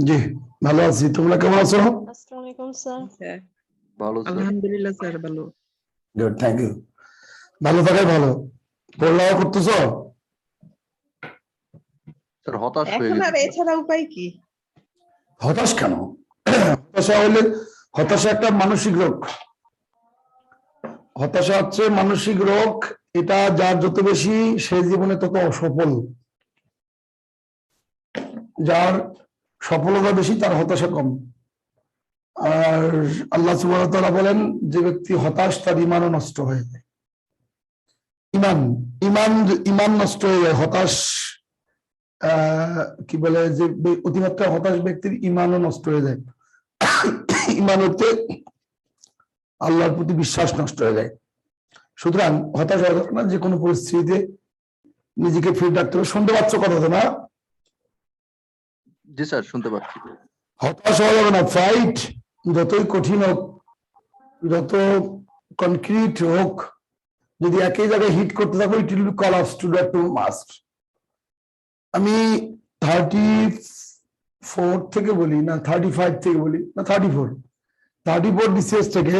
জি ভালো আছি, তোমরা কেমন আছো? আসসালামু আলাইকুম স্যার। হ্যাঁ, ভালো স্যার। আলহামদুলিল্লাহ স্যার ভালো। Good, thank you. ভালো থাকাই ভালো। পড়ালেখা করতেছো? স্যার হতাশ হয়ে এখন আর গেছি। এছাড়া উপায় কি? হতাশ কেন? হতাশা হলে, হতাশা একটা মানসিক রোগ। হতাশা হচ্ছে মানসিক রোগ। এটা যার যত বেশি সে জীবনে তত অসফল। যার সফলতা বেশি তার হতাশা কম। আর আল্লাহ সুবহানাহু ওয়া তাআলা বলেন, যে ব্যক্তি হতাশ তার ইমানও নষ্ট হয়ে যায়। ইমান ইমান ইমান নষ্ট হয়ে যায় হতাশ। কি বলে, যে অতিমাত্রা হতাশ ব্যক্তির ইমানও নষ্ট হয়ে যায়। ইমান হতে আল্লাহর প্রতি বিশ্বাস নষ্ট হয়ে যায়। সুতরাং হতাশ হওয়া যাবে না, যে কোনো পরিস্থিতিতে নিজেকে ফিট রাখতে হবে। শুনতে পাচ্ছ কথা তো না? জি স্যার, শুনতে পাচ্ছি। হতাশ হওয়া যাবে না। ফাইট যতই কঠিন হোক, যত কনক্রিট হোক, যদি একই জায়গায় হিট করতে থাকো, it will collapse to that to must. আমি 34 থেকে বলি না, 35 থেকে বলি না, 34 BCS থেকে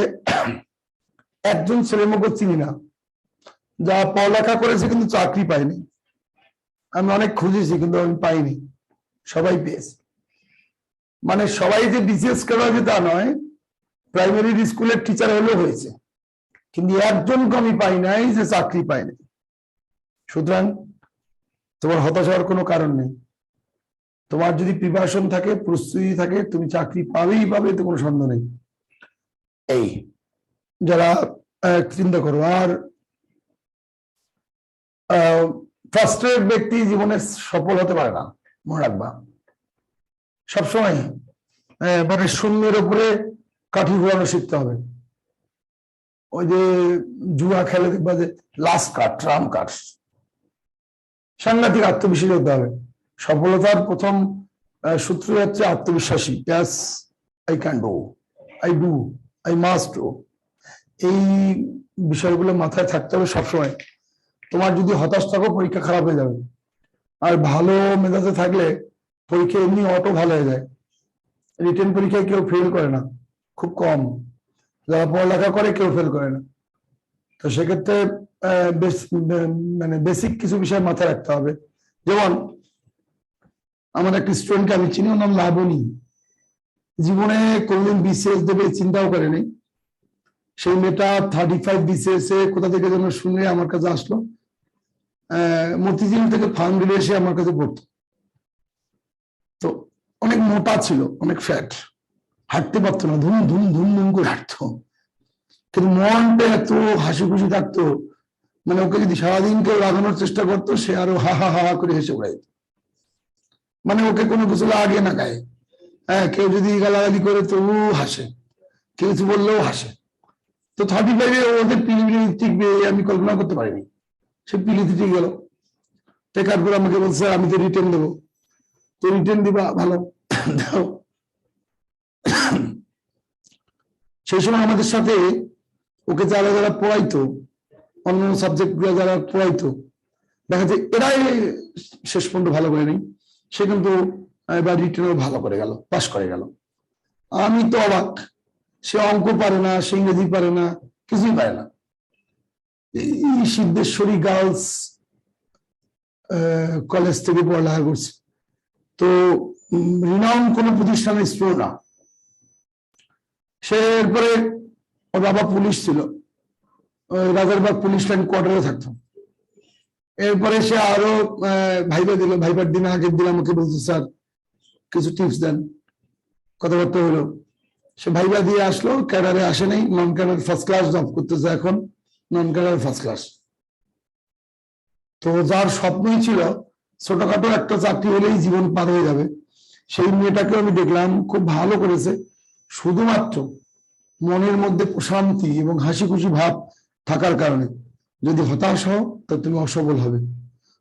একজন ছেলেমেয়েকে চিনি না যা পড়ালেখা করেছে কিন্তু চাকরি পায়নি। আমি অনেক খুঁজেছি কিন্তু আমি পাইনি, সবাই পেয়েছে। মানে সবাই যে BCS করা হয়েছে তা নয়, প্রাইমারি স্কুলের টিচার হলেও হয়েছে, কিন্তু একজনকে আমি পাই নাই যে চাকরি পায়নি। সুতরাং তোমার হতাশ হওয়ার কোনো কারণ নেই। তোমার যদি প্রিপারেশন থাকে, প্রস্তুতি থাকে, তুমি চাকরি পাবেই পাবে, তো কোনো সন্দেহ নেই। এই যারা চিন্তা করো। আর ফ্রাস্ট্রেটেড ব্যক্তি জীবনে সফল হতে পারে না, মনে রাখবা। সবসময় মানে শূন্যের উপরে কাঠি ঘোরানো শিখতে হবে। ওই যে জুয়া খেলে দেখবা যে লাস্ট কার্ড, ট্রাম্প কার্ড। সাংঘাতিক আত্মবিশ্বাসী হতে হবে। সফলতার প্রথম সূত্র হচ্ছে আত্মবিশ্বাসী। Yes, I can do, I do, I must do. এই বিষয়গুলো মাথায় থাকতে হবে সবসময়। তোমার যদি হতাশ থাকো, পরীক্ষা খারাপ হয়ে যাবে। আর ভালো মেজাজে থাকলে পরীক্ষা এমনি অটো ভালো হয়ে যায়। রিটেন পরীক্ষায় কেউ ফেল করে না, খুব কম। যারা পড়ালেখা করে কেউ ফেল করে না। তো সেক্ষেত্রে মানে বেসিক কিছু বিষয় মাথায় রাখতে হবে। যেমন আমার একটা স্টুডেন্টকে আমি চিনি, ওর নাম লাবণী। জীবনে কোনদিন BCS দেবে চিন্তাও করেনি। সেই মেয়েটা 35 BCS এ কোথা থেকে যেন শুনে আমার কাছে আসলো। মতিঝিল থেকে ফার্মগেটে এসে আমার কাছে পড়তো। তো অনেক মোটা ছিল, অনেক ফ্যাট, হাঁটতে পারতো না, ধুম ধুম ধুম ধুম করে হাঁটতো। কিন্তু মনটা এত হাসি খুশি থাকতো, মানে ওকে যদি সারাদিন কেউ লাগানোর চেষ্টা করতো, সে আরো হা হা হা করে হেসে উড়াইত। মানে ওকে কোনো কিছু লাগে না গায়ে। কেউ যদি গালাগালি করে তো ও হাসে, কেউ কিছু বললেও হাসে। তো 35-এ ওদের পিলিপিলি টিকবে আমি কল্পনা করতে পারিনি। সে পিলিতে টিকে গেল। টেকার পর আমাকে বলছে, আমি তো রিটার্ন দেবো। তো রিটার্ন দিবা, ভালো দাও। সেই সময় আমাদের সাথে ওকে যারা যারা পড়াইতো, অন্য সাবজেক্ট গুলো যারা পড়াইতো, দেখা যায় এরাই শেষ পর্যন্ত ভালো করে নেই। সে কিন্তু এবার রিটেনও ভালো করে গেল, পাস করে গেল। আমি তো অবাক। সে অঙ্ক পারে না, সে ইংরেজি পারে না, কিছুই পারে না। এই সিদ্ধেশ্বরী গার্লস কলেজ থেকে পড়ালেখা করছে। তো রিনাউন কোনো প্রতিষ্ঠানের স্টুডেন্ট না। সে এরপরে ওর বাবা পুলিশ ছিল, রাজারবাগ পুলিশ লাইন কোয়ার্টারে থাকতো। এরপরে সে আরো ভাইবা দিল। ভাইবার দিন আগের দিন আমাকে বলছে, স্যার কিছু টিপস দেন। কথাবার্তা হলো, সে ভাইবা দিয়ে আসলো। ক্যাডারে আসে নাই, non cadre first class job করতেছে এখন, নন ক্যাডার ফার্স্ট ক্লাস। তো যার স্বপ্নই ছিল ছোটখাটো একটা চাকরি হলেই জীবন পার হয়ে যাবে, সেই মেয়েটাকে আমি দেখলাম খুব ভালো করেছে। শুধুমাত্র মনের মধ্যে প্রশান্তি এবং হাসি খুশি ভাব থাকার কারণে। যদি হতাশ হও তো তুমি অসফল হবে।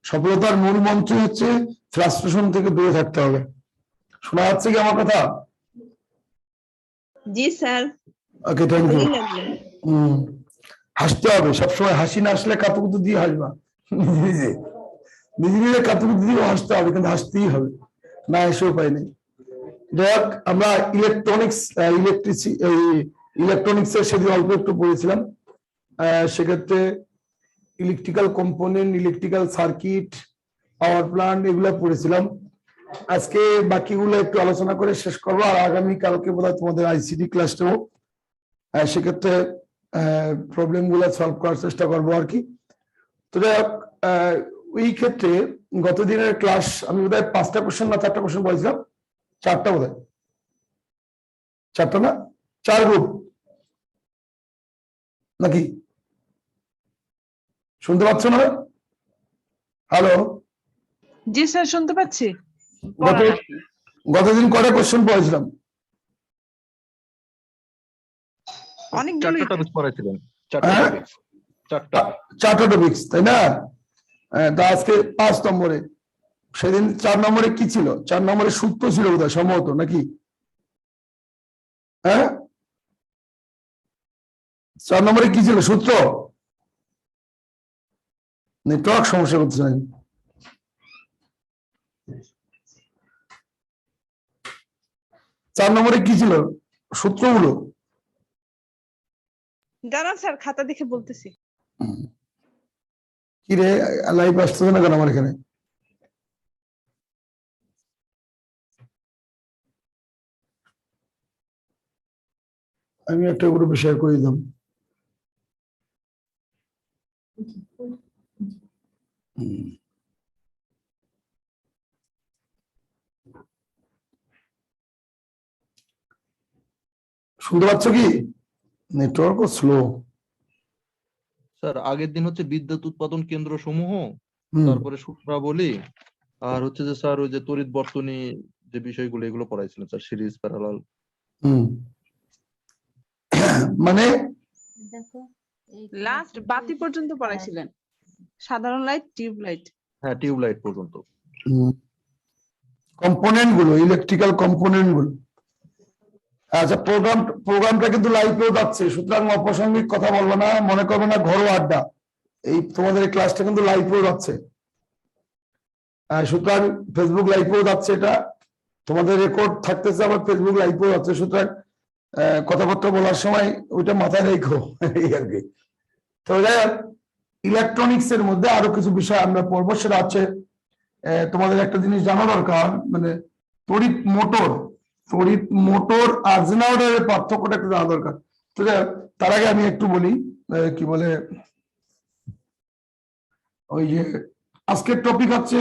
সফলতার মূল মন্ত্র হচ্ছে ফ্রাস্ট্রেশন থেকে দূরে থাকতে হবে। শোনা যাচ্ছে কি আমার কথা? জি স্যার। Okay, thank you. হাসতে হবে সবসময়। হাসি না আসলে কাতুকুতু দিয়ে হাসবা, নিজে নিজে নিজে নিজে কাতুকুতু দিয়ে হাসতে হবে, কিন্তু হাসতেই হবে, না এসেও উপায় নেই। দেখ আমরা ইলেকট্রনিক্স এর সেদিন অল্প একটু পড়েছিলাম। সেক্ষেত্রে electrical component, electrical circuit, power plant এগুলো পড়েছিলাম। আজকে বাকিগুলো একটু আলোচনা করে শেষ করবো, আর আগামী কালকে বোধহয় তোমাদের আইসিটি ক্লাস নেবো। সেক্ষেত্রে প্রবলেম গুলো সলভ করার চেষ্টা করবো আর কি। তো ওই ক্ষেত্রে গত দিনের ক্লাস আমি বোধহয় 5টা কোশ্চেন না 4টা কোশ্চেন বলেছিলাম, 4টা বোধহয়, 4টা না 4 গ্রুপ নাকি? শুনতে পাচ্ছ না? হ্যালো, জি স্যার, শুনতে পাচ্ছি। গতদিন কটা কোশ্চেন পড়েছিলাম? অনেকগুলো 4টা টপিক পড়াইছিলেন। হ্যাঁ? 4টা টপিকস, তাই না? তা আজকে 5 নম্বরে। সেদিন 4 নম্বরে কি ছিল? 4 নম্বরে সূত্র ছিল বোধহয়, সম্ভবত, নাকি? হ্যাঁ, 4 নম্বরে কি ছিল? সূত্র? নেটওয়ার্ক সমস্যা করছে নাকি? 4 নম্বরে কি ছিল সূত্রগুলো? দাঁড়ান স্যার, খাতা দেখে বলতেছি। কি রে, লাইভ আসতেছে না কেন আমার এখানে? আমি একটা গ্রুপে শেয়ার করে দিলাম। শুনতে পাচ্ছ কি? Network slow. স্যার আগের দিন হচ্ছে বিদ্যুৎ উৎপাদন কেন্দ্র সমূহ, তারপরে সূত্রাবলী, আর হচ্ছে যে স্যার ওই যে তড়িৎ বর্তনী যে বিষয়গুলো এগুলো পড়াইছিলেন স্যার, সিরিজ প্যারালাল। মানে লাস্ট বাতি পর্যন্ত পড়াইছিলেন, সাধারণ লাইট, টিউব লাইট। হ্যাঁ, টিউব লাইট পর্যন্ত। কম্পোনেন্ট গুলো, ইলেকট্রিক্যাল কম্পোনেন্ট গুলো। আচ্ছা, প্রোগ্রামটা কিন্তু লাইভেও যাচ্ছে, সুতরাং অপ্রাসঙ্গিক কথা বলবো না, মনে করবে না ঘরোয়া আড্ডা। এই তোমাদের এই ক্লাসটা কিন্তু লাইভেও যাচ্ছে, সুতরাং ফেসবুক লাইভেও যাচ্ছে, এটা তোমাদের রেকর্ড থাকতেছে, আবার ফেসবুক লাইভেও যাচ্ছে। সুতরাং কথাবার্তা বলার সময় ওইটা মাথায় রেখো এই আর কি। তো যাই হোক, ইলেকট্রনিক্স এর মধ্যে আরো কিছু বিষয় আমরা পড়বো। সেটা হচ্ছে তোমাদের একটা জিনিস জানা দরকার, মানে তড়িৎ মোটর আর জেনারেটরের পার্থক্যটা একটু জানা দরকার। তো তার আগে আমি একটু বলি, কি বলে, ওই যে আজকের টপিক হচ্ছে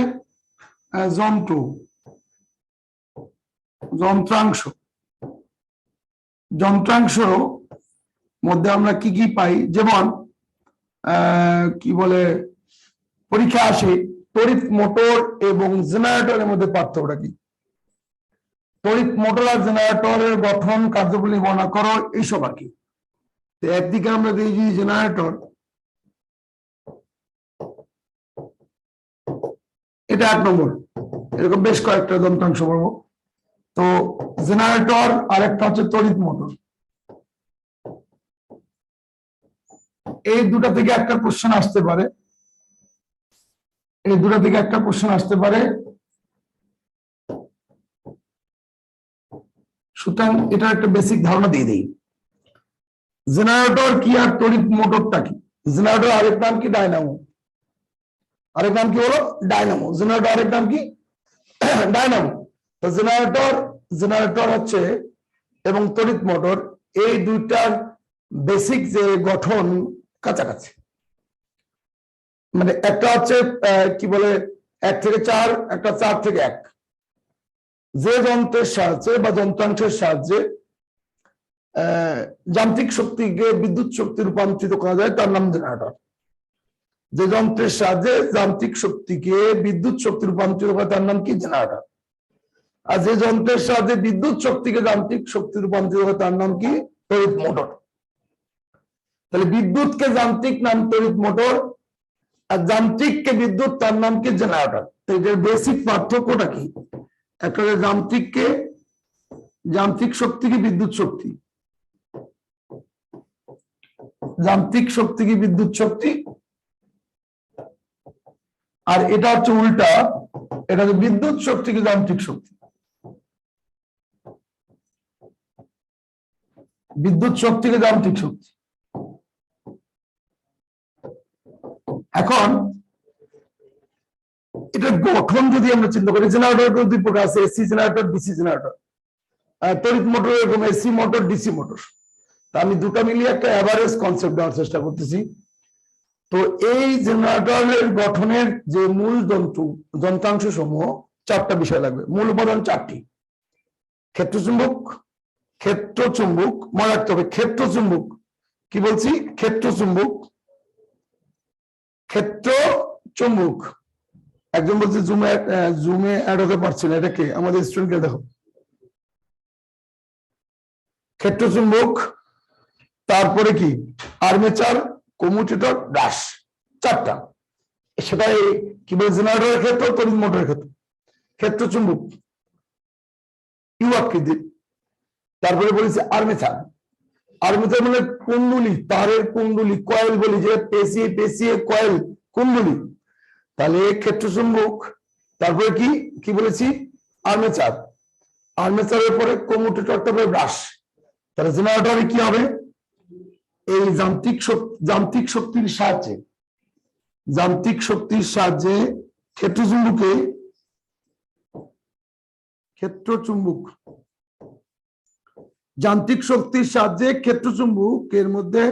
যন্ত্রাংশ মধ্যে আমরা কি কি পাই, যেমন কি বলে পরীক্ষা আসে তড়িৎ মোটর এবং জেনারেটরের মধ্যে পার্থক্যটা কি, তড়িৎ মোটর আর জেনারেটরের গঠন, কার্যবলী বর্ণনা করো, এইসব আর কি। একদিকে আমরা দিয়েছি জেনারেটর, এটা 1 নম্বর, এরকম বেশ কয়েকটা যন্ত্রাংশ পাবো। তো জেনারেটর, আরেকটা হচ্ছে তড়িৎ মোটর। এই দুটা থেকে একটা কোশ্চেন আসতে পারে, সুতরাং এটা একটা বেসিক ধারণা দিয়ে দেই। জেনারেটর কি আর তড়িৎ মোটরটা কি? জেনারেটর আরেক নাম কি? ডায়নামো। আরেক নাম কি হলো? ডায়নামো। জেনারেটর আরেক নাম কি? ডায়নামো। তো জেনারেটর হচ্ছে এবং তড়িৎ মোটর, এই দুইটার বেসিক যে গঠন কাছাকাছি। মানে একটা হচ্ছে কি বলে 1 থেকে 4, একটা 4 থেকে 1। যে যন্ত্রের সাহায্যে বা যন্ত্রাংশের সাহায্যে যান্ত্রিক শক্তিকে বিদ্যুৎ শক্তি রূপান্তরিত করা যায় তার নাম জেনারেটর। যে যন্ত্রের সাহায্যে যান্ত্রিক শক্তিকে বিদ্যুৎ শক্তি রূপান্তরিত করা তার নাম কি? জেনারেটর। আর যে যন্ত্রের সাহায্যে বিদ্যুৎ শক্তিকে যান্ত্রিক শক্তি রূপান্তরিত করে তার নাম কি? তড়িৎ মোটর। তাহলে বিদ্যুৎকে যান্ত্রিক নাম তড়িৎ মোটর, আর যান্ত্রিককে বিদ্যুৎ তার নাম কি? জেনারেটর। এটার বেসিক পার্থক্যটা কি? একটা যান্ত্রিক শক্তি কি বিদ্যুৎ শক্তি, যান্ত্রিক শক্তি কি বিদ্যুৎ শক্তি, আর এটা হচ্ছে উল্টা, এটা হচ্ছে বিদ্যুৎ শক্তি কি যান্ত্রিক শক্তি। বিদ্যুৎ শক্তিকে যান্ত্রিক শক্তি। এখন এটা গঠন যদি আমরা চিন্তা করি, জেনারেটর দুই প্রকার আছে, এসি জেনারেটর, ডিসি জেনারেটর। তড়িৎ মোটর এরকম এসি মোটর, ডিসি মোটর। তা আমি দুটা মিলিয়ে একটা অ্যাভারেজ কনসেপ্ট দেওয়ার চেষ্টা করতেছি। তো এই জেনারেটরের গঠনের যে মূল যন্ত্রাংশ সমূহ চারটা বিষয় লাগবে, মূল উপাদান চারটি। ক্ষেত্র চুম্বক, মনে রাখতে হবে ক্ষেত্র চুম্বক, কি বলছি, ক্ষেত্র চুম্বক। একজন বলছে জুমে অ্যাড হতে পারছে না, এটা কে? আমাদের স্টুডেন্টকে দেখো। ক্ষেত্র চুম্বক, তারপরে কি আর্মেচার, কমিউটেটর, ব্রাশ, চারটা। সেটা কি বলে, জেনারেটরের ক্ষেত্র, তড়িৎ মোটরের ক্ষেত্র। ক্ষেত্র চুম্বক ইউ আকৃতির। তারপরে বলেছে আর্মেচার মানে কুণ্ডলী, তারের কুণ্ডলী, কয়েল বলি, যে পেঁচিয়ে কয়েল, কুণ্ডলী। তাহলে ক্ষেত্র চুম্বক, তারপরে কি বলেছি, আর্মেচারের পরে কমিউটেটর, তারপরে ব্রাশ। তাহলে জেনারেটরে কি হবে, এই যান্ত্রিক শক্তির সাহায্যে ক্ষেত্র চুম্বক যান্ত্রিক শক্তির সাহায্যে ক্ষেত্র চুম্বকের মধ্যে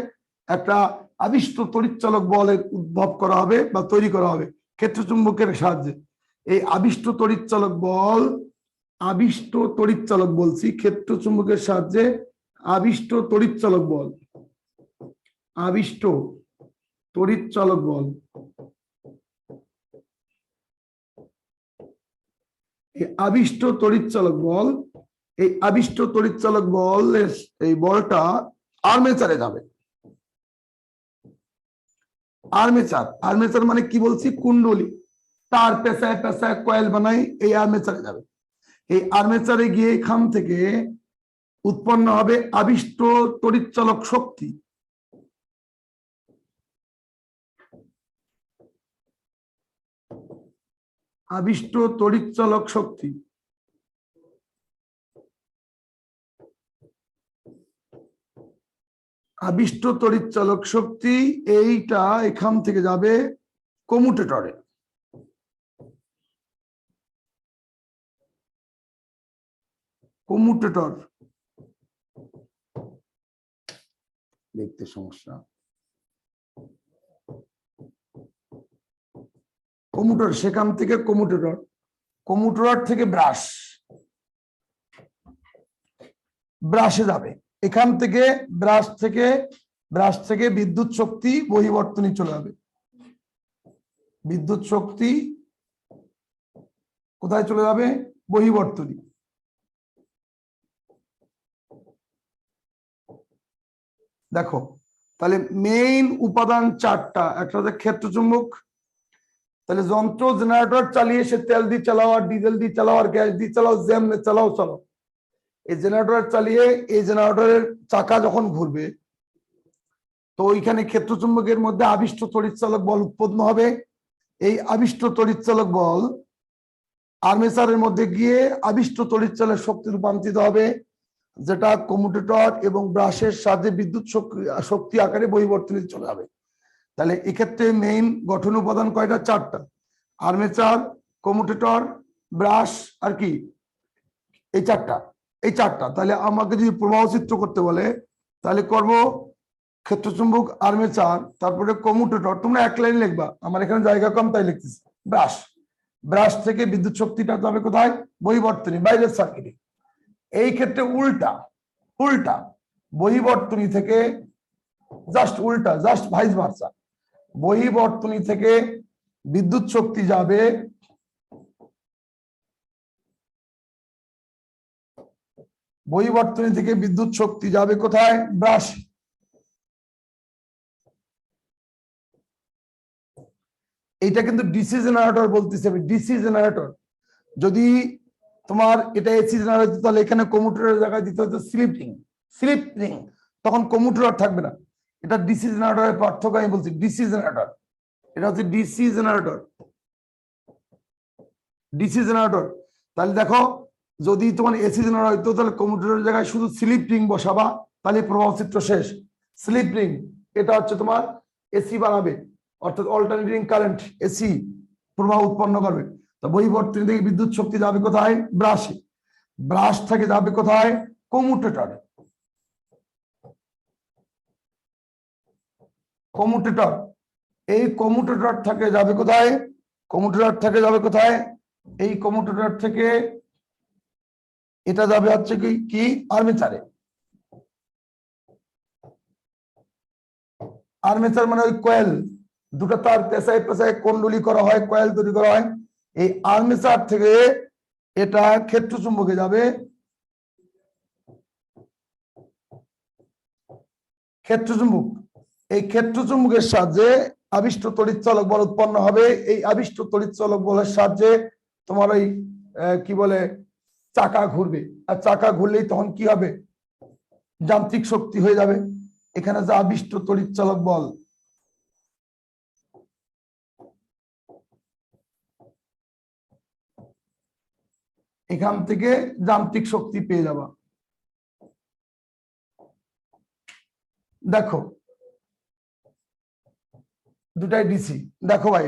একটা আবিষ্ট তড়িৎচালক বলের উদ্ভব করা হবে বা তৈরি করা হবে ক্ষেত্র চুম্বকের সাহায্যে। এই আবিষ্ট তড়িৎচালক বলছি, ক্ষেত্র চুম্বকের সাহায্যে আবিষ্ট তড়িৎচালক বল। এই আবিষ্ট তড়িৎচালক বলের এই বলটা আর্মেচারে যাবে। আর্মেচার মানে কি বলছি, কুণ্ডলী, তার পেঁচায় কয়েল বানাই, এই আর্মেচারে যাবে। এই আর্মেচারে গিয়ে এখান থেকে উৎপন্ন হবে আবিষ্ট তড়িৎচালক শক্তি। আবিষ্ট তড়িৎচালক শক্তি এইটা এখান থেকে যাবে কমিউটেটরে। দেখতে সমস্যা, কমিউটেটর, সেখান থেকে কমিউটেটর থেকে ব্রাশে যাবে। এখান থেকে ব্রাশ থেকে বিদ্যুৎ শক্তি বহিবর্তনী চলে যাবে। বিদ্যুৎ শক্তি কোথায় চলে যাবে, বহিবর্তনী। দেখো তাহলে মেইন উপাদান চারটা, একটা হচ্ছে ক্ষেত্র চুম্বক। তাহলে যন্ত্র জেনারেটর চালিয়ে সে তেল দিয়ে চালাও, আর ডিজেল দিয়ে চালাও, আর গ্যাস দিয়ে চালাও, যেমনে চালাও। এই জেনারেটর চালিয়ে এই জেনারেটরের চাকা যখন ঘুরবে, তো ওইখানে ক্ষেত্র চুম্বকের মধ্যে আবিষ্ট তড়িৎচালক বল উৎপন্ন হবে। এই আবিষ্ট তড়িৎচালক বল আর্মেচারের মধ্যে গিয়ে আবিষ্ট তড়িৎচালক শক্তি রূপান্তরিত হবে, যেটা কমিউটেটর এবং ব্রাশের সাথে বিদ্যুৎ শক্তি আকারে বহিবর্তনীতে চলে যাবে। তাহলে এক্ষেত্রে মেইন গঠন উপাদান কয়টা, চারটা, আর্মেচার, কমিউটেটর, ব্রাশ, আর কি, এই চারটা। তাহলে আমাকে যদি প্রবাহ চিত্র করতে বলে, তাহলে করব ক্ষেত্র চুম্বক, আর্মেচার, তারপরে কমিউটেটর। তোমরা এক লাইন লিখবা, আমার এখানে জায়গা কম তাই লিখতেছি। ব্রাশ থেকে বিদ্যুৎ শক্তিটা যাবে কোথায়, বহিবর্তনী, বাইরের সার্কিটে। এই ক্ষেত্রে উল্টা বহিবর্তনী থেকে জাস্ট ভাইস ভার্সা, বহিবর্তনী থেকে বিদ্যুৎ শক্তি যাবে কোথায়, ব্রাশ। এইটা কিন্তু ডিসি জেনারেটর বলতেছি আমি, ডিসি জেনারেটর। যদি তোমার এটা এসি জেনারেটর, তাহলে এখানে কমিউটেটরের জায়গায় দিতে হতো স্লিপ রিং, তখন কমিউটেটর থাকবে না। এটা ডিসি জেনারেটরের পার্থক্য আমি বলছি, ডিসি জেনারেটর, এটা হচ্ছে ডিসি জেনারেটর। তাহলে দেখো, যদি তোমার এসি জেনারেটর হইতো, তাহলে কমিউটেটরের জায়গায় শুধু স্লিপ রিং বসাবা, তাহলে প্রবাহ চিত্র শেষ। স্লিপ রিং, এটা হচ্ছে তোমার এসি বানাবে, অর্থাৎ অল্টারনেটিং কারেন্ট, এসি প্রবাহ উৎপন্ন করবে। তো বহিবর্তনী থেকে বিদ্যুৎ শক্তি যাবে কোথায়? ব্রাশে। ব্রাশ থেকে যাবে কোথায়? কমুটেটরে। কমুটেটর, এই কমুটেটর থেকে যাবে কোথায়? কমুটেটর থেকে যাবে কোথায়? এই কমুটেটর থেকে এটা যাবে হচ্ছে কি আর্মেচারে। আর্মেচার মানে ওই কয়েল, দুটো তার পেশায় পেশায় কুণ্ডলী করা হয়, কয়েল তৈরি করা হয়। এই আর্মেচার থেকে এটা ক্ষেত্র চুম্বকে যাবে। ক্ষেত্র চুম্বক, এই ক্ষেত্র চুম্বকের সাহায্যে আবিষ্ট তড়িৎ চালক বল উৎপন্ন হবে। এই আবিষ্ট তড়িৎ চালক বলের সাহায্যে তোমার ওই কি বলে চাকা ঘুরবে, আর চাকা ঘুরলেই তখন কি হবে? যান্ত্রিক শক্তি হয়ে যাবে। এখানে যে আবিষ্ট তড়িৎ চালক বল, এখান থেকে যান্ত্রিক শক্তি পেয়ে যাবা। দেখো দুটাই ডিসি। দেখো ভাই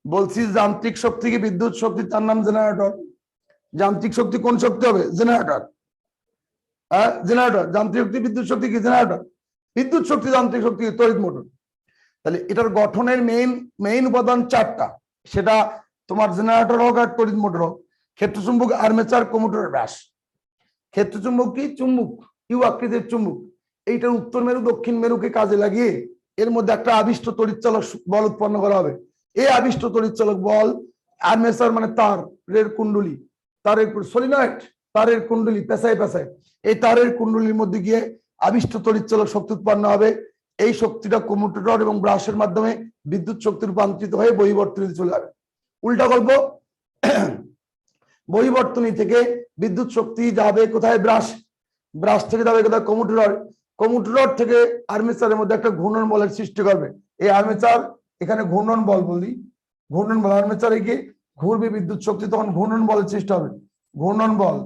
বলছি যান্ত্রিক শক্তি কি বিদ্যুৎ শক্তি, তার নাম জেনারেটর। যান্ত্রিক শক্তি কোন শক্তি হবে? জেনারেটর। জেনারেটর যান্ত্রিক শক্তি, বিদ্যুৎ শক্তি কি? জেনারেটর। বিদ্যুৎ শক্তি যান্ত্রিক শক্তি তড়িৎ মোটর। তাহলে এটার গঠনের মেইন উপাদান চারটা, সেটা তোমার জেনারেটর হোক আর তড়িৎ মোটর হোক। ক্ষেত্র চুম্বক, আর্মেচার, কমুটেটর, ব্রাশ। ক্ষেত্র চুম্বক কি? চুম্বক, ইউ আকৃতির চুম্বক। এইটার উত্তর মেরু দক্ষিণ মেরুকে কাজে লাগিয়ে এর মধ্যে একটা আবিষ্ট তড়িৎ চালক বল উৎপন্ন করা হবে। এই আবিষ্ট তড়িৎ চালক বল, আর্মেচার মানে তারের কুণ্ডলী, তারের সলিনয়েড, তারের কুণ্ডলী পেশায় পেশায়, এই তারের কুণ্ডলীর মধ্যে গিয়ে আবিষ্ট তড়িৎ চালক শক্তি উৎপন্ন হবে। এই শক্তিটা কমুটেটর এবং ব্রাশের মাধ্যমে বিদ্যুৎ শক্তি রূপান্তরিত হয়ে বহিবর্তনীতে চলে যাবে। উল্টা গল্প, বহিবর্তনী থেকে বিদ্যুৎ শক্তি যাবে কোথায়? ব্রাশ। ব্রাশ থেকে যাবে কোথায়? কমুটেটর। কমুটেটর থেকে আর্মেচারের মধ্যে একটা ঘূর্ণন বলের সৃষ্টি করবে। এই আর্মেচার, এখানে ঘূর্ণন বল বলি, ঘূর্ণন বল, আর্মেচারে গিয়ে ঘুরবে বিদ্যুৎ শক্তি, তখন ঘূর্ণন বলের সৃষ্টি হবে। ঘূর্ণন বল,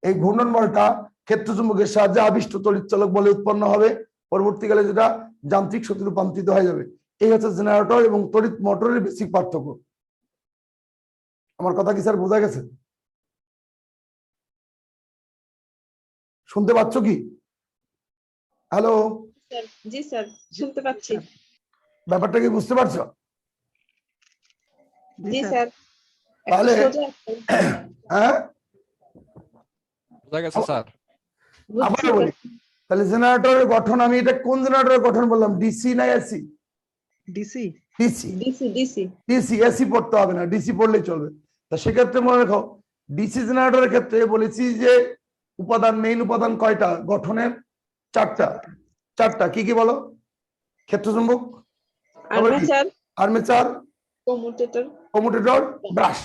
এই ঘূর্ণন বলটা ক্ষেত্র চুম্বকের সাহায্যে আবিষ্ট তড়িৎ চালক বলে উৎপন্ন হবে। পরবর্তীকালে যেটা যান্ত্রিক শক্তি রূপান্তরিত হয়ে যাবে। এই হচ্ছে জেনারেটর এবং তড়িৎ মোটরের বেসিক পার্থক্য। আমার কথা কি স্যার বোঝা গেছে? শুনতে পাচ্ছ কি? হ্যালো, জি স্যার, শুনতে পাচ্ছি। ব্যাপারটা কি বুঝতে পারছো? জি স্যার। তাহলে হ্যাঁ বোঝা গেছে স্যার। আবার বলি, তাহলে জেনারেটরের গঠন, আমি এটা কোন জেনারেটরের গঠন বললাম? ডিসি না AC? DC. DC. DC DC DC, AC পড়তে হবে না, ডিসি পড়লেই চলবে। তা সেক্ষেত্রে মনে রাখো, ডিসি জেনারেটরের ক্ষেত্রে বলেছি যে উপাদান, মেইন উপাদান কয়টা গঠনের? চারটা। চারটা কি কি বলো? ক্ষেত্র চুম্বক, armature, armature, commutator, commutator, brush.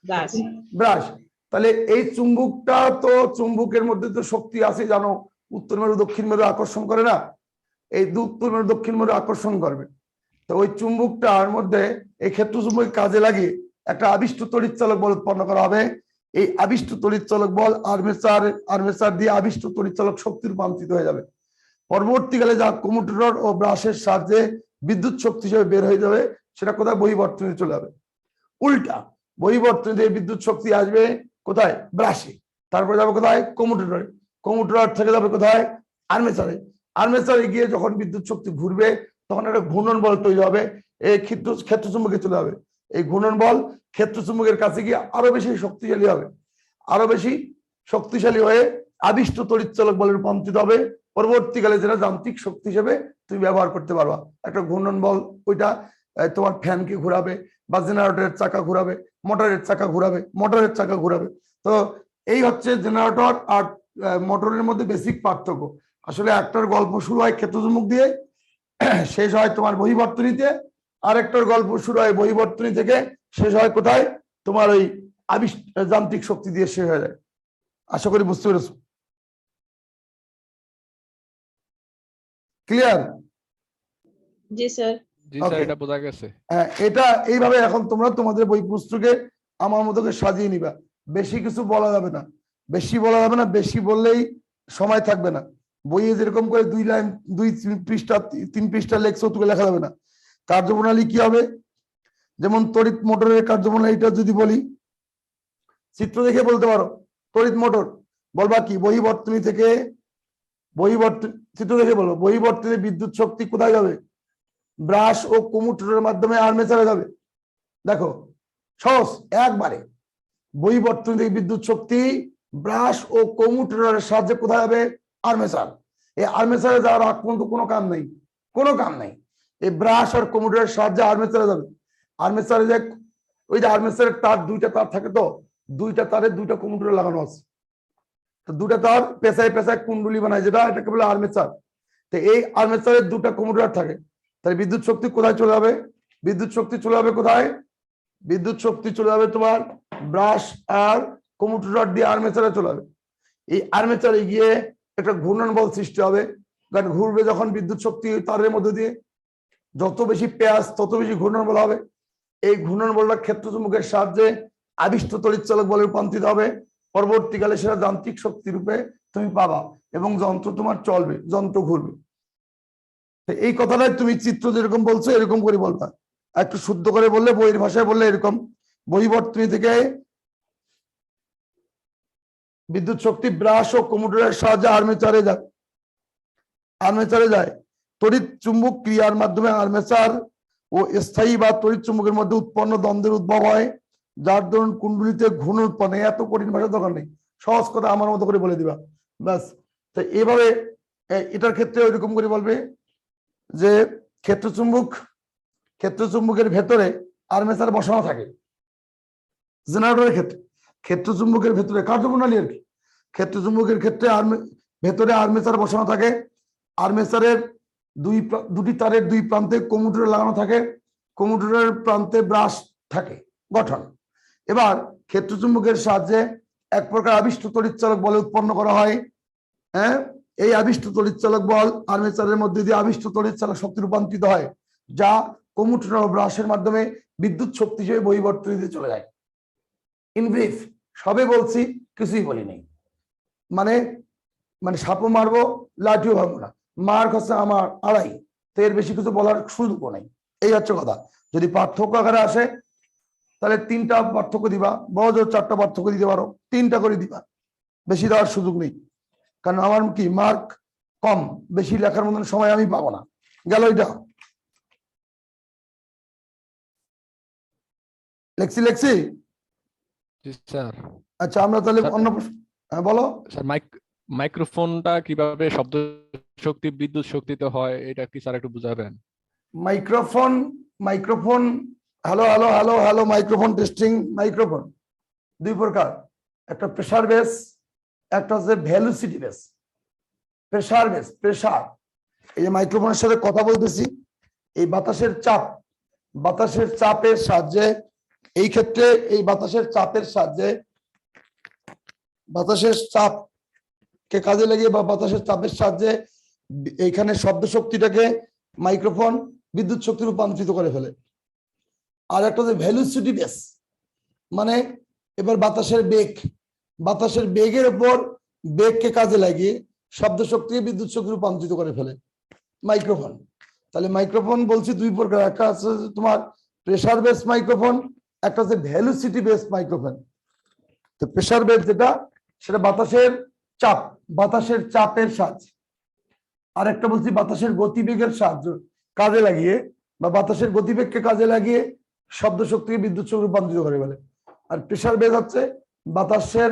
Brush. Brush. তাহলে এই চুম্বকটা তো, চুম্বকের মধ্যে তো শক্তি আছে জানো, উত্তর মেরু দক্ষিণ মেরু আকর্ষণ করে না? এই উত্তর মেরু দক্ষিণ মেরু আকর্ষণ করবে। তো ওই চুম্বকটার মধ্যে এই ক্ষেত্র চুম্বক কাজে লাগিয়ে একটা আবিষ্ট তড়িৎ চালক বল উৎপন্ন করা হবে। এই আবিষ্ট তড়িৎ চালক বল আর্মেচার দিয়ে আবিষ্ট তড়িৎ চালক শক্তি রূপান্তরিত হয়ে যাবে। পরবর্তীকালে যা কমুটেটর ও ব্রাশের সাহায্যে বিদ্যুৎ শক্তি হিসেবে বের হয়ে যাবে, সেটা কোথায়? বহিবর্তনীতে চলে যাবে। উল্টা, বহিবর্তনীতে বিদ্যুৎ শক্তি আসবে কোথায়? ব্রাশে। তারপরে যাবে কোথায়? কমুটেটরে। কমুটেটর থেকে যাবে কোথায়? আর্মেচারে। আর্মেচারে গিয়ে যখন বিদ্যুৎ শক্তি ঘুরবে, তখন একটা ঘূর্ণন বল তৈরি হবে, এই ক্ষেত্র চুম্বকে চলে যাবে। এই ঘূর্ণন বল ক্ষেত্র চুম্বকের কাছে গিয়ে আরো বেশি শক্তিশালী হবে, আরো বেশি শক্তিশালী হয়ে আবিষ্ট তড়িৎ চালক বলে রূপান্তরিত হবে। পরবর্তীকালে যেটা যান্ত্রিক শক্তি হিসেবে তুমি ব্যবহার করতে পারবা। একটা ঘূর্ণন বল, ওইটা তোমার ফ্যানকে ঘোরাবে, বা জেনারেটরের চাকা ঘোরাবে, মোটরের চাকা ঘোরাবে, মোটরের চাকা ঘোরাবে। তো এই হচ্ছে জেনারেটর আর মোটরের মধ্যে বেসিক পার্থক্য। আসলে একটার গল্প শুরু হয় ক্ষেত্র চুম্বক দিয়ে, শেষ হয় তোমার বহিবর্তনীতে। আরেকটার গল্প শুরু হয় বহিবর্তনী থেকে, শেষ হয় কোথায়? তোমার ওই যান্ত্রিক শক্তি দিয়ে শেষ হয়ে যায়। আশা করি বুঝতে পেরেছো। ক্লিয়ার? জি স্যার। জি স্যার, এটা বোঝা গেছে। হ্যাঁ, এটা এইভাবে এখন তোমরা তোমাদের বই পুস্তকে আমার মতো করে সাজিয়ে নিবা। বেশি কিছু বলা যাবে না, বেশি বলা যাবে না, বেশি বললেই সময় থাকবে না। বইয়ে যেরকম করে 2 লাইন 2 পৃষ্ঠা 3 পৃষ্ঠা লেখছো তোকে লেখা যাবে না। কার্যপ্রণালী কি হবে, যেমন তড়িৎ মোটরের কার্যপ্রণালীটা যদি বলি, চিত্র দেখে বলতে পারো। তড়িৎ মোটর বলবা কি, বহির্বর্তনী থেকে চিত্র দেখে বলবো, বহির্বর্তনী বিদ্যুৎ শক্তি কোথায় যাবে, ব্রাশ ও কমুটেটরের মাধ্যমে আর্মেচারে যাবে। দেখো সহজ একবারে, বহির্বর্তনী থেকে বিদ্যুৎ শক্তি ব্রাশ ও কমুটেটরের সাহায্যে কোথায় যাবে, আর্মেচার। এই আর্মেচারে যাওয়ার আগ পর্যন্ত কোনো কাম নেই, কোনো কাম নেই। এই ব্রাশ আর কমুটেটরের সাহায্যে আর্মেচারে যাবে। আর্মেচারে যে ওই যে আর্মেচারের তার 2টা তার থাকে, তো 2টা তারে 2টা কমুটেটর লাগানো আছে, তো 2টা তার পেঁচায় পেঁচায় কুণ্ডলী বানায়, যেটা এটাকে বলে আর্মেচার। তো এই আর্মেচারের 2টা কমুটেটর থাকে, তাহলে বিদ্যুৎ শক্তি কোথায় চলে যাবে, বিদ্যুৎ শক্তি চলে যাবে কোথায়, বিদ্যুৎ শক্তি চলে যাবে তোমার ব্রাশ আর কমুটেটর দিয়ে আর্মেচারে চলে যাবে। এই আর্মেচারে গিয়ে একটা ঘূর্ণন বল সৃষ্টি হবে, কারণ ঘুরবে যখন বিদ্যুৎ শক্তি তারের মধ্যে দিয়ে, যত বেশি পেঁয়াজ তত বেশি ঘূর্ণন বল হবে। এই ঘূর্ণন বলটা ক্ষেত্র চুম্বকের সাহায্যে আবিষ্ট তড়িৎচালক বলে রূপান্তরিত হবে। পরবর্তীকালে সেটা যান্ত্রিক শক্তি রূপে তুমি পাবা এবং যন্ত্র তোমার চলবে, যন্ত্র ঘুরবে। এই কথাটাই তুমি চিত্র যেরকম বলছো এরকম করে বলবা, একটু শুদ্ধ করে বললে, বইয়ের ভাষায় বললে এরকম, বহির্বর্তনী থেকে বিদ্যুৎ শক্তি ব্রাশ ও কমুটেটরের সাহায্যে আর্মেচারে যায়, আর্মেচারে যায়। তড়িৎ চুম্বক ক্রিয়ার মাধ্যমে আর্মেচার ও স্থায়ী বা তড়িৎ চুম্বকের মধ্যে উৎপন্ন দ্বন্দ্বের উদ্ভব হয়, যার দরুন কুণ্ডলিতে ঘূর্ণন উৎপন্ন। এত কঠিন ভাষার দরকার নেই, সহজ কথা আমার মতো করে বলে দিবা ব্যাস। তো এইভাবে এটার ক্ষেত্রে ওইরকম করে বলবে যে ক্ষেত্র চুম্বকের ভেতরে আর্মেচার বসানো থাকে। জেনারেটরের ক্ষেত্রে ক্ষেত্র চুম্বকের ভেতরে কার্যপ্রণালী আর কি, ক্ষেত্র চুম্বকের ক্ষেত্রে ভেতরে আর্মেচার বসানো থাকে। আর্মেচারের দুটি তারের 2 প্রান্তে কমুটেটর লাগানো থাকে, কমুটেটরের প্রান্তে ব্রাশ থাকে গঠন। এবার ক্ষেত্র চুম্বকের সাহায্যে এক প্রকার আবিষ্ট তড়িৎচালক বলে উৎপন্ন করা হয়। হ্যাঁ, এই আবিষ্ট তড়িৎচালক বল আর্মেচারের মধ্যে দিয়ে আবিষ্ট তড়িৎচালক শক্তি রূপান্তরিত হয়, যা কমুটেটর ও ব্রাশের মাধ্যমে বিদ্যুৎ শক্তি হিসেবে বহির্বর্তনীতে চলে যায়। ইন ব্রিফ সবে বলছি, কিছুই বলি নেই। মানে সাপও মারবো লাঠিও ভাঙবো না, মার কাছে আমার আড়াই, তো এর বেশি কিছু বলার সুযোগও নেই। এই হচ্ছে কথা। যদি পার্থক্য আকারে আসে তাহলে 3টা পার্থক্য দিবা, বড় জোর 4টা পার্থক্য দিতে পারো, 3টা করে দিবা, বেশি দেওয়ার সুযোগ নেই। কারণ আমার কি মার্ক কম, বেশি লেখার মতন সময় আমি পাবো না। গেল এটা, লেখছি। স্যার আচ্ছা আমরা তাহলে অন্য প্রশ্ন, বলো স্যার। মাইক্রোফোনটা কিভাবে শব্দ শক্তি বিদ্যুৎ শক্তিতে হয় এটা কি স্যার একটু বুঝাবেন? Microphone hello hello hello hello microphone testing. Microphone 2 প্রকার, একটা প্রেসার বেস, একটা হচ্ছে velocity base. Pressure base, pressure, এই যে মাইক্রোফোনের সাথে কথা বলতেছি, এই বাতাসের চাপের সাহায্যে, এই ক্ষেত্রে এই বাতাসের চাপের সাহায্যে, বাতাসের চাপকে কাজে লাগিয়ে বা বাতাসের চাপের সাহায্যে এইখানে শব্দ শক্তিটাকে মাইক্রোফোন বিদ্যুৎ শক্তি রূপান্তরিত করে ফেলে। আর একটা হচ্ছে ভেলোসিটি বেস, মানে এবার বাতাসের বেগের উপর বেগকে কাজে লাগিয়ে শব্দ শক্তিকে বিদ্যুৎ শক্তি রূপান্তরিত করে ফেলে মাইক্রোফোন। তাহলে মাইক্রোফোন বলছি 2 প্রকার, একটা আছে তোমার প্রেসার বেস মাইক্রোফোন, একটা হচ্ছে ভেলোসিটি বেস মাইক্রোফোন। তো প্রেসার বেস যেটা, সেটা বাতাসের চাপের সাহায্যে, আর একটা বলছি বাতাসের গতিবেগের সাহায্য কাজে লাগিয়ে বা বাতাসের গতিবেগকে কাজে লাগিয়ে শব্দ শক্তিকে বিদ্যুৎ শক্তি রূপান্তরিত করে ফেলে। আর প্রেসার বেস হচ্ছে বাতাসের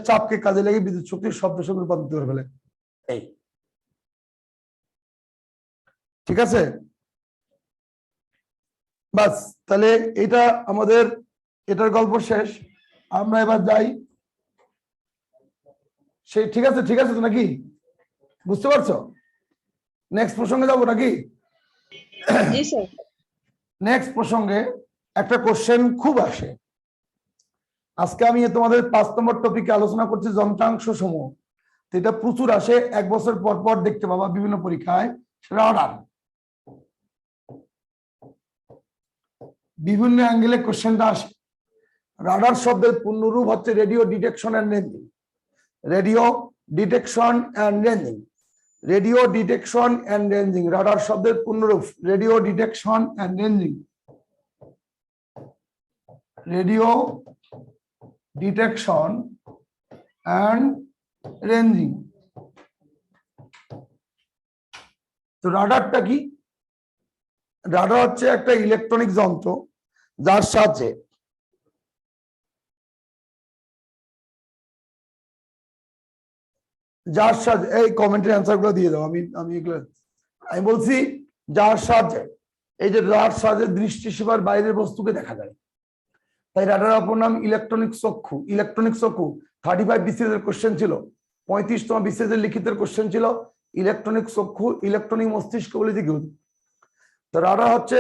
চাপকে কাজে লাগিয়ে বিদ্যুৎ শক্তি শব্দ শক্তি রূপান্তরিত করে ফেলে। এই ঠিক আছে, বাস তাহলে এটা আমাদের এটার গল্প শেষ। আমরা এবার যাই সেই, ঠিক আছে তো নাকি, বুঝতে পারছো? নেক্সট প্রসঙ্গে যাবো নাকি? জি স্যার। নেক্সট প্রসঙ্গে একটা কোশ্চেন খুব আসে। আজকে আমি তোমাদের 5 নম্বর টপিকে আলোচনা করছি যন্ত্রাংশ সমূহ। এটা প্রচুর আসে, 1 বছর পর পর দেখতে পাবা বিভিন্ন পরীক্ষায়। রাডার, বিভিন্ন অ্যাঙ্গেলে কোশ্চেনটা আসে। রাডার শব্দের পূর্ণরূপ হচ্ছে radio detection and ranging. Radio detection and ranging. Radio detection and ranging, radar শব্দের পূর্ণরূপ radio detection and ranging. Radio detection and ranging. তো রাডারটা কি? রাডার হচ্ছে একটা ইলেকট্রনিক যন্ত্র যার সাহায্যে এই কমেন্টের অ্যান্সার গুলো দিয়ে দাও। আমি বলছি যার সাহায্যে, এই যে যার সাহায্যে দৃষ্টিসীমার বাইরের বস্তুকে দেখা যায়, তাই রাডারের অপর নাম ইলেকট্রনিক চক্ষু। ইলেকট্রনিক চক্ষু 35 বিসিএস এর কোশ্চেন ছিল, 35তম বিসিএস এর লিখিত কোশ্চেন ছিল ইলেকট্রনিক চক্ষু, ইলেকট্রনিক মস্তিষ্ক বলে কি। তো রাডার হচ্ছে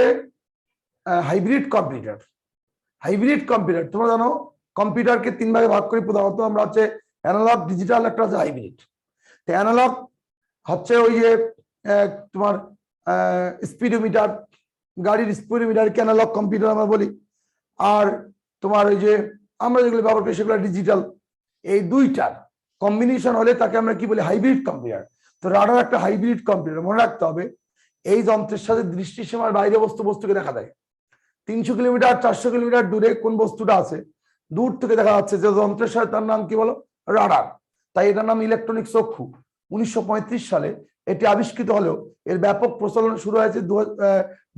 হাইব্রিড কম্পিউটার। হাইব্রিড কম্পিউটার তোমরা জানো কম্পিউটারকে 3 ভাগে ভাগ করি প্রধানত আমরা, হচ্ছে অ্যানালগ, ডিজিটাল, একটা হচ্ছে হাইব্রিড। তো অ্যানালগ হচ্ছে ওই যে তোমার স্পিডোমিটার, গাড়ির স্পিডোমিটারকে অ্যানালগ কম্পিউটার আমরা বলি। আর তোমার ওই যে আমরা যেগুলো ব্যবহার করি সেগুলো ডিজিটাল। এই দুইটার কম্বিনেশন হলে তাকে আমরা কি বলি? Hybrid computer. তো রাডার একটা হাইব্রিড কম্পিউটার। মনে রাখতে হবে এই যন্ত্রের সাথে দৃষ্টিসীমার বাইরে বস্তুকে দেখা যায়। 300 কিলোমিটার 400 কিলোমিটার দূরে কোন বস্তুটা আছে দূর থেকে দেখা যাচ্ছে যে যন্ত্রের সাথে, তার নাম কি বলো? রাডার। তাই এটার নাম ইলেকট্রনিক চক্ষু। 1935 সালে এটি আবিষ্কৃত হলেও এর ব্যাপক প্রচলন শুরু হয়েছে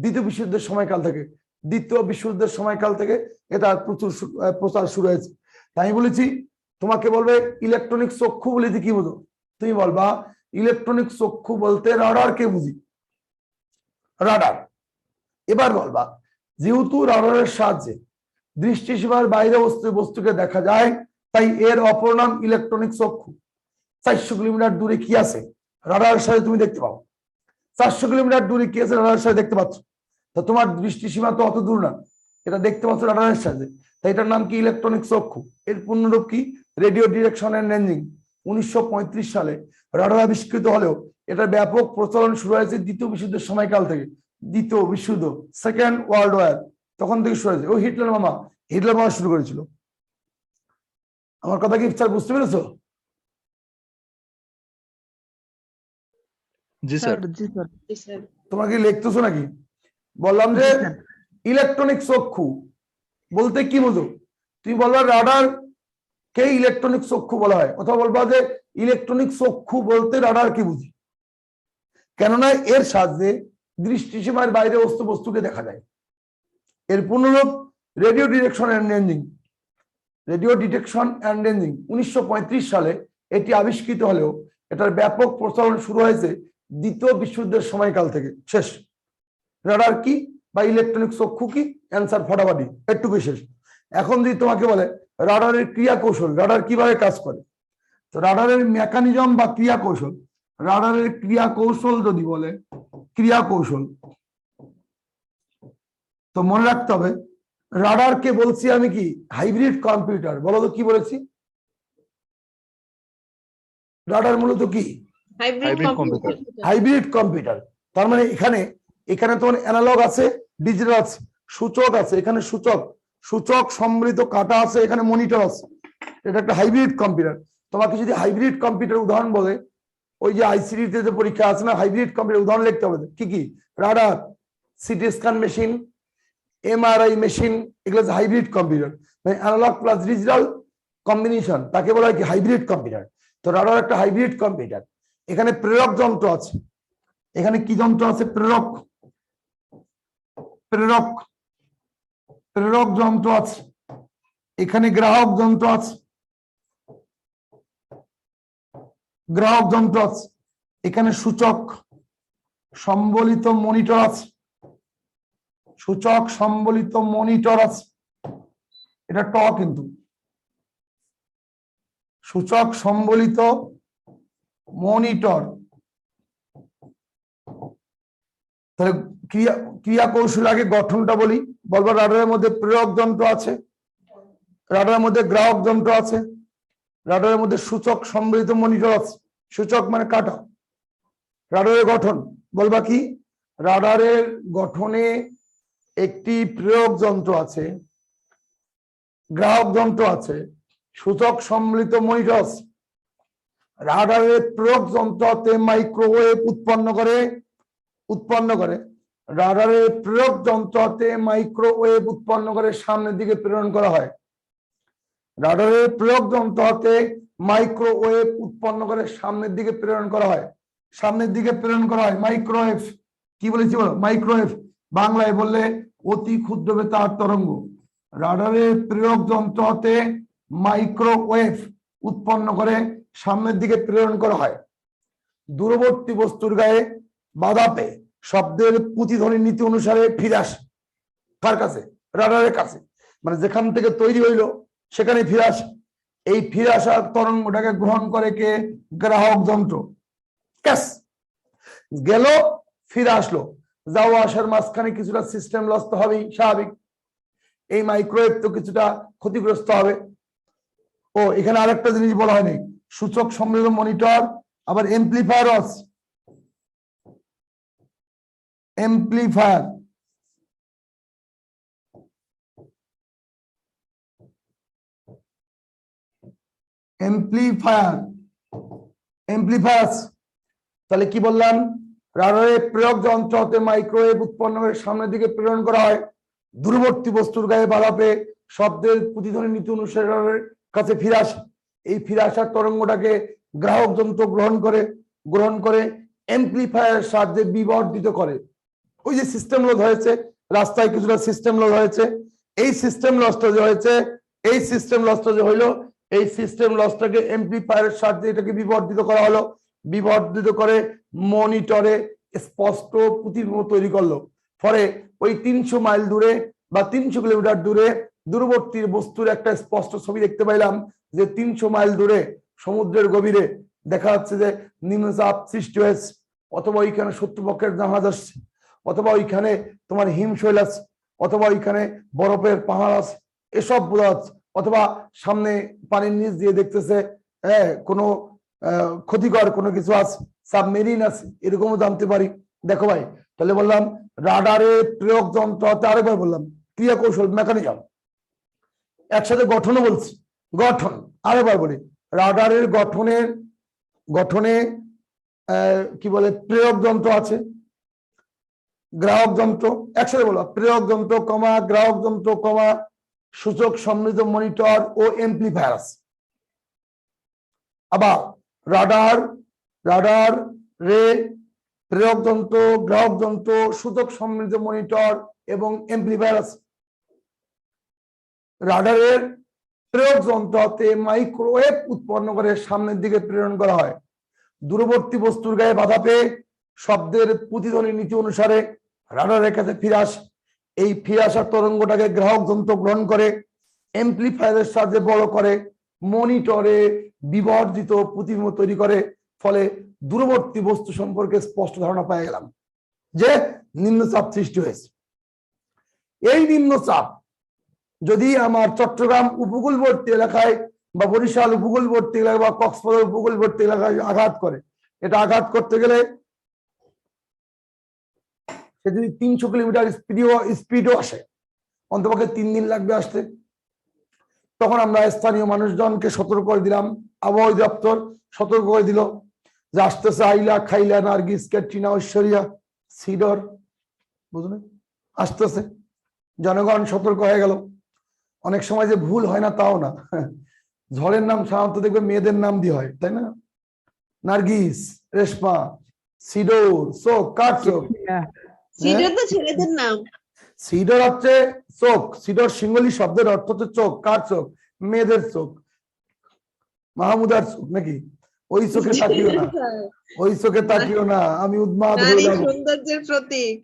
দ্বিতীয় বিশ্বযুদ্ধের সময়কাল থেকে। দ্বিতীয় বিশ্বযুদ্ধের সময়কাল থেকে এটা প্রচুর প্রচার শুরু হয়েছে। তাই আমি বলেছি তোমাকে বলবে ইলেকট্রনিক চক্ষু বলেছি কি বুঝো? তুমি বলবা ইলেকট্রনিক চক্ষু বলতে রাডার কে বুঝি? রাডার। এবার বলবা যেহেতু রাডারের সাহায্যে দৃষ্টিসীমার বাইরে বস্তুকে দেখা যায়, তাই এর অপর নাম ইলেকট্রনিক চক্ষু। 400 কিলোমিটার দূরে কি আছে রাডারের সাথে তুমি দেখতে পাও। 400 কিলোমিটার দূরে কি আছে রাডারের সাথে দেখতে পাচ্ছ। তো তোমার দৃষ্টিসীমা তো অত দূর না, এটা দেখতে পাচ্ছ রাডারের সাথে। তাই এটার নাম কি? ইলেকট্রনিক চক্ষু। এর পূর্ণরূপ কি? Radio detection and ranging. 1935 সালে রাডার আবিষ্কৃত হলেও এটার ব্যাপক প্রচলন শুরু হয়েছে দ্বিতীয় বিশ্বযুদ্ধের সময়কাল থেকে। দ্বিতীয় বিশ্বযুদ্ধ, সেকেন্ড ওয়ার্ল্ড ওয়ার, তখন থেকে শুরু হয়েছে। ও হিটলার মামা শুরু করেছিল। আমার কথা কি স্যার বুঝতে পেরেছো? জি স্যার। তোমরা কি লিখতেছো নাকি? বললাম যে ইলেকট্রনিক চক্ষু বলতে কি বুঝো? তুমি বলবা রাডার কে ইলেকট্রনিক চক্ষু বলা হয়, অথবা বলবা যে ইলেকট্রনিক চক্ষু বলতে রাডার কি বুঝি। কেননা এর সাহায্যে দৃষ্টিসীমার বাইরে বস্তুকে দেখা যায়। এর পূর্ণরূপ radio detection and ranging. Radio detection and ranging 1935 সালে এটি আবিষ্কৃত হলেও এটার ব্যাপক প্রচলন শুরু হয়েছে দ্বিতীয় বিশ্বযুদ্ধের সময়কাল থেকে। শেষ। রাডার কি বা ইলেকট্রনিক চক্ষু কি? অ্যান্সার ফটাফটি, একটু বিশেষ। এখন যদি তোমাকে বলে রাডারের ক্রিয়া কৌশল, রাডার কিভাবে কাজ করে, তো রাডারের মেকানিজম বা ক্রিয়া কৌশল, রাডারের ক্রিয়া কৌশল যদি বলে ক্রিয়া কৌশল, তো মনে রাখতে হবে রাডারকে বলছি আমি কি? Hybrid computer. বলো তো কি বলেছি? রাডার মূলত কি? Hybrid computer. তার মানে এখানে তোমার অ্যানালগ আছে, ডিজিটাল আছে, সূচক আছে, এখানে সূচক সম্মিলিত কাটা আছে, এখানে মনিটর আছে। এটা একটা হাইব্রিড কম্পিউটার। তোমাকে যদি হাইব্রিড কম্পিউটার উদাহরণ বলে, ওই যে আইসিডিতে যে পরীক্ষা আছে না, হাইব্রিড কম্পিউটার উদাহরণ লিখতে হবে। কি কি? Radar, CT scan machine, MRI machine, এগুলো হচ্ছে হাইব্রিড কম্পিউটার। মানে অ্যানালগ প্লাস ডিজিটাল কম্বিনেশন, তাকে বলা হয় কি? Hybrid computer. তো রাডার একটা হাইব্রিড কম্পিউটার। এখানে প্রেরক যন্ত্র আছে, এখানে কি যন্ত্র আছে? প্রেরক যন্ত্র আছে, এখানে গ্রাহক যন্ত্র আছে, এখানে সূচক সম্বলিত মনিটর আছে, এটা ট কিন্তু সূচক সম্বলিত মনিটর। তাহলে ক্রিয়া কৌশল আগে গঠনটা বলি। বলবো রাডারের মধ্যে প্রেরক যন্ত্র আছে, রাডারের মধ্যে গ্রাহক যন্ত্র আছে, রাডারের মধ্যে সূচক সম্বলিত মনিটর আছে। সূচক মানে কাটা। রাডারের গঠন বলবা কি? রাডারের গঠনে একটি প্রেরক যন্ত্র আছে, গ্রাহক যন্ত্র আছে, সূচক সম্মিলিত মনিটর আছে। রাডারের প্রয়োগ যন্ত্রতে মাইক্রোওয়েভ উৎপন্ন করে রাডারের প্রয়োগ যন্ত্রতে মাইক্রোওয়েভ উৎপন্ন করে সামনের দিকে প্রেরণ করা হয়। রাডারের প্রয়োগ যন্ত্রতে মাইক্রোওয়েভ উৎপন্ন করে সামনের দিকে প্রেরণ করা হয়। সামনের দিকে প্রেরণ করা হয় মাইক্রোওয়েভ। কি বলেছি বলো? মাইক্রোওয়েভ। বাংলায় বললে অতি ক্ষুদ্র বেতার তরঙ্গ। রাডারের প্রয়োগ যন্ত্রতে মাইক্রোওয়েভ উৎপন্ন করে সামনের দিকে প্রেরণ করা হয়। দূরবর্তী বস্তুর গায়ে বাধা পেয়ে শব্দের প্রতিধ্বনি নীতি অনুসারে ফিরে আসে। কার কাছে? রাডারের কাছে। মানে যেখান থেকে তৈরি হইলো সেখানে ফিরে আসে। এই ফিরে আসার তরঙ্গটাকে গ্রহণ করে কে? গ্রাহক যন্ত্র। ক্যাশ গেল, ফিরে আসলো। যাওয়া আসার মাঝখানে কিছুটা সিস্টেম লস তো হবেই, স্বাভাবিক। এই মাইক্রোওয়েভ তো কিছুটা ক্ষতিগ্রস্ত হবে। ও এখানে আরেকটা জিনিস বলা হয়নি, সূচক সম্মিলিত মনিটর আবার এমপ্লিফায়ার আছে। এমপ্লিফায়ার তাহলে কি বললাম? রাডারের প্রয়োগ যন্ত্র হতে মাইক্রোওয়েভ উৎপন্ন করে সামনের দিকে প্রেরণ করা হয়। দূরবর্তী বস্তুর গায়ে বাধা পেয়ে শব্দের প্রতিধ্বনি নীতি অনুসারে রাডারের কাছে ফিরে আসে। এই ফিরে আসার তরঙ্গটাকে গ্রাহক যন্ত্র গ্রহণ করে এমপ্লিফায়ারের সাহায্যে বিবর্ধিত করে। ওই যে সিস্টেম লস হয়েছে, রাস্তায় কিছুটা সিস্টেম লস হয়েছে, এই সিস্টেম লসটা যে হইলো, এই সিস্টেম লসটাকে এমপ্লিফায়ারের সাহায্যে এটাকে বিবর্ধিত করা হলো। বিবর্ধিত করে মনিটরে স্পষ্ট প্রতিবিম্ব তৈরি করলো। ফলে ওই 300 মাইল দূরে বা 300 কিলোমিটার দূরে দূরবর্তী বস্তুর একটা স্পষ্ট ছবি দেখতে পাইলাম যে 300 মাইল দূরে সমুদ্রের গভীরে দেখা যাচ্ছে যে নিম্নচাপ সৃষ্টি হয়েছে, অথবা ওইখানে শত্রুপক্ষের জাহাজ আসছে, অথবা ওইখানে তোমার হিমশৈল আছে, অথবা ওইখানে বরফের পাহাড় আছে, এসব বোঝা যাচ্ছে। অথবা সামনে পানির নিচ দিয়ে দেখতেছে কোনো ক্ষতিকর কোনো কিছু আছে, সাবমেরিন আছে, এরকমও জানতে পারি। দেখো ভাই, তাহলে বললাম রাডারের প্রয়োগ যন্ত্র, আরেকবার বললাম ক্রিয়া কৌশল, মেকানিজম, একসাথে গঠনও বলছি। গঠন আরেকবার বলি, রাডারের গঠনে কি বলে? প্রয়োগ যন্ত্র আছে, গ্রাহক যন্ত্র। একসাথে বলো, প্রয়োগ যন্ত্র কমা গ্রাহক যন্ত্র কমা সূচক সমৃদ্ধ মনিটর ও এমপ্লিফায়ার আছে। আবার রাডার রে প্রয়োগ যন্ত্র, গ্রাহক যন্ত্র, সূচক সমৃদ্ধ মনিটর এবং এমপ্লিফায়ার আছে। রাডারের প্রয়োগ যন্ত্রতে মাইক্রোওয়েভ উৎপন্ন করে সামনের দিকে প্রেরণ করা হয়। দূরবর্তী বস্তুর গায়ে বাধা পেয়ে শব্দের প্রতিধ্বনি নীতি অনুসারে রাডারের কাছে ফিরে আসে। এই ফিরে আসার তরঙ্গটাকে গ্রাহক যন্ত্র গ্রহণ করে এমপ্লিফায়ারের সাহায্যে বড় করে মনিটরে বিবর্ধিত প্রতিবিম্ব তৈরি করে। ফলে দূরবর্তী বস্তু সম্পর্কে স্পষ্ট ধারণা পেয়ে গেলাম যে নিম্নচাপ সৃষ্টি হয়েছে। এই নিম্নচাপ যদি আমার চট্টগ্রাম উপকূলবর্তী এলাকায় বা বরিশাল উপকূলবর্তী এলাকায় বা কক্সবাজার উপকূলবর্তী এলাকায় আঘাত করে, এটা আঘাত করতে গেলে সে যদি 300 কিলোমিটার স্পিডও আসে, অন্তপক্ষে 3 দিন লাগবে আসতে। তখন আমরা স্থানীয় মানুষজনকে সতর্ক করে দিলাম, আবহাওয়া দপ্তর সতর্ক করে দিল যে আসতেছে আইলা, খাইলা, নার্গিস, ক্যাটরিনা, ঐশ্বরিয়া, সিডর, বুঝলেন, আসতেছে। জনগণ সতর্ক হয়ে গেল। অনেক সময় যে ভুল হয় না তাও না, ঝড়ের নাম সাধারণত দেখবে মেয়েদের নাম দিয়ে হয়, তাই না? নার্গিস, রেশমা, সিডোর, চোখ, কার চোখ? সিডর তো ছেলেদের নাম। সিডর হচ্ছে চোখ। সিডর সিঙ্গলি শব্দের অর্থ হচ্ছে চোখ। কার চোখ? মেয়েদের চোখ। মাহমুদার চোখ নাকি? ওই চোখে তাকিও না, ওই চোখে তাকিও না, আমি উন্মাদ হয়ে যাব। সৌন্দর্যের প্রতীক।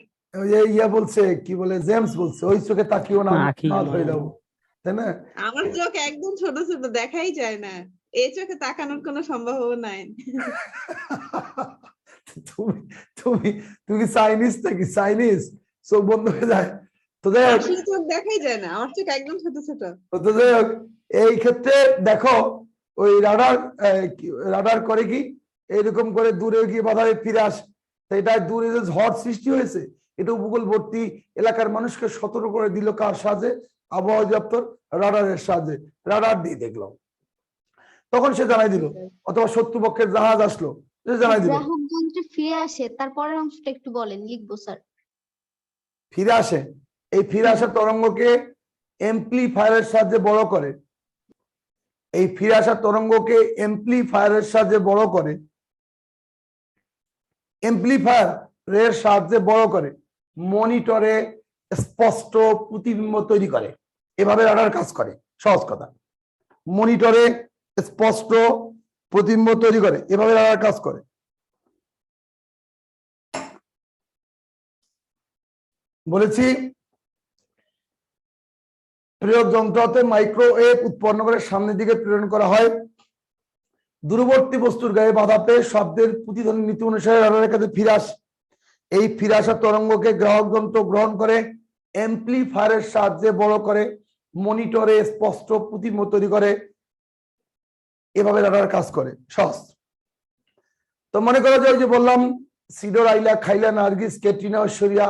ইয়া বলছে, কি বলে, জেমস বলছে, ওই চোখে তাকিও না, উন্মাদ হয়ে যাবো, তাই না? আমার চোখ একদম ছোট ছোট, দেখাই যায় না, এই চোখে তাকানোর কোনো সম্ভাবনা নাই। তুমি চাইনিজ নাকি? চাইনিজ চোখ বন্ধ হয়ে যায় তো। আসলে চোখ দেখাই যায় না, আমার চোখ একদম ছোট ছোট। তো এই ক্ষেত্রে দেখো, ওই রাডার করে কি এইরকম করে দূরে গিয়ে বাধা ফিরে আসে। এটা দূরে যে ঝড় সৃষ্টি হয়েছে, এটা উপকূলবর্তী এলাকার মানুষকে সতর্ক করে দিল। কার সাহায্যে? আবহাওয়া দপ্তর রাডারের সাহায্যে। রাডার দিয়ে দেখলাম। তখন সে জানাই দিল, অথবা শত্রুপক্ষের জাহাজ আসলো, সে জানাই দিল। গ্রাহক যন্ত্রে ফিরে আসে, তারপরের অংশটা একটু বলেন, লিখবো স্যার। ফিরে আসে, এই ফিরে আসা তরঙ্গকে এমপ্লিফায়ারের সাহায্যে বড় করে, এই ফিরে আসা তরঙ্গকে এমপ্লিফায়ারের সাহায্যে বড় করে, এমপ্লিফায়ারের সাহায্যে বড় করে মনিটরে স্পষ্ট প্রতিবিম্ব তৈরি করে। এভাবে রাডার কাজ করে, সহজ কথা। মনিটরে স্পষ্ট প্রতিবিম্ব তৈরি করে, এভাবে রাডার কাজ করে। বলেছি প্রেরক যন্ত্রতে মাইক্রোওয়েভ উৎপন্ন করে সামনের দিকে প্রেরণ করা হয়। দূরবর্তী বস্তুর গায়ে বাধা পেয়ে শব্দের প্রতিধ্বনি নীতি অনুসারে রাডারের কাছে ফিরে আসে। এই ফিরে আসা তরঙ্গকে গ্রাহক যন্ত্র গ্রহণ করে এমপ্লিফায়ারের সাহায্যে বড় করে মনিটরে স্পষ্ট প্রতিবিম্ব তৈরি করে। এভাবে রাডার কাজ করে, সহজ। তো মনে করা যায় যে বললাম সিডর, আইলা, খাইলা, নার্গিস, ক্যাটরিনা, ঐশ্বরিয়া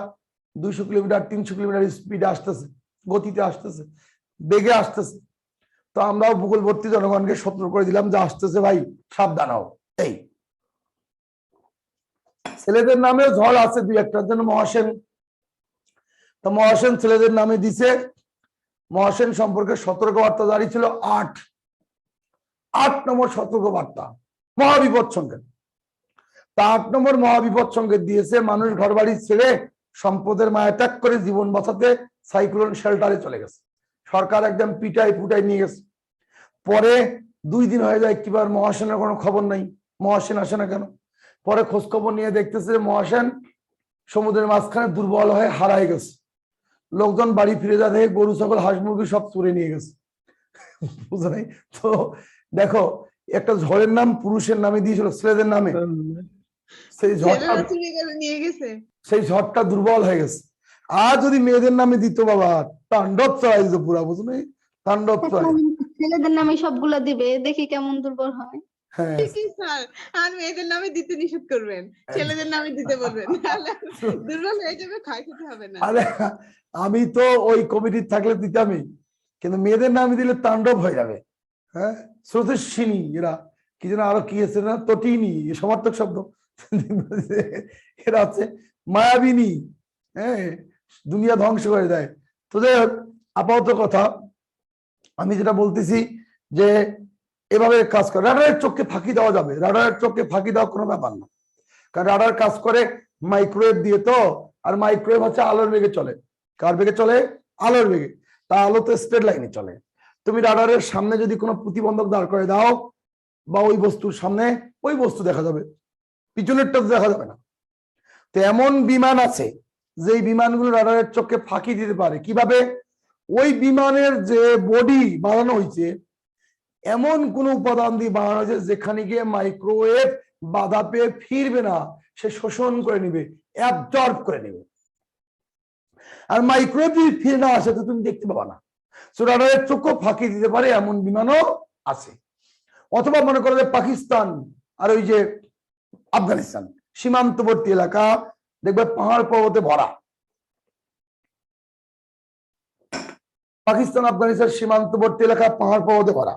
200 কিলোমিটার 300 কিলোমিটার স্পিডে আসতেছে, গতিতে আসতেছে, বেগে আসতেছে। তো আমরাও ভূগোলবর্তী জনগণকে সতর্ক করে দিলাম যে আসতেছে ভাই, সাবধান হও। এই ছেলেদের নামে ঝড় আছে 2-1টার জন্য মহাসেন, তো মহাসেন ছেলেদের নামে দিছে। মহাসেন সম্পর্কে সতর্কবার্তা জারি ছিল 8 নম্বর সতর্কবার্তা, মহাবিপদ সংকেত। তা 8 নম্বর মহাবিপদ সংকেত দিয়েছে, মানুষ ঘর বাড়ি ছেড়ে সম্পদের মায়া ত্যাগ করে জীবন বাঁচাতে সাইক্লোন শেল্টারে চলে গেছে। সরকার একদম পিটাই ফুটাই নিয়ে গেছে। পরে 2 দিন হয়ে যায়, কিবার মহাসেনের কোনো খবর নাই, মহাসেন আসে না কেন? পরে খোঁজ খবর নিয়ে দেখতেছে মহাসেন সমুদ্রের মাঝখানে দুর্বল হয়ে হারায় গেছে। লোকজন বাড়ি ফিরে যা দেখে গরু ছাগল হাঁস মুরগি সব চুরে নিয়ে গেছে। বুঝো নাই? তো দেখো, একটা ঝড়ের নাম পুরুষের নামে দিয়েছিল, ছেলেদের নামে। সেই ঝড়টা দুর্বল হয়ে গেছে। আর যদি মেয়েদের নামে দিত, বাবা তাণ্ডব চড়াই দিত পুরা, বুঝো নাই? তাণ্ডব চড়াই। ছেলেদের নামে সবগুলা দিবে, দেখি কেমন দুর্বল হয়। হ্যাঁ, আর মেয়েদের নামে দিতে নিষেধ করবেন, ছেলেদের নামে দিতে বলবেন, দুর্বল হয়ে যাবে, ক্ষয়ক্ষতি হবে না। আরে আমি তো ওই কমিটির থাকলে দিতামই, কিন্তু মেয়েদের নামে দিলে তাণ্ডব হয়ে যাবে। হ্যাঁ, স্রোতস্বিনী, এরা কি যেন আরো কি আছে না, তটিনী, সমার্থক শব্দ। এরা আছে মায়াবিনী, হ্যাঁ, দুনিয়া ধ্বংস করে দেয়। তো যাই হোক, আপাতত কথা আমি যেটা বলতেছি যে এভাবে কাজ করে। রাডারের চোখকে ফাঁকি দেওয়া যাবে, রাডারের চোখকে ফাঁকি দেওয়া কোনো ব্যাপার না, কারণ রাডার কাজ করে মাইক্রোওয়েভ দিয়ে। তো আর মাইক্রোওয়েভ হচ্ছে আলোর বেগে চলে। কার বেগে চলে? আলোর বেগে। তা আলো তো স্ট্রেট লাইনে চলে। তুমি রাডারের সামনে যদি কোনো প্রতিবন্ধক দাঁড় করে দাও, বা ওই বস্তুর সামনে, ওই বস্তু দেখা যাবে, পিছনেরটা দেখা যাবে না। তো এমন বিমান আছে যে বিমানগুলো রাডারের চোখকে ফাঁকি দিতে পারে। কিভাবে? ওই বিমানের যে বডি বানানো হয়েছে, এমন কোন উপাদান দিয়ে বানানো হয়েছে যেখানে গিয়ে মাইক্রোওয়েভ বাধা পেয়ে ফিরবে না, সে শোষণ করে নিবে, অ্যাবজর্ব করে নেবে। আর মাইক্রোওয়েভ যদি ফিরে না আসে তো তুমি দেখতে পাবা না। সো রাডারের চোখও ফাঁকি দিতে পারে এমন বিমানও আছে। অথবা মনে করো যে পাকিস্তান আর ওই যে আফগানিস্তান সীমান্তবর্তী এলাকা, দেখবে পাহাড় পর্বতে ভরা। পাকিস্তান আফগানিস্তান সীমান্তবর্তী এলাকা পাহাড় পর্বতে ভরা।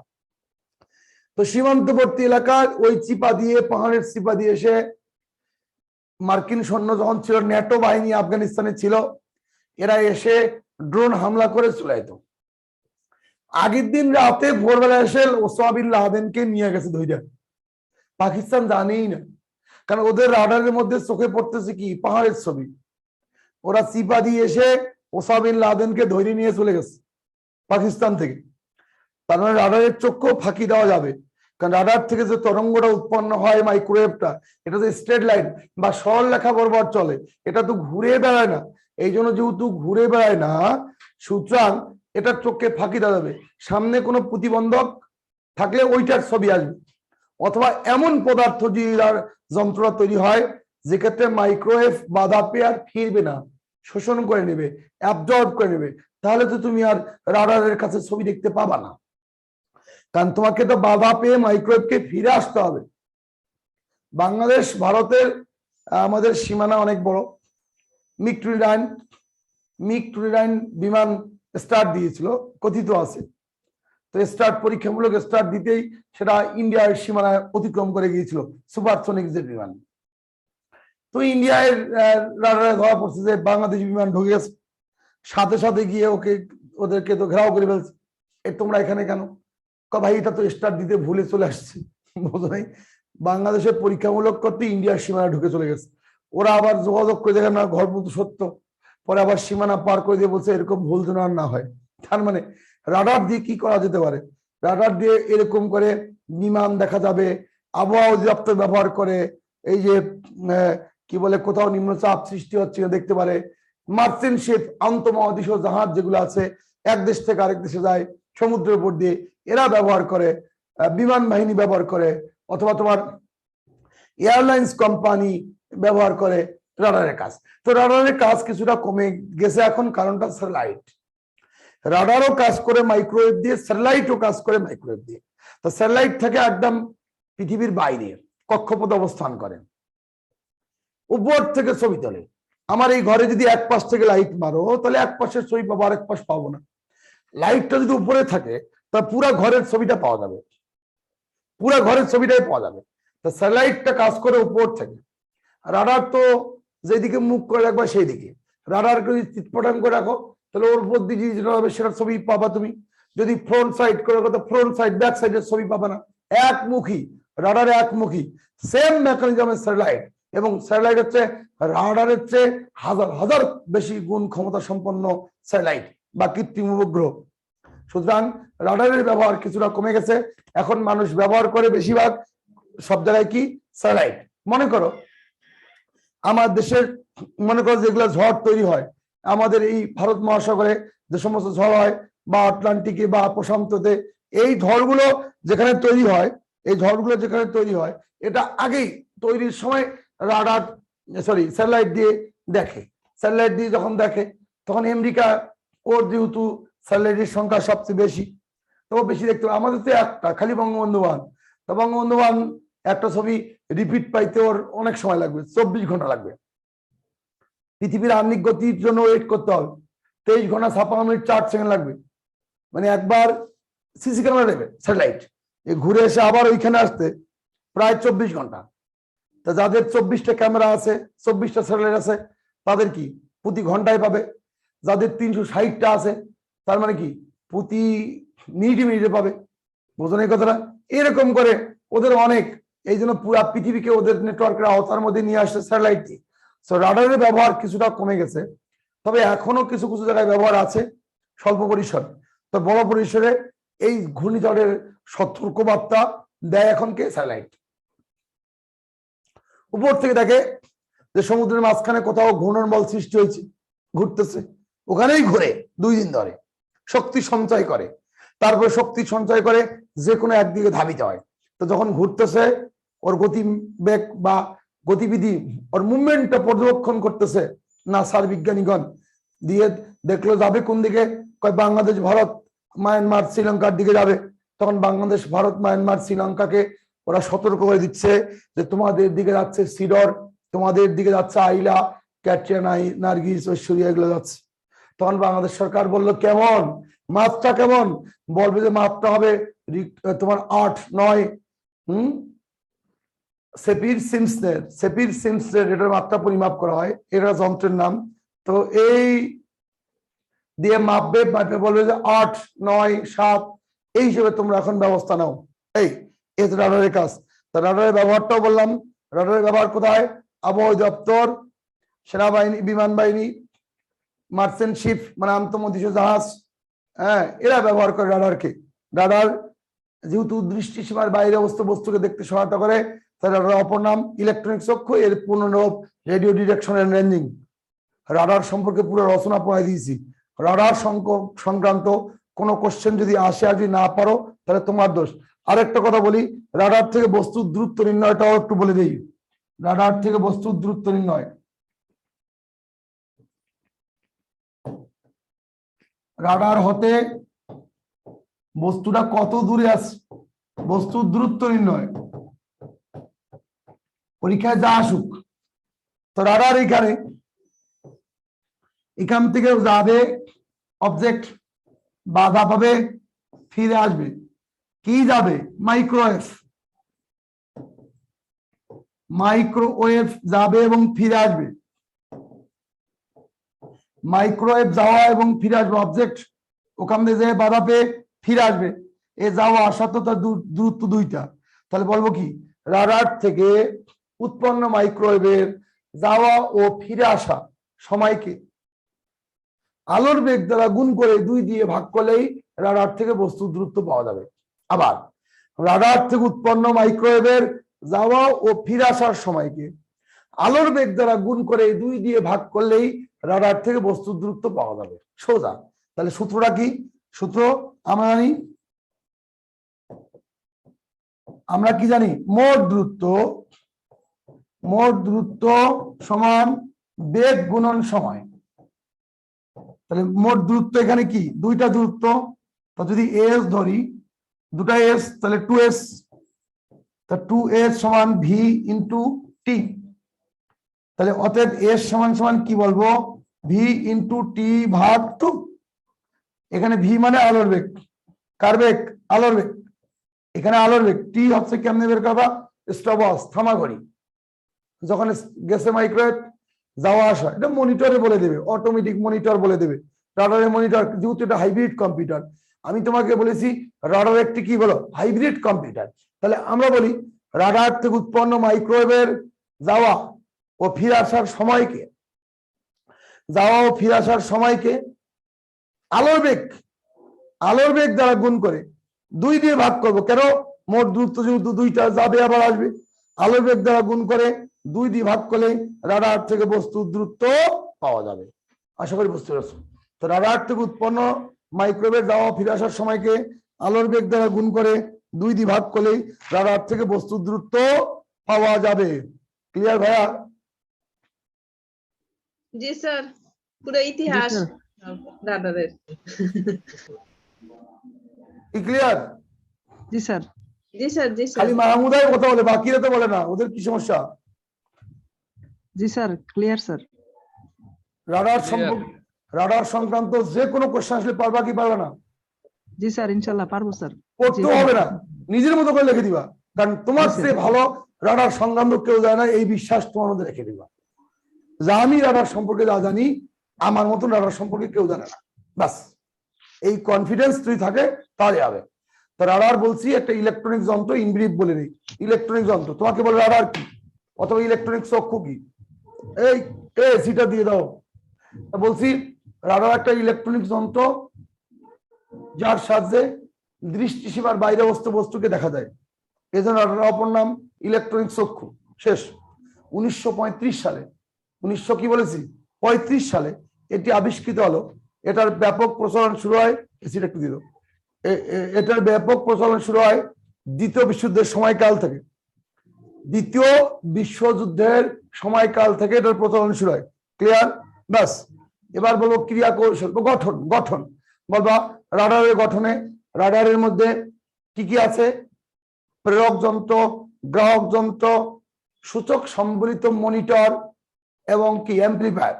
তো সীমান্তবর্তী এলাকার ওই চিপা দিয়ে, পাহাড়ের চিপা দিয়ে এসে মার্কিন সৈন্য যখন ছিল, ন্যাটো বাহিনী আফগানিস্তানে ছিল, এরা এসে ড্রোন হামলা করে চলে যেত। আগের দিন রাতে ভোরবেলা এসে ওসামা বিন লাদেনকে নিয়ে গেছে ধইরা। পাকিস্তান জানেই না, কারণ ওদের রাডারের মধ্যে চোখে পড়তেছে কি? পাহাড়ের ছবি। ওরা চিপা দিয়ে এসে ওসামা বিন লাদেনকে ধরে নিয়ে চলে গেছে পাকিস্তান থেকে। তার মানে রাডারের চোখকেও ফাঁকি দেওয়া যাবে, কারণ রাডার থেকে যে তরঙ্গটা উৎপন্ন হয় মাইক্রোওয়েভটা, এটা যে স্ট্রেট লাইন বা সরল রেখা বরাবর চলে, এটা তো ঘুরে বেড়ায় না। এই জন্য যেহেতু ঘুরে বেড়ায় না, সুতরাং এটার চোখকে ফাঁকি দেওয়া যাবে। সামনে কোনো প্রতিবন্ধক থাকলে ওইটার ছবি আসবে। অথবা এমন পদার্থ যদি যন্ত্রটা তৈরি হয় যেক্ষেত্রে মাইক্রোওয়েভ বাধা পেয়ে আর ফিরবে না, শোষণ করে নেবে, অ্যাবজর্ব করে নেবে, তাহলে তো তুমি আর রাডারের কাছে ছবি দেখতে পাবা না। কারণ তোমাকে তো বাধা পেয়ে মাইক্রোওয়েভকে ফিরে আসতে হবে। বাংলাদেশ ভারতের আমাদের সীমানা অনেক বড়। মিগ 29 বিমান স্টার্ট দিয়েছিল, কথিত আছে। তো তো স্টার্ট পরীক্ষামূলক স্টার্ট দিতেই সেটা ইন্ডিয়ার সীমানায় অতিক্রম করে গিয়েছিল সুপারসনিক জেট বিমান। তো ইন্ডিয়ার রাডারে ধরা পড়ছে যে বাংলাদেশি বিমান ঢুকে গেছে, সাথে সাথে গিয়ে ওদেরকে তো ঘেরাও করে ফেলছে, তোমরা এখানে কেন? ভাই এটা তো স্টার্ট দিতে ভুলে চলে আসছে, বোঝো নাই? বাংলাদেশের পরীক্ষামূলক করতে ইন্ডিয়ার সীমানা ঢুকে চলে গেছে। ওরা আবার যোগাযোগ করে দেখেন না ঘর মতো সত্য, পরে আবার সীমানা পার করে দিয়ে বলছে এরকম ভুল যেন আর না হয়। তার মানে রাডার দিয়ে কি করা যেতে পারে? রাডার দিয়ে এরকম করে বিমান দেখা যাবে, আবহাওয়া অধিদপ্তর ব্যবহার করে এই যে কি বলে কোথাও নিম্নচাপ সৃষ্টি হচ্ছে দেখতে পারে। মার্চেন্ট শিপ আন্তঃমহাদেশীয় জাহাজ যেগুলো আছে এক দেশ থেকে আরেক দেশে যায় সমুদ্রের উপর দিয়ে, এরা ব্যবহার করে, বিমান বাহিনী ব্যবহার করে, অথবা তোমার এয়ারলাইন্স কোম্পানি ব্যবহার করে রাডারের কাজ। তো রাডারের কাজ কিছুটা কমে গেছে এখন, কারণটা স্যাটেলাইট। রাডারও কাজ করে মাইক্রোওয়েভ দিয়ে, স্যাটেলাইটও কাজ করে মাইক্রোওয়েভ দিয়ে। তো স্যাটেলাইট থেকে একদম পৃথিবীর বাইরে কক্ষপথে অবস্থান করে, উপর থেকে ছবি তোলে। আমার এই ঘরে যদি এক পাশ থেকে লাইট মারো তাহলে এক পাশের ছবি পাবো, আরেক পাশ পাবো না। লাইটটা যদি উপরে থাকে তা পুরা ঘরের ছবিটা পাওয়া যাবে, পুরা ঘরের ছবিটাই পাওয়া যাবে। তো স্যাটেলাইটটা কাজ করে উপর থেকে। রাডার তো যেদিকে মুখ করে রাখবা সেই দিকে, রাডারকে যদি চিৎপটাং করে রাখো তাহলে ওর উপর দিয়ে যেটা হবে সেটার ছবি পাবা তুমি। যদি ফ্রন্ট সাইড করে রাখো তো ফ্রন্ট সাইড ব্যাক সাইডের ছবি পাবা না। একমুখী, রাডারে একমুখী। সেম মেকানিজমের স্যাটেলাইট, এবং স্যাটেলাইট হচ্ছে রাডারের চেয়ে হাজার হাজার বেশি গুণ ক্ষমতা সম্পন্ন স্যাটেলাইট বা কৃত্রিম উপগ্রহ। সুতরাং রাডারের ব্যবহার কিছুটা কমে গেছে, এখন মানুষ ব্যবহার করে বেশিরভাগ সব জায়গায় কি স্যাটেলাইট। মনে করো আমার দেশের, মনে করো যেগুলো ঝড় তৈরি হয় আমাদের এই ভারত মহাসাগরে, যে সমস্ত ঝড় হয় বা আটলান্টিকে বা প্রশান্ততে, এই ঝড়গুলো যেখানে তৈরি হয়, এই ঝড়গুলো যেখানে তৈরি হয় এটা আগেই তৈরির সময় রাডার স্যাটেলাইট দিয়ে দেখে। স্যাটেলাইট দিয়ে যখন দেখে তখন আমেরিকা, ওর যেহেতু স্যাটেলাইটের সংখ্যা সবচেয়ে বেশি, তো বেশি দেখতে পাবে। আমাদের তো একটা খালি বঙ্গবন্ধু 1, তো বঙ্গবন্ধু 1 একটা ছবি রিপিট পাইতে ওর অনেক সময় লাগবে, 24 ঘন্টা লাগবে। পৃথিবীর আহ্নিক গতির জন্য ওয়েট করতে হবে 23 ঘন্টা 56 মিনিট 4 সেকেন্ড লাগবে। মানে একবার সিসি ক্যামেরা দেবে স্যাটেলাইট, ঘুরে এসে আবার ওইখানে আসতে প্রায় 24 ঘন্টা। তা যাদের 24টা ক্যামেরা আছে, 24টা স্যাটেলাইট আছে, তাদের কি প্রতি ঘন্টায় পাবে। যাদের 360টা আছে তার মানে কি প্রতি মিনিটে মিনিটে পাবে। বোঝেন এই কথাটা? এরকম করে ওদের অনেক, এই জন্য পুরো পৃথিবীকে ওদের নেটওয়ার্কের আওতার মধ্যে নিয়ে আসছে স্যাটেলাইট দিয়ে। সো রাডারের ব্যবহার কিছুটা কমে গেছে, তবে এখনো কিছু কিছু জায়গায় ব্যবহার আছে স্বল্প পরিসর। তো বড় পরিসরে এই ঘূর্ণিঝড়ের সতর্ক বার্তা দেয় এখন কে? স্যাটেলাইট। উপর থেকে দেখে যে সমুদ্রের মাঝখানে কোথাও ঘূর্ণন বল সৃষ্টি হয়েছে, ঘুরতেছে, ওখানেই ঘুরে 2 দিন ধরে শক্তি সঞ্চয় করে, তারপরে শক্তি সঞ্চয় করে যে কোনো একদিকে ধাবিত হয়। তো যখন ঘুরতেছে ওর গতিবেগ বা গতিবিধি, ওর মুভমেন্টটা পর্যবেক্ষণ করতেছে নাসার বিজ্ঞানীগণ, দিয়ে দেখলো যাবে কোন দিকে, কয় বাংলাদেশ, ভারত, মায়ানমার, শ্রীলঙ্কার দিকে যাবে। তখন বাংলাদেশ, ভারত, মায়ানমার, শ্রীলঙ্কাকে ওরা সতর্ক করে দিচ্ছে যে তোমাদের দিকে যাচ্ছে সিডর, তোমাদের দিকে যাচ্ছে আইলা, ক্যাটরিনা, নার্গিস, ঐশ্বরিয়া, এগুলো যাচ্ছে। তখন বাংলাদেশ সরকার বলল কেমন মাত্রা, কেমন? বলবে যে মাত্রা হবে তোমার 8-9 সেপির সিমসনের এটার মাত্রা পরিমাপ করা হয়, এটা যন্ত্রের নাম। তো এই দিয়ে মাপবে, মাপে বলবে যে 8, 9, 7 এই হিসেবে তোমরা এখন ব্যবস্থা নাও। এই রাডারের কাজ। তা রাডারের ব্যবহারটাও বললাম। রাডারের ব্যবহার কোথায়? আবহাওয়া দপ্তর, সেনাবাহিনী, বিমান বাহিনী, মার্চেন্ট শিপ মানে আন্তঃমহাদেশীয় জাহাজ, হ্যাঁ, এরা ব্যবহার করে রাডারকে। রাডার যেহেতু দৃষ্টিসীমার বাইরে বস্তুকে দেখতে সহায়তা করে, তাই রাডার অপর নাম ইলেকট্রনিক চক্ষু, এর পূর্ণরূপ radio detection and ranging. Radar সম্পর্কে পুরো রচনা পড়াই দিয়েছি। রাডার সংক্রান্ত কোনো কোশ্চেন যদি আসে আর যদি না পারো তাহলে তোমার দোষ। আরেকটা কথা বলি, রাডার থেকে বস্তুর দূরত্ব নির্ণয়টাও একটু বলে দিই। রাডার থেকে বস্তুর দূরত্ব নির্ণয়, রাডার হতে বস্তুটা কত দূরে আছে, বস্তুর দূরত্ব নির্ণয়, পরীক্ষায় যা আসুক। তো রাডার এখান থেকে যাবে অবজেক্ট, বাধা পাবে ফিরে আসবে। কি যাবে? মাইক্রোওয়েভ। মাইক্রোওয়েভ যাবে এবং ফিরে আসবে। মাইক্রোওয়েভ যাওয়া এবং ফিরে আসবে, অবজেক্ট ওখান থেকে যে বাধা পেয়ে ফিরে আসবে, এ যাওয়া আসা তো তার দূরত্ব দুইটা। তাহলে বলবো কি, রাডার থেকে উৎপন্ন মাইক্রোওয়েভের যাওয়া ও ফিরে আসা সময়কে আলোর বেগ দ্বারা গুণ করে 2 দিয়ে ভাগ করলেই রাডার থেকে বস্তুর দূরত্ব পাওয়া যাবে। আবার রাডার থেকে উৎপন্ন মাইক্রোওয়েভের যাওয়া ও ফিরে আসার সময়কে আলোর বেগ দ্বারা গুণ করে 2 দিয়ে ভাগ করলেই রাডার থেকে বস্তুর দূরত্ব পাওয়া যাবে। সোজা। তাহলে সূত্রটা কি? সূত্র আমরা কি জানি? মোট দূরত্ব সমান বেগ গুণন সময়। তাহলে মোট দূরত্ব এখানে কি? দুইটা দূরত্ব, তা যদি এস ধরি, দুটা এস, তাহলে 2s, তা 2s সমান ভি ইন্টু টি। তাহলে অতএব এস সমান সমান কি বলবো? ভি ইন্টু টি ভাগ 2। এখানে ভি মানে আলোর বেগ, কার বেগ? আলোর বেগ। এখানে আলোর বেগ। টি হচ্ছে কেমনে বের করবা? স্টপওয়াচ, থামাঘড়ি। যখন গেছে মাইক্রোওয়েভ যাওয়া আসা, এটা মনিটরে বলে দেবে, অটোমেটিক মনিটর বলে দেবে, রাডারের মনিটর, যেহেতু এটা হাইব্রিড কম্পিউটার। আমি তোমাকে বলেছি রাডার একটি কি বলো? Hybrid computer. তাহলে আমরা বলি রাডার থেকে উৎপন্ন মাইক্রোওয়েভের যাওয়া ও ফিরে আসার সময়কে আলোর বেগ দ্বারা গুণ করে 2 দিয়ে ভাগ করবো। কেন? মোট দূরত্ব যেহেতু দুইটা, যাবে আবার আসবে, আলোর বেগ দ্বারা গুণ করে 2 দিয়ে ভাগ করলে রাডার থেকে বস্তুর দূরত্ব পাওয়া যাবে। আশা করি বুঝতে পারছো। তো রাডার থেকে উৎপন্ন মাইক্রোওয়েভের যাওয়া ফিরে আসার সময়কে আলোর বেগ দ্বারা গুণ করে 2 দিয়ে ভাগ করলে রাডার থেকে বস্তুর দূরত্ব পাওয়া যাবে। ক্লিয়ার ভাইয়া? জি স্যার, পুরো ইতিহাস রাডারের। ক্লিয়ার? জি স্যার। জি স্যার, জি স্যার। খালি মাহমুদাই কথা বলে, বাকিরা তো বলে না। ওদের কি সমস্যা? জি স্যার, ক্লিয়ার স্যার। রাডার সংক্রান্ত যে কোনো কোশ্চেন আসলে পারবা কি পারবে না? জি স্যার, ইনশাআল্লাহ পারবো স্যার। পড়তে হবে না, নিজের মতো করে লিখে দিবা। কারণ তোমার চেয়ে ভালো রাডার সংক্রান্ত কেউ জানে না, এই বিশ্বাস তোমার মধ্যে রেখে দিবা। যা আমি রাডার সম্পর্কে যা জানি, আমার মতন রাডার সম্পর্কে কেউ জানে না। বাস, এই কনফিডেন্স তুই থাকে তাহলে হবে। তো রাডার বলছি একটা ইলেকট্রনিক যন্ত্র, ইনব্রিফ বলে নেই। ইলেকট্রনিক যন্ত্র, তোমাকে বলে রাডার কি অথবা ইলেকট্রনিক চক্ষু কি, এই সিটা দিয়ে দাও। বলছি রাডার একটা ইলেকট্রনিক যন্ত্র যার সাহায্যে দৃষ্টিসীমার বাইরে বস্তুকে দেখা যায়। এজন্য রাডার অপর নাম ইলেকট্রনিক চক্ষু। শেষ। 1935 সালে, 1935 সালে এটি আবিষ্কৃত হলো। এটার ব্যাপক প্রচলন শুরু হয়, সেটা একটু দিল, এটার ব্যাপক প্রচলন শুরু হয় দ্বিতীয় বিশ্বযুদ্ধের সময়কাল থেকে। দ্বিতীয় বিশ্বযুদ্ধের সময়কাল থেকে এটার প্রচলন শুরু হয়। ক্লিয়ার? বাস, এবার বলবো ক্রিয়া কৌশল, গঠন বলবা। রাডারের গঠনে রাডারের মধ্যে কি কি আছে? প্রেরক যন্ত্র, গ্রাহক যন্ত্র, সূচক সম্বলিত মনিটর এবং কি অ্যাম্প্লিফায়ার।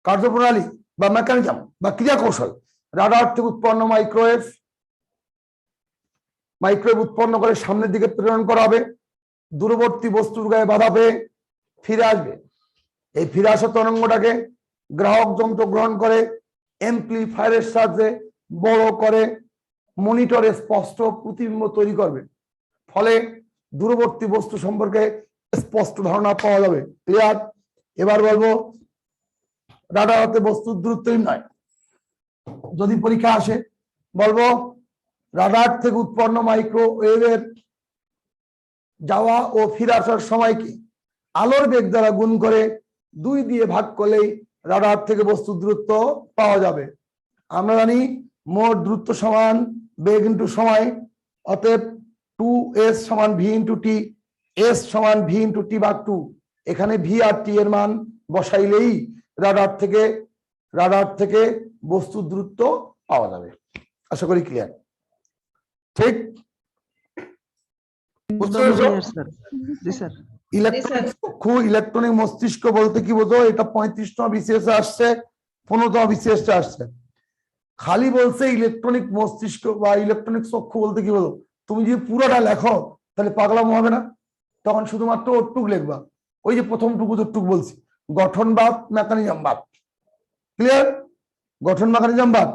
কার্যপ্রণালী বা মেকানিজম বা ক্রিয়া কৌশল, রাডার থেকে উৎপন্ন মাইক্রোওয়েভ উৎপন্ন করে সামনের দিকে প্রেরণ করা হবে। দূরবর্তী বস্তুর গায়ে বাধা পেয়ে ফিরে আসবে। এই ফিরে আসা তরঙ্গটাকে গ্রাহক যন্ত্র গ্রহণ করে অ্যাম্প্লিফায়ারের সাহায্যে বড় করে মনিটরে স্পষ্ট প্রতিবিম্ব তৈরি করবে। ফলে দূরবর্তী বস্তু সম্পর্কে স্পষ্ট ধারণা পাওয়া যাবে। ক্লিয়ার? এবার বলবো রাডার হাতে বস্তুর দূরত্ব নির্ণয়। যদি পরীক্ষা আসে বলবো রাডার থেকে উৎপন্ন মাইক্রোওয়েভের যাওয়া ও ফিরে আসার সময়কে আলোর বেগ দ্বারা গুণ করে 2 দিয়ে ভাগ করলেই রাডার থেকে বস্তুর দূরত্ব পাওয়া যাবে। আমরা জানি মোট দূরত্ব সমান বেগ ইন্টু সময়। অতএব 2s সমান v ইন্টু টি, s সমান v ইন্টু টি ভাগ 2। এখানে v আর t এর মান বসাইলেই রাডার থেকে বস্তুর দূরত্ব পাওয়া যাবে। আশা করি ক্লিয়ার? ঠিক? জি স্যার। ইলেকট্রনিক চক্ষু, ইলেকট্রনিক মস্তিষ্ক বলতে কি বোঝো? এটা 35তম বিসিএস আসছে, 15তম বিসিএস আসছে। খালি বলছে ইলেকট্রনিক মস্তিষ্ক বা ইলেকট্রনিক চক্ষু বলতে কি বলো, তুমি যদি পুরোটা লেখো তাহলে পাগলামো হবে না, তখন শুধুমাত্র ওটুক লিখবা। ওই যে প্রথমটুকু যতটুকু বলছি, গঠনবাদ মেকানিজমবাদ, ক্লিয়ার? গঠন মেকানিজমবাদ,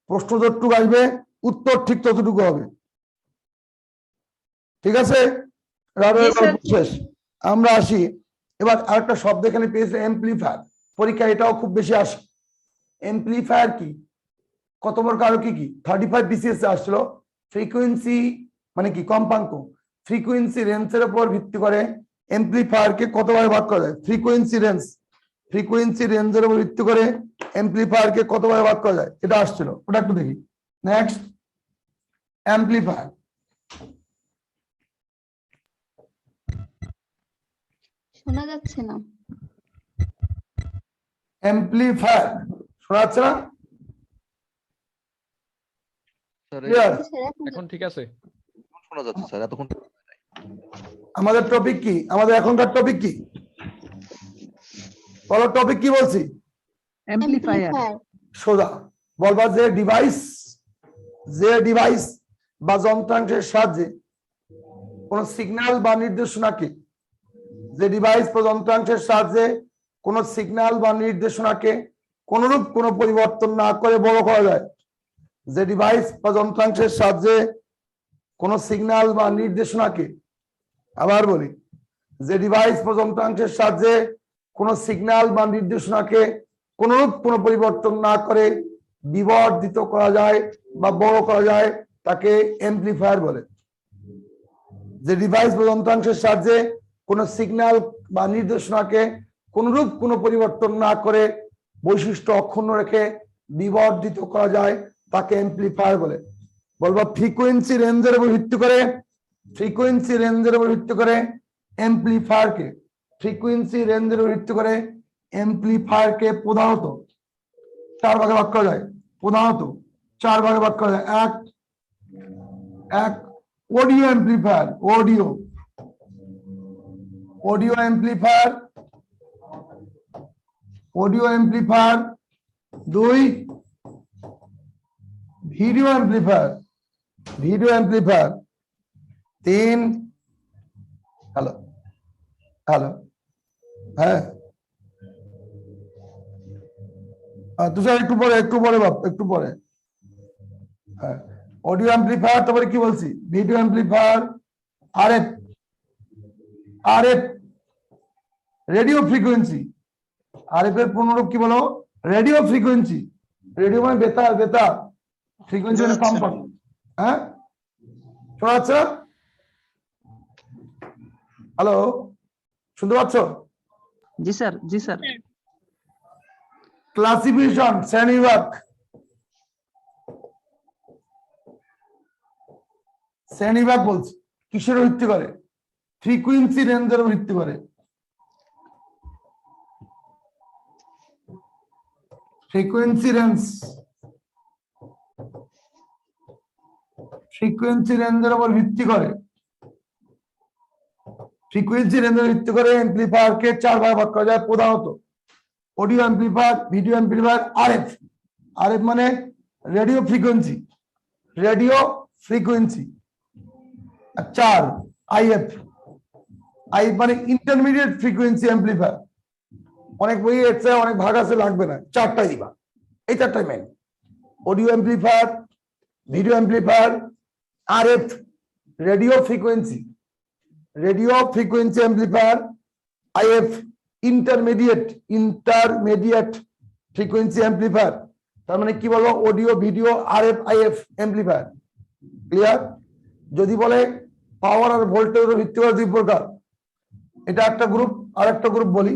প্রশ্ন যতটুকু আসবে উত্তর ঠিক ততটুকু হবে, ঠিক আছে? শেষ। আমরা আসি এবার আরেকটা শব্দ এখানে পেয়েছে, এমপ্লিফায়ার। পরীক্ষা এটাও খুব বেশি আসে। এমপ্লিফায়ার কি, কত প্রকার কি কি? 35 BCS আসছিল। ফ্রিকোয়েন্সি মানে কি, কম্পাঙ্ক। ফ্রিকোয়েন্সি রেঞ্জের উপর ভিত্তি করে এমপ্লিফায়ারকে কতভাবে ভাগ করা যায়? ফ্রিকোয়েন্সি রেঞ্জের উপর ভিত্তি করে এমপ্লিফায়ারকে কতভাবে ভাগ করা যায়, এটা আসছিল। ওটা একটু দেখি। Next, amplifier. শোনা যাচ্ছে না। অ্যাম্প্লিফায়ার শোনা যাচ্ছে না? Sir Clear? এখন ঠিক আছে? শোনা যাচ্ছে স্যার, এতক্ষণ আমাদের টপিক কি, আমাদের এখনকার টপিক কি বলো? টপিক কি বলছি? amplifier, সোজা বলবা যে ডিভাইস বা যন্ত্রাংশের সাহায্যে কোন সিগন্যাল বা নির্দেশনাকে, যে ডিভাইস বা যন্ত্রাংশের সাহায্যে কোন সিগন্যাল বা নির্দেশনাকে কোনরূপ কোনো পরিবর্তন না করে বড় করা যায়। যে ডিভাইস বা যন্ত্রাংশের সাহায্যে কোন সিগন্যাল বা নির্দেশনাকে, আবার বলি, যে ডিভাইস বা যন্ত্রাংশের সাহায্যে কোন সিগন্যাল বা নির্দেশনাকে কোনরূপ কোনো পরিবর্তন না করে বিবর্ধিত করা যায় বা বড় করা যায়, তাকে এমপ্লিফায়ার বলে। যে ডিভাইস বা যন্ত্রাংশের সাহায্যে কোন সিগন্যাল বা নির্দেশনাকে কোনরূপ কোনো পরিবর্তন না করে বৈশিষ্ট্য অক্ষুণ্ণ রেখে বিবর্ধিত করা যায়, তাকে এমপ্লিফায়ার বলে। বলবো ফ্রিকোয়েন্সি রেঞ্জের উপর ভিত্তি করে, এমপ্লিফায়ারকে, ফ্রিকোয়েন্সি রেঞ্জের উপর ভিত্তি করে এমপ্লিফায়ারকে প্রধানত 4 ভাগে ভাগ করা যায়। প্রধানত 4 ভাগে ভাগ করা যায়। এক audio amplifier, audio amplifier. 2 video amplifier. 3 hello হ্যাঁ তুষার একটু পরে বাপ, একটু পরে। হ্যাঁ, অডিও এমপ্লিফায়ার, তারপরে কি বলছি, video amplifier. RF radio frequency. RF এর পূর্ণরূপ কি বলো? Radio frequency. রেডিও মানে বেতার, ফ্রিকোয়েন্সি মানে কম্পাঙ্ক। হ্যাঁ, শোনা যাচ্ছে? হ্যালো, শুনতে পাচ্ছ? জি স্যার, ক্লাসিফিকেশন, শ্রেণীবিভাগ। বলছি কিসের ভিত্তি করে? ফ্রিকোয়েন্সি রেঞ্জের ভিত্তি করে। ফ্রিকোয়েন্সি রেঞ্জের উপর ভিত্তি করে। ফ্রিকোয়েন্সি রেঞ্জের ভিত্তি করে এমপ্লিফায়ারকে 4 ভাগে ভাগ করা যায়। প্রধানত audio amplifier, video amplifier, RF মানে রেডিও ফ্রিকোয়েন্সি। আর 4 আইএফ মানে ইন্টারমিডিয়েট ফ্রিকোয়েন্সি এমপ্লিফায়ার। অনেক বই এসে অনেক ভাগ আছে, লাগবে না, 4টাই দিবা। এই 4টাই main: audio amplifier, video amplifier, RF radio frequency amplifier, IF intermediate frequency amplifier. তার মানে কি বলবো? Audio, video, RF, IF amplifier. Clear? যদি বলে পাওয়ার আর ভোল্টেজের ভিত্তি করে 2 প্রকার, এটা একটা গ্রুপ। আর একটা গ্রুপ বলি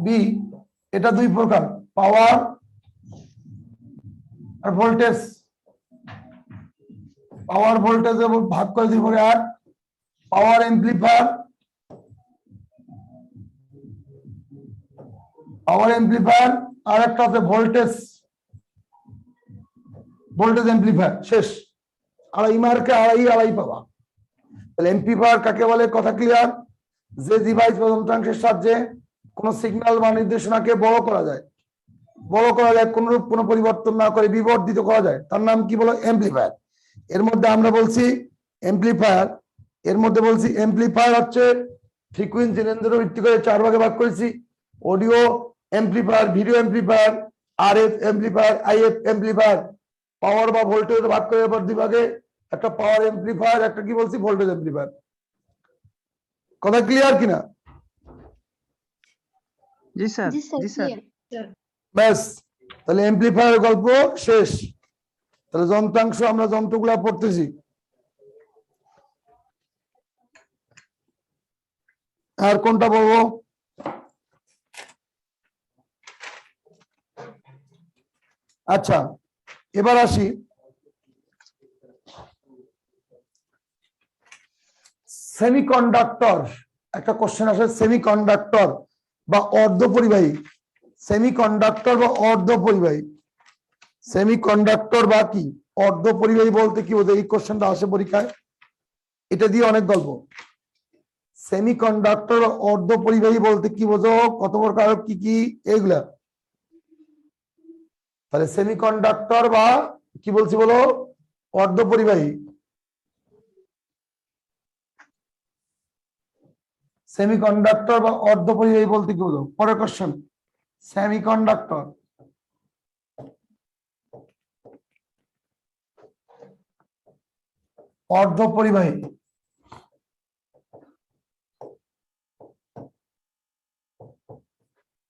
বি, এটা 2 প্রকার, পাওয়ার আর ভোল্টেজ। পাওয়ার ভোল্টেজ ভাগ করে 2 ভাগে। আর পাওয়ার এমপ্লিফায়ার, আর একটা আছে ভোল্টেজ এমপ্লিফায়ার। শেষ। আড়াই মার্কে আড়াই পাবা। তাহলে এমপ্লিফায়ার কাকে বলে? কথা ক্লিয়ার? যে ডিভাইস বা যন্ত্রাংশের সাহায্যে কোন সিগন্যাল বা নির্দেশনাকে বড় করা যায়। বড় করা যায়, কোনরূপ কোনো পরিবর্তন না করে বিবর্ধিত করা যায়, তার নাম কি বলো? এমপ্লিফায়ার। এর মধ্যে আমরা বলছি এমপ্লিফায়ার, এর মধ্যে বলছি এমপ্লিফায়ার হচ্ছে ফ্রিকোয়েন্সি রেঞ্জের ভিত্তি করে 4 ভাগে ভাগ করেছি। Audio amplifier, video amplifier, RF amplifier, IF amplifier. Power বা ভোল্টেজ ভাগ করে এবার 2 ভাগে, একটা পাওয়ার এমপ্লিফায়ার, একটা কি বলছি ভোল্টেজ এমপ্লিফায়ার। কথা ক্লিয়ার কিনা? জি স্যার, জি স্যার জি স্যার। clear। ব্যাস, তাহলে এমপ্লিফায়ার গল্প শেষ। তাহলে যন্ত্রাংশ, আমরা যন্ত্রগুলা পড়তেছি। আর কোনটা বলবো? আচ্ছা, এবার আসি সেমিকন্ডাক্টর। একটা কোশ্চেন আসে, সেমিকন্ডাক্টর বা অর্ধপরিবাহী। সেমিকন্ডাক্টর বা অর্ধপরিবাহী, সেমিকন্ডাক্টর বা কি অর্ধপরিবাহী বলতে কি বোঝায়? এই কোশ্চেনটা আসে পরীক্ষায়, এটা দিয়ে অনেক গল্প। সেমিকন্ডাক্টর বা অর্ধপরিবাহী বলতে কি বোঝো, কত প্রকার, কি কি, এইগুলা। তাহলে সেমিকন্ডাক্টর বা কি বলছি বলো, অর্ধপরিবাহী। সেমিকন্ডাক্টর বা অর্ধপরিবাহী বলতে কি বোঝো? পরের কোশ্চেন, সেমিকন্ডাক্টর অর্ধপরিবাহী।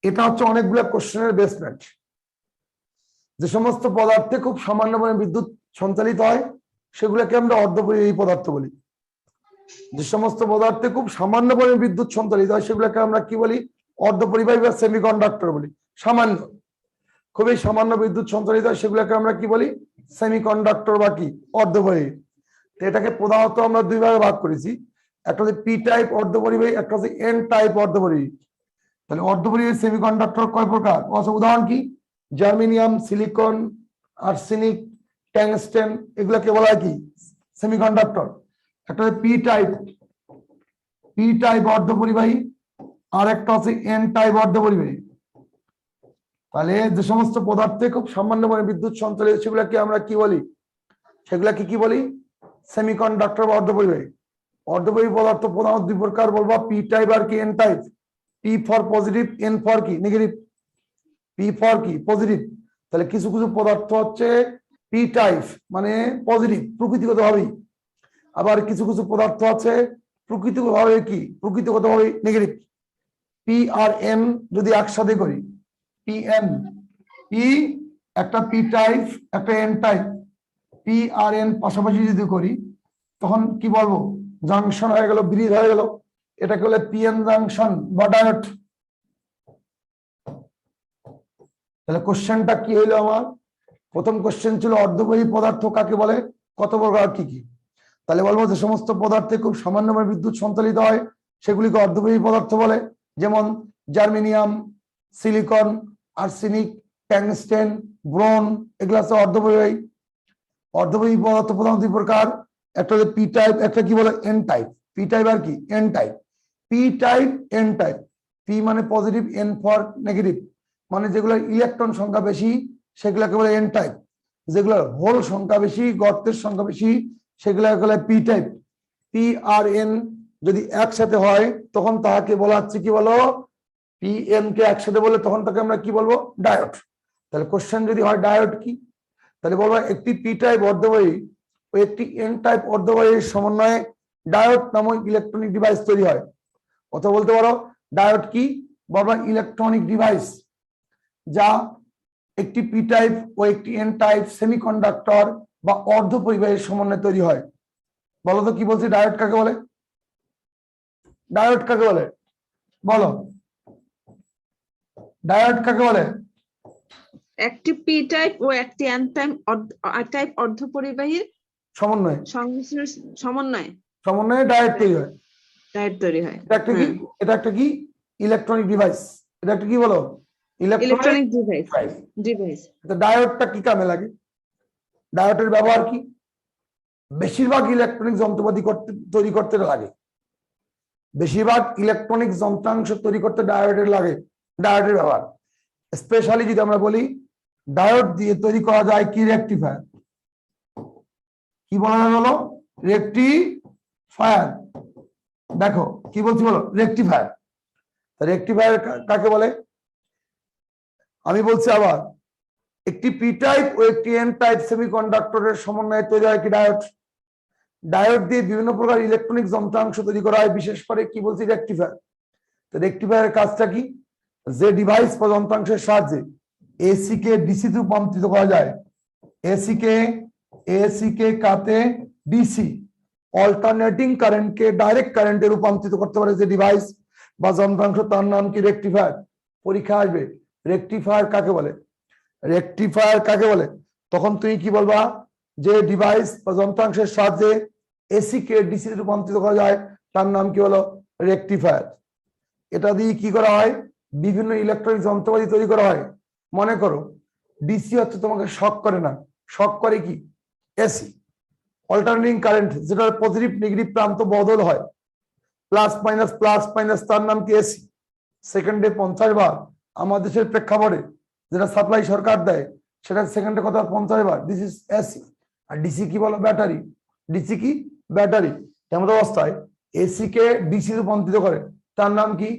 এটা হচ্ছে অনেকগুলো কোশ্চেনের বেসমেন্ট। যে সমস্ত পদার্থে খুব সামান্য পরিমাণে বিদ্যুৎ সঞ্চালিত হয় সেগুলোকে আমরা অর্ধপরিবাহী পদার্থ বলি। যে সমস্ত পদার্থে খুব সামান্য পরিমাণে বিদ্যুৎ সঞ্চালিত হয় সেগুলোকে আমরা কি বলি? অর্ধপরিবাহী বা সেমিকন্ডাক্টর বলি। সামান্য, খুবই সামান্য বিদ্যুৎ সঞ্চালিত হয় সেগুলোকে আমরা কি বলি? সেমিকন্ডাক্টর বা কি অর্ধপরিবাহী। তো এটাকে প্রধানত আমরা 2 ভাগে ভাগ করেছি, একটা হচ্ছে পি টাইপ অর্ধপরিবাহী, একটা হচ্ছে এন টাইপ অর্ধপরিবাহী। তাহলে অর্ধপরিবাহী সেমিকন্ডাক্টর কয় প্রকার? উদাহরণ কি? জার্মেনিয়াম, সিলিকন, আর্সেনিক, ট্যাংস্টেন, এগুলাকে বলা হয় কি সেমিকন্ডাক্টর। একটা হচ্ছে পি টাইপ অর্ধপরিবাহী, আর একটা হচ্ছে এন টাইপ অর্ধপরিবাহী। তাহলে যে সমস্ত পদার্থে খুব সামান্য পরিমাণে বিদ্যুৎ সঞ্চালিত সেগুলাকে আমরা কি বলি? সেগুলাকে কি বলি? সেমিকন্ডাক্টর বা অর্ধপরিবাহী। অর্ধপরিবাহী পদার্থ প্রধানত 2 প্রকার বলবো, পি টাইপ আর কি N type. P for positive, N for কি নেগেটিভ। পি ফর কি পজিটিভ। তাহলে কিছু কিছু পদার্থ হচ্ছে পি টাইপ মানে পজিটিভ প্রকৃতিগতভাবেই, আবার কিছু কিছু পদার্থ আছে প্রকৃতিগতভাবে কি প্রকৃতিগতভাবে নেগেটিভ। পি আর এন যদি একসাথে করি, পি এন, পি একটা পি টাইপ একটা N type, P R N পাশাপাশি যদি করি তখন কি বলবো? জাংশন হয়ে গেল, ব্রিজ হয়ে গেল, এটাকে বলে পিএন জাংশন বা ডায়োড। তাহলে কোশ্চেনটা কি হইলো আমার? প্রথম কোশ্চেন ছিল অর্ধপরিবাহী পদার্থ কাকে বলে, কত প্রকার, কি কি। তাহলে বলবো যে সমস্ত পদার্থে খুব সামান্য বিদ্যুৎ সঞ্চালিত হয় সেগুলিকে অর্ধপরিবাহী পদার্থ বলে। যেমন জার্মেনিয়াম, সিলিকন, আর্সেনিক, ট্যাংস্টেন, ব্রোন, এগুলো হচ্ছে অর্ধপরিবাহী। অর্ধপরিবাহী পদার্থ প্রধানত 2 প্রকার, একটা হচ্ছে পি টাইপ, একটা কি বলে এন টাইপ। পি টাইপ আর কি N type. P type, N type. P মানে পজিটিভ, এন ফর নেগেটিভ, মানে যেগুলোর ইলেকট্রন সংখ্যা বেশি সেগুলোকে বলে এন টাইপ, যেগুলোর হোল সংখ্যা বেশি, গর্তের সংখ্যা বেশি, সেগুলোকে বলে P type. P R N যদি একসাথে হয় তখন তাকে বলা হচ্ছে কি বলো? পি এন কে একসাথে বলে তখন তাকে আমরা কি বলবো? ডায়োড। তাহলে কোশ্চেন যদি হয় ডায়োড কি, তাহলে বলবো একটি পি টাইপ অর্ধপরিবাহী ও একটি এন টাইপ অর্ধপরিবাহীর সমন্বয়ে ডায়োড নামক ইলেকট্রনিক ডিভাইস তৈরি হয়। অথবা বলতে পারো ডায়োড কি? বলবো ইলেকট্রনিক ডিভাইস যা একটি পি টাইপ ও একটি এন টাইপ সেমিকন্ডাক্টর বা অর্ধপরিবাহীর সমন্বয়ে তৈরি হয়। বলো তো কি বলছি? ডায়োড কাকে বলে? ডায়োড কাকে বলে বলো? ডায়োড কাকে বলে? একটি পি টাইপ ও একটি এন টাইপ অর্ধপরিবাহীর সমন্বয়, সংমিশ্রণ সমন্বয়ে সমন্বয়ে ডায়োড তৈরি হয়। ডায়োড তৈরি হয়। এটা একটা কি? এটা একটা কি ইলেকট্রনিক ডিভাইস। এটা একটা কি বলো? Electronic device. ডায়োডটা কি কামে লাগে? ডায়োডের ব্যবহার কি? বেশিরভাগ ইলেকট্রনিক যন্ত্রপাতি তৈরি করতে লাগে, বেশিরভাগ ইলেকট্রনিক যন্ত্রাংশ তৈরি করতে ডায়োডের লাগে, ডায়োডের ব্যবহার। স্পেশালি যদি আমরা বলি ডায়োড দিয়ে তৈরি করা যায় কি রেকটিফায়ার, কি বলা হলো রেকটিফায়ার। দেখো কি বলছি বলো রেকটিফায়ার। রেকটিফায়ার কাকে বলে? আমি বলছি আবার, একটি পি টাইপ ও একটি এন টাইপ সেমিকন্ডাক্টরের সমন্বয়ে তৈরি হয় কি ডায়োড। ডায়োড দিয়ে বিভিন্ন প্রকার ইলেকট্রনিক যন্ত্রাংশ তৈরি করা হয়, বিশেষ করে কি বলছি রেকটিফায়ার। তো রেকটিফায়ারের কাজটা কি? যে ডিভাইস বা যন্ত্রাংশের সাহায্যে এসি কে ডিসি তে রূপান্তরিত করা যায়, এসি কে কাতে ডিসি অল্টারনেটিং কারেন্টকে ডাইরেক্ট কারেন্টে রূপান্তরিত করতে পারে যে ডিভাইস বা যন্ত্রাংশ, তার নাম কি রেকটিফায়ার। পরীক্ষা আসবে রেকটিফায়ার কাকে বলে, রেকটিফায়ার কাকে বলে। তখন তুমি কি বলবা? যে ডিভাইস বা যন্ত্রাংশের সাহায্যে এসি কে ডিসি তে রূপান্তরিত করা যায় তার নাম কি হলো রেকটিফায়ার। এটা দিয়ে কি করা হয়? বিভিন্ন ইলেকট্রনিক যন্ত্রপাতি তৈরি করা হয়। মনে করো ডিসি হচ্ছে তোমাকে শক করে না, শক করে কি এসি। অল্টারনেটিং কারেন্ট যেটার পজিটিভ নেগেটিভ প্রান্ত বদল হয়, প্লাস মাইনাস, তার নাম কি এসি। সেকেন্ডে 50 বার আমাদের দেশের প্রেক্ষাপটে যেটা সাপ্লাই সরকার দেয় সেটা সেকেন্ডে কত 50 বার, দিস ইজ এসি। আর ডিসি কি বলো ব্যাটারি, ডিসি কি ব্যাটারি। তেমন অবস্থায় এসি কে ডিসি রূপান্তরিত করে তার নাম কি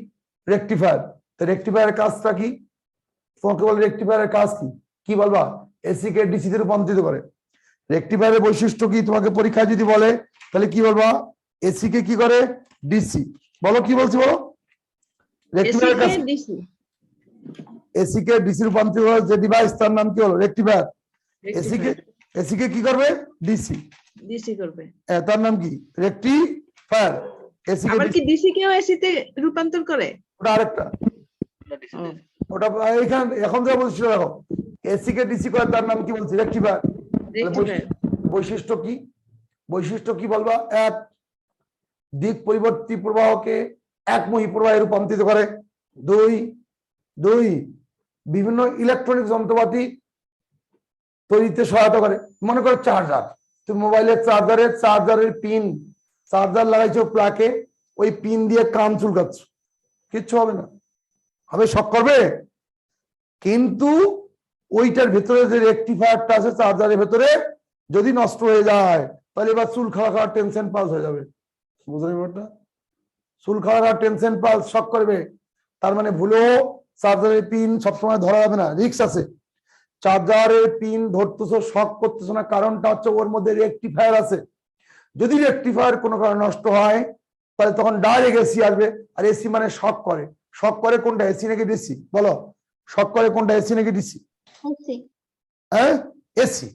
রেকটিফায়ার। তো রেকটিফায়ারের কাজটা কি? তোমাকে বলে রেকটিফায়ারের কাজ কি, কি বলবা? এসি কে ডিসি তে রূপান্তরিত করে। রেকটিফায়ারের বৈশিষ্ট্য কি তোমাকে পরীক্ষায় যদি বলে তাহলে কি বলবা? এসি কে কি করে ডিসি, বলো কি বলছি বলো। রেকটিফায়ারের কাজ ডিসি, এসি কে ডিসি রূপান্তরিত করে যে ডিভাইস তার নাম কি হলো রেকটিফায়ার। এসি কে কি করবে ডিসি, ডিসি করবে, তার নাম কি রেকটিফায়ার। এসি কে আবার কি ডিসি কেও এসি তে রূপান্তর করে? ওটা আরেকটা, ওটা এখানে এখন যা বলছি দেখো, এসি কে ডিসি করে তার নাম কি বলছি রেকটিফায়ার। বৈশিষ্ট্য কি, বৈশিষ্ট্য কি বলবা? এক, দিক পরিবর্তী প্রবাহকে একমুখী প্রবাহে রূপান্তরিত করে। দুই, বিভিন্ন ইলেকট্রনিক যন্ত্রপাতি তৈরিতে সহায়তা করে। মনে করো চার্জার, তুমি মোবাইলের চার্জারের পিন, চার্জার লাগাইছো প্লাকে, ওই পিন দিয়ে কান চুলকাচ্ছ, কিচ্ছু হবে না, হবে শক করবে। কিন্তু ওইটার ভেতরে যে রেকটিফায়ারটা আছে চার্জারের ভেতরে যদি নষ্ট হয়ে যায় তাহলে এবার চুল খাওয়া টেনশন পাস হয়ে যাবে। বুঝলি ব্যাপারটা? চুল খাওয়া টেনশন পাস শক করবে। তার মানে ভুলেও চার্জারের পিন সবসময় ধরা যাবে না, রিস্ক আছে। চার্জারের পিন ধরতেছো শক করতেছো না, কারণটা হচ্ছে ওর মধ্যে রেকটিফায়ার আছে। যদি রেকটিফায়ার কোনো কারণে নষ্ট হয় তাহলে তখন ডাইরেক্ট এসি আসবে। আর এসি মানে শক করে। শক করে কোনটা, এসি নাকি ডিসি? বলো শক করে কোনটা, এসি নাকি ডিসি? হ্যাঁ এসি,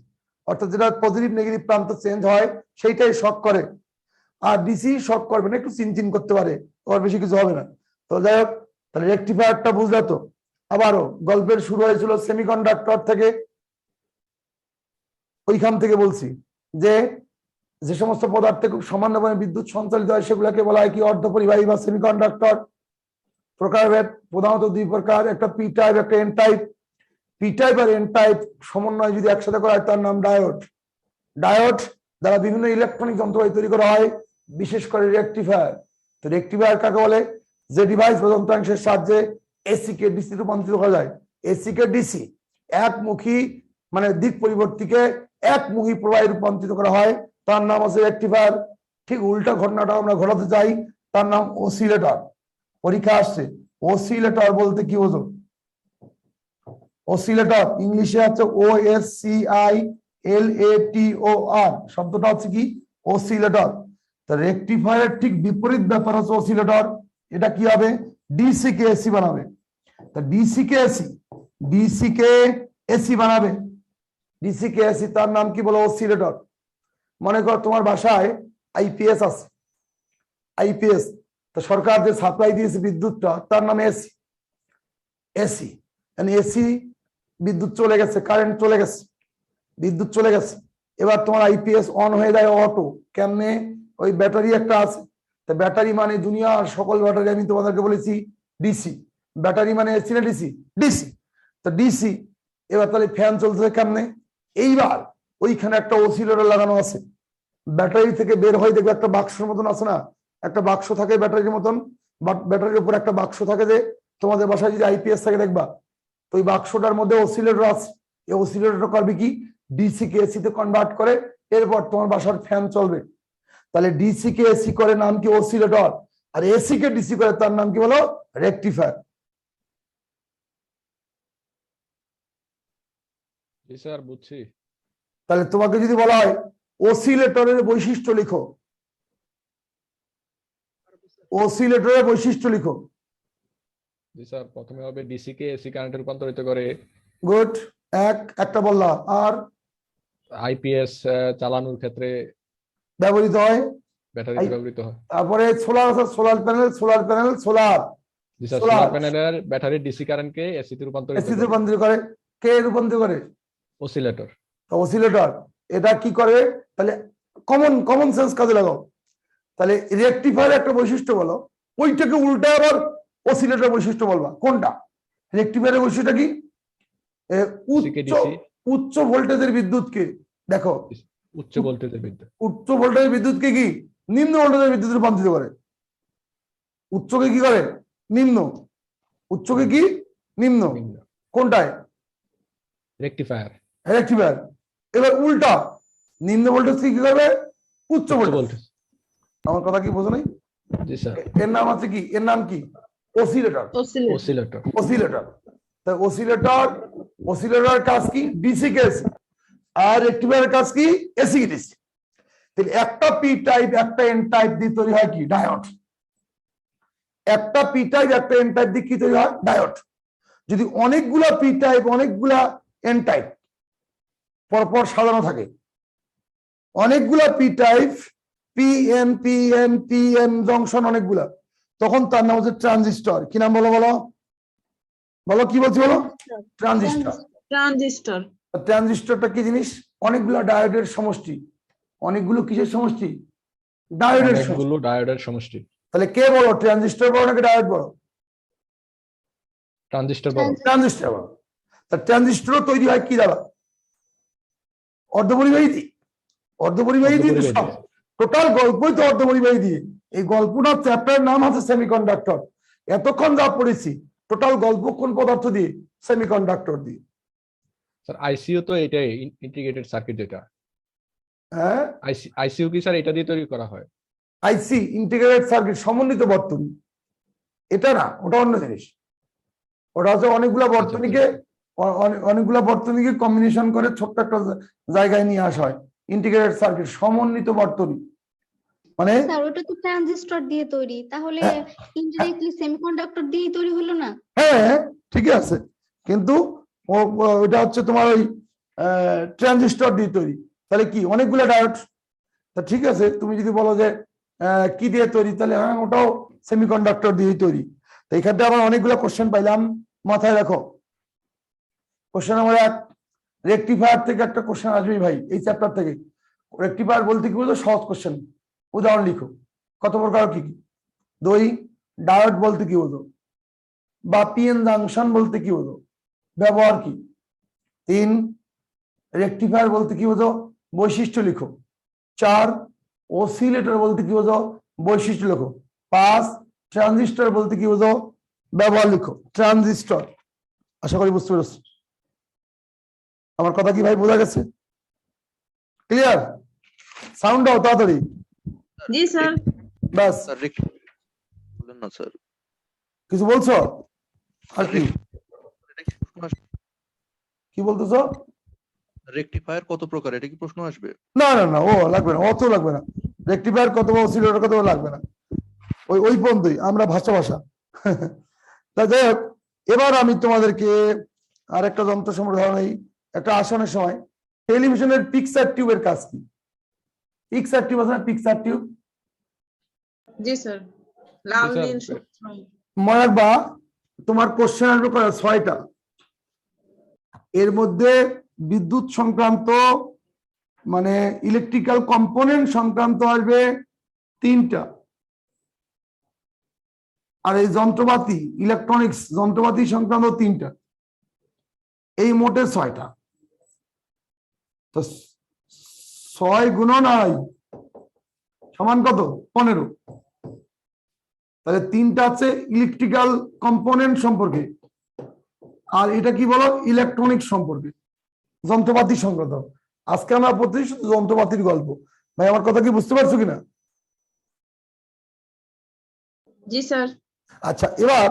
অর্থাৎ যেটা পজিটিভ নেগেটিভ প্রান্ত চেঞ্জ হয় সেইটাই শক করে। আর ডিসি শক করবে না, একটু চিনচিন করতে পারে, ওর বেশি কিছু হবে না। তো যাই হোক, তাহলে রেকটিফায়ারটা বুঝলে তো। আবারও গল্পের শুরু হয়েছিল সেমিকন্ডাক্টর থেকে, ওইখান থেকে বলছি যে যে সমস্ত পদার্থে খুব সামান্যভাবে বিদ্যুৎ সঞ্চালিত হয় সেগুলোকে বলা হয় কি অর্ধপরিবাহী বা সেমিকন্ডাক্টর। প্রকারভেদ প্রধানত দুই প্রকার, একটা পি টাইপ একটা এন টাইপ। পি টাইপ আর এন টাইপ সমন্বয় যদি একসাথে করা হয় তার নাম ডায়োড। ডায়োড দ্বারা বিভিন্ন ইলেকট্রনিক যন্ত্রপাতি তৈরি করা হয়, বিশেষ করে রেকটিফায়ার। তো রেকটিফায়ার কাকে বলে? যে ডিভাইস বা যন্ত্রাংশের সাহায্যে এসি কে ডিসি রূপান্তরিত করা যায়। এসি কে ডিসি একমুখী মানে দিক পরিবর্তীকে একমুখী প্রবাহে রূপান্তরিত করা হয়, তার নাম আছে রেকটিফায়ার। ঠিক উল্টা ঘটনাটা আমরা ঘটাতে চাই, তার নাম অসিলেটর। পরীক্ষা আসছে অসিলেটর বলতে কি বোঝো? অসিলেটর ইংলিশে হচ্ছে OSCILATOR, শব্দটা হচ্ছে কি অসিলেটর। তো রেকটিফায়ারের ঠিক বিপরীত ব্যাপার হচ্ছে অসিলেটর। এটা কি হবে? ডিসি কে এসি বানাবে। তো ডিসি কে এসি বানাবে, ডিসি কে এসি, তার নাম কি বলো? অসিলেটর। মনে কর তোমার বাসায় আইপিএস আছে, আইপিএস, তো সরকার যে সাপ্লাই দিয়েছে বিদ্যুৎটা তার নাম এসি। এসি এসি বিদ্যুৎ চলে গেছে, কারেন্ট চলে গেছে, বিদ্যুৎ চলে গেছে, এবার তোমার আইপিএস অন হয়ে যায় অটো। কেমনে? ওই ব্যাটারি একটা আছে, তো ব্যাটারি মানে দুনিয়ার সকল ব্যাটারি, আমি তোমাদেরকে বলেছি ডিসি। ব্যাটারি মানে এসি না ডিসি? ডিসি। তো ডিসি, এবার তাহলে ফ্যান চলছে কেমনে? এইবার ওইখানে একটা অসিলেটর লাগানো আছে, ব্যাটারি থেকে বের হয়ে দেখবে একটা বাক্সের মতন আছে না, একটা বাক্স থাকে ব্যাটারির মতন, ব্যাটারির উপর একটা বাক্স থাকে, যে তোমাদের বাসায় যদি আইপিএস থাকে দেখবা তো ওই বাক্সটার মধ্যে অসিলেটর আছে, এই অসিলেটর করবে কি ডিসি কে এসি তে কনভার্ট করে, এরপর তোমার বাসার ফ্যান চলবে। তাহলে ডিসি কে এসি করে নাম কি অসিলেটর, আর এসি কে ডিসি করে তার নাম কি বলো রেকটিফায়ার। জি স্যার, বুঝছি। তাহলে তোমাকে যদি বলা হয় অসিলেটরের বৈশিষ্ট্য লিখো, অসিলেটরের বৈশিষ্ট্য লিখো। জি স্যার, প্রথমে হবে ডিসি কে এসি কারেন্টে রূপান্তরিত করে। গুড, একটা বললা। আর আইপিএস চালানোর ক্ষেত্রে ব্যবহৃত হয়, ব্যাটারিতে ব্যবহৃত হয়। তারপরে সোলার আছে, solar panel, solar panel, solar জি স্যার, সোলার সোলার প্যানেলের ব্যাটারি ডিসি কারেন্টকে এসি তে রূপান্তরিত এসি তে করে। রূপান্তরিত করে, কে রূপান্তরিত করে অসিলেটর। অসিলেটর। এটা কি করে তাহলে কমন সেন্স কাজে লাগাও। তাহলে রেকটিফায়ার একটা বৈশিষ্ট্য বলো, ওইটাকে উল্টা আবার অসিলেটর বৈশিষ্ট্য বলবা। কোনটা? রেকটিফায়ারের বৈশিষ্ট্যটা কি? উচ্চ ভোল্টেজের বিদ্যুৎকে, দেখো উচ্চ ভোল্টেজের বিদ্যুৎ, উচ্চ ভোল্টেজের বিদ্যুৎকে কি নিম্ন ভোল্টেজের বিদ্যুৎ রূপান্তরিত করে। উচ্চকে কি করে নিম্ন, উচ্চকে কি নিম্ন, কোনটায়? রেকটিফায়ার। রেকটিফায়ার। এবার উল্টা নিম্ন ভোল্টেজ কি করবে উচ্চ ভোল্টেজ। আমার কথা কি বোঝো নাই? জি স্যার। এর নাম আছে কি, এর নাম কি অসিলেটর। অসিলেটর। অসিলেটর। তাই অসিলেটর কাজ কি ডিসি কে এসি, আর রেকটিফায়ারের কাজ কি এসি কে ডিসি। তাহলে একটা পি টাইপ একটা এন টাইপ দিয়ে তৈরি হয় কি ডায়োড। একটা পি টাইপ একটা এন টাইপ দিয়ে কি তৈরি হয় ডায়োড। যদি অনেকগুলা পি টাইপ অনেকগুলা এন টাইপ পরপর সাজানো থাকে, অনেকগুলা পি টাইপ পিএন জংশন অনেকগুলা, তখন তার নাম হচ্ছে ট্রানজিস্টর। কি নাম বলো বলো বলো, কি বলছি বলো? ট্রানজিস্টর। ট্রানজিস্টর। ট্রানজিস্টরটা কি জিনিস? অনেকগুলো ডায়োডের সমষ্টি। অনেকগুলো কিসের সমষ্টি? ডায়োডের সমষ্টি। অনেকগুলো ডায়োডের সমষ্টি। তাহলে কে বলো ট্রানজিস্টর বড় নাকি ডায়োড বড়? ট্রানজিস্টর বড়। ট্রানজিস্টর বড়। তা ট্রানজিস্টরও তৈরি হয় কি দ্বারা? অর্ধপরিবাহী দিয়ে। অর্ধপরিবাহী দিয়ে সব টোটাল গল্পই তো অর্ধপরিবাহী দিয়ে। এই গল্পটা চ্যাপ্টারের নাম আছে সেমিকন্ডাক্টর। এতক্ষণ যা পড়েছি টোটাল গল্প কোন পদার্থ দিয়ে? সেমিকন্ডাক্টর দিয়ে। স্যার আইসিইউ তো এটাই ইন্টিগ্রেটেড সার্কিট যেটা। হ্যাঁ, আইসিইউ কি স্যার এটা দিয়ে তৈরি করা হয়? আইসি ইন্টিগ্রেটেড সার্কিট সমন্বিত বর্তনী, এটা না, ওটা অন্য জিনিস। ওটা হচ্ছে অনেকগুলা বর্তনীকে কম্বিনেশন করে ছোট্ট একটা জায়গায় নিয়ে আসা হয়। ইন্টিগ্রেটেড সার্কিট সমন্বিত বর্তনী মানে স্যার ওটা তো ট্রানজিস্টর দিয়ে তৈরি, তাহলে ইনডাইরেক্টলি সেমিকন্ডাক্টর দিয়েই তৈরি হলো না? হ্যাঁ ঠিকই আছে, কিন্তু ওটা হচ্ছে তোমার ওই ট্রানজিস্টর দিয়ে তৈরি। তাহলে কি অনেকগুলো ডায়োড। তা ঠিক আছে, তুমি যদি বলো যে কি দিয়ে তৈরি, তাহলে হ্যাঁ ওটাও সেমিকন্ডাক্টর দিয়ে তৈরি। তো এখানে আবার অনেকগুলো কোশ্চেন পাইলাম, মাথায় রাখো। কোশ্চেন নাম্বার 1, রেকটিফায়ার থেকে একটা কোশ্চেন আসবে ভাই এই চ্যাপ্টার থেকে। রেকটিফায়ার বলতে কি বলতো? সহজ কোশ্চেন, উদাহরণ লিখো। কত প্রকার কি কি? 2, ডায়োড বলতে কি হতো, বা পিএন জাংশন বলতে কি হতো, ব্যবহার কি? 3, রেকটিফায়ার বলতে কি হতো, বৈশিষ্ট্য লিখো। 4, অসিলেটর বলতে কি হতো, বৈশিষ্ট্য লিখো। 5, ট্রানজিস্টর বলতে কি হতো, ব্যবহার লিখো। ট্রানজিস্টর, আশা করি বুঝতে পেরেছো আমার কথা কি ভাই, বোঝা গেছে? ক্লিয়ার? সাউন্ড দাও তাড়াতাড়ি। জি স্যার। বাস, স্যার বলেন না স্যার। কিছু বলছো আর কি? কি বলতেছো? রেকটিফায়ার কত প্রকার, এটা কি প্রশ্ন আসবে? না না না, ও লাগবে না, অত লাগবে না। রেকটিফায়ার কত, অসিলেটর কত লাগবে না, ওই পর্যন্তই। আমরা ভাষা তা যাই হোক, এবার আমি তোমাদেরকে আর একটা যন্ত্র সম্পর্কে ধারণা দিই। একটা আসনের সময় টেলিভিশনের পিকচার টিউবের কাজ কি? পিকচার টিউব আছে না, পিকচার টিউব? জি স্যার। লাল স্যার, নীল সবুজ রং। মনে রাখবা তোমার কোশ্চেন আসবে 6টা, এর মধ্যে বিদ্যুৎ সংক্রান্ত মানে ইলেকট্রিক্যাল কম্পোনেন্ট সংক্রান্ত আসবে 3টা, আর এই যন্ত্রপাতি ইলেকট্রনিক্স যন্ত্রপাতি সংক্রান্ত 3টা, এই মোটে 6টা। তো 6 গুণন 2 সমান কত? 15। তাহলে 3টা আছে ইলেকট্রিক্যাল কম্পোনেন্ট সম্পর্কে, আর এটা কি বলো, ইলেকট্রনিক সম্পর্কে, যন্ত্রপাতি সংক্রান্ত। আজকে আমরা পড়তেছি শুধু যন্ত্রপাতির গল্প। ভাই আমার কথা কি বুঝতে পারছো কিনা? জি স্যার। আচ্ছা, এবার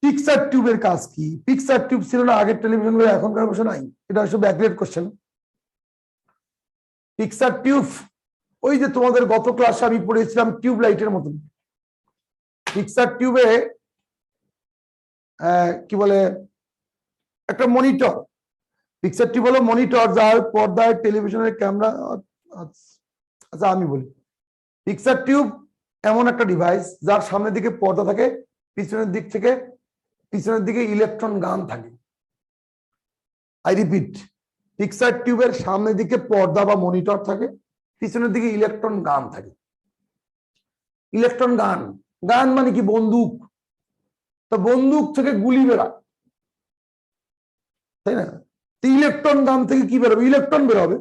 পিকচার টিউবের কাজ কি? পিকচার টিউব ছিল না আগের টেলিভিশন গুলো, এখনকার বসে নাই, এটা হচ্ছে ব্যাকগ্রেড কোশ্চেন। পিকচার টিউব ওই যে তোমাদের গত ক্লাসে আমি পড়েছিলাম টিউব লাইটের মতন। পিকচার টিউবে কি বলে, একটা মনিটর। পিকচার টিউব হলো মনিটর, যার পর্দায় টেলিভিশনের ক্যামেরা। আচ্ছা আমি বলি, পিকচার টিউব এমন একটা ডিভাইস যার সামনের দিকে পর্দা থাকে, পিছনের দিকে ইলেকট্রন গান থাকে। আই রিপিট, পিকচার টিউবের সামনের দিকে পর্দা বা মনিটর থাকে, পিছনের দিকে ইলেকট্রন গান থাকে। ইলেকট্রন গান, গান মানে কি? বন্দুক। তো বন্দুক থেকে গুলি বেরায়, তাই না? ইলেকট্রন গান থেকে কি বেরোবে? ইলেকট্রন বেরোবে।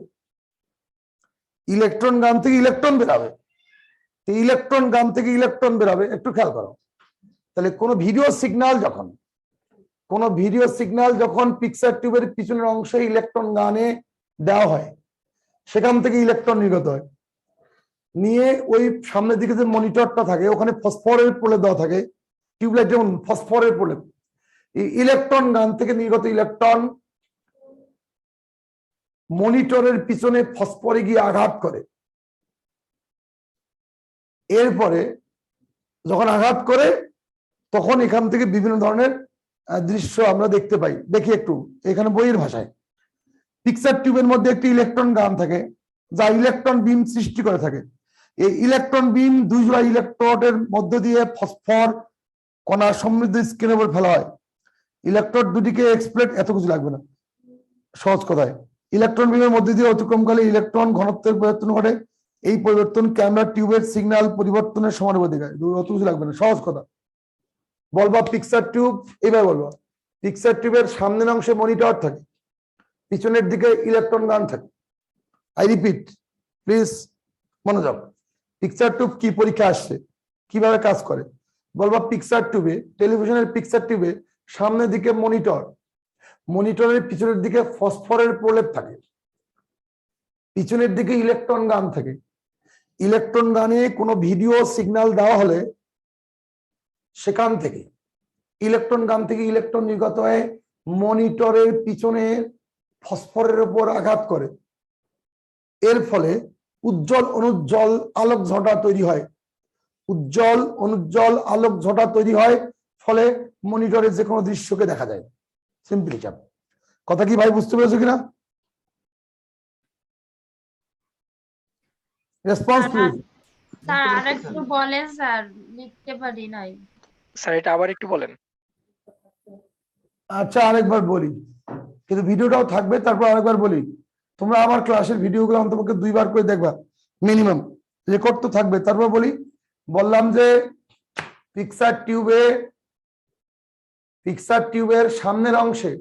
ইলেকট্রন গান থেকে ইলেকট্রন বেরোবে। ইলেকট্রন গান থেকে ইলেকট্রন বেরোবে, একটু খেয়াল করো। তাহলে কোন ভিডিও সিগন্যাল যখন পিকচার টিউবের পিছনের অংশে ইলেকট্রন গানে দেওয়া হয়, সেখান থেকে ইলেকট্রন নির্গত হয়। নিয়ে ওই সামনের দিকে যে মনিটরটা থাকে, ওখানে ফসফরের প্রলেপ দেওয়া থাকে। টিউবলাইট যেমন ফসফরের প্রলেপ। ইলেকট্রন গান থেকে নির্গত ইলেকট্রন মনিটরের পিছনে ফসফরে গিয়ে আঘাত করে। এরপরে যখন আঘাত করে, তখন এখান থেকে বিভিন্ন ধরনের দৃশ্য আমরা দেখতে পাই। দেখি একটু এখানে বইয়ের ভাষায়। পিকচার টিউবের মধ্যে একটি ইলেকট্রন গান থাকে, যা ইলেকট্রন বিম সৃষ্টি করে থাকে। এই ইলেকট্রন বিম দুই জোড়া ইলেকট্রোডের মধ্য দিয়ে ফসফর কণা সমৃদ্ধ স্ক্রিনের উপর ফেলা হয়। ইলেকট্রোড দুটিকে এক্সপ্লেট, এত কিছু লাগবে না, সহজ কথায়। ইলেকট্রন বিমের মধ্যে দিয়ে অতিক্রমকালে ইলেকট্রন ঘনত্বের পরিবর্তন ঘটে। এই পরিবর্তন ক্যামেরা টিউবের সিগন্যাল পরিবর্তনের সমানুপাতিক হয়। অত কিছু লাগবে না, সহজ কথা। বলবা পিকচার টিউব, এবার বলবা পিকচার টিউবের সামনের অংশে মনিটর থাকে, পিছনের দিকে ইলেকট্রন গান থাকে। আই রিপিট, প্লিজ মনোযোগ। পিকচার টিউব কি পরীক্ষা আসছে, কিভাবে কাজ করে? বলবা পিকচার টিউবে, টেলিভিশনের পিকচার টিউবে সামনের দিকে মনিটর, মনিটরের পিছনের দিকে ফসফরের প্রলেপ থাকে, পিছনের দিকে ইলেকট্রন গান থাকে। ইলেকট্রন গানে কোনো ভিডিও সিগন্যাল দেওয়া হলে সেখান থেকে ইলেকট্রন গান থেকে ইলেকট্রন নির্গত হয়ে মনিটরের পিছনে ফসফরের উপর আঘাত করে। এর ফলে উজ্জ্বল অনুজ্জ্বল আলোক ঝটা তৈরি হয়। উজ্জ্বল অনুজ্জ্বল আলোক ঝটা তৈরি হয়, ফলে মনিটরে যে কোনো দৃশ্যকে দেখা যায়। সিম্পলি চাপ। কথা কি ভাই বুঝতে পেরেছো কিনা? Response please. স্যার আরেকটু বলেন স্যার, লিখতে পারি নাই। স্যার এটা আবার একটু বলেন। আচ্ছা আরেকবার বলি, কিন্তু ভিডিওটাও থাকবে, তারপর আরেকবার বলি। তোমরা আমার ক্লাসের ভিডিওগুলো অন্তপক্ষে 2 বার করে দেখবা মিনিমাম, রেকর্ড তো থাকবে। তারপর বলি, বললাম যে পিকচার টিউবের সামনের অংশে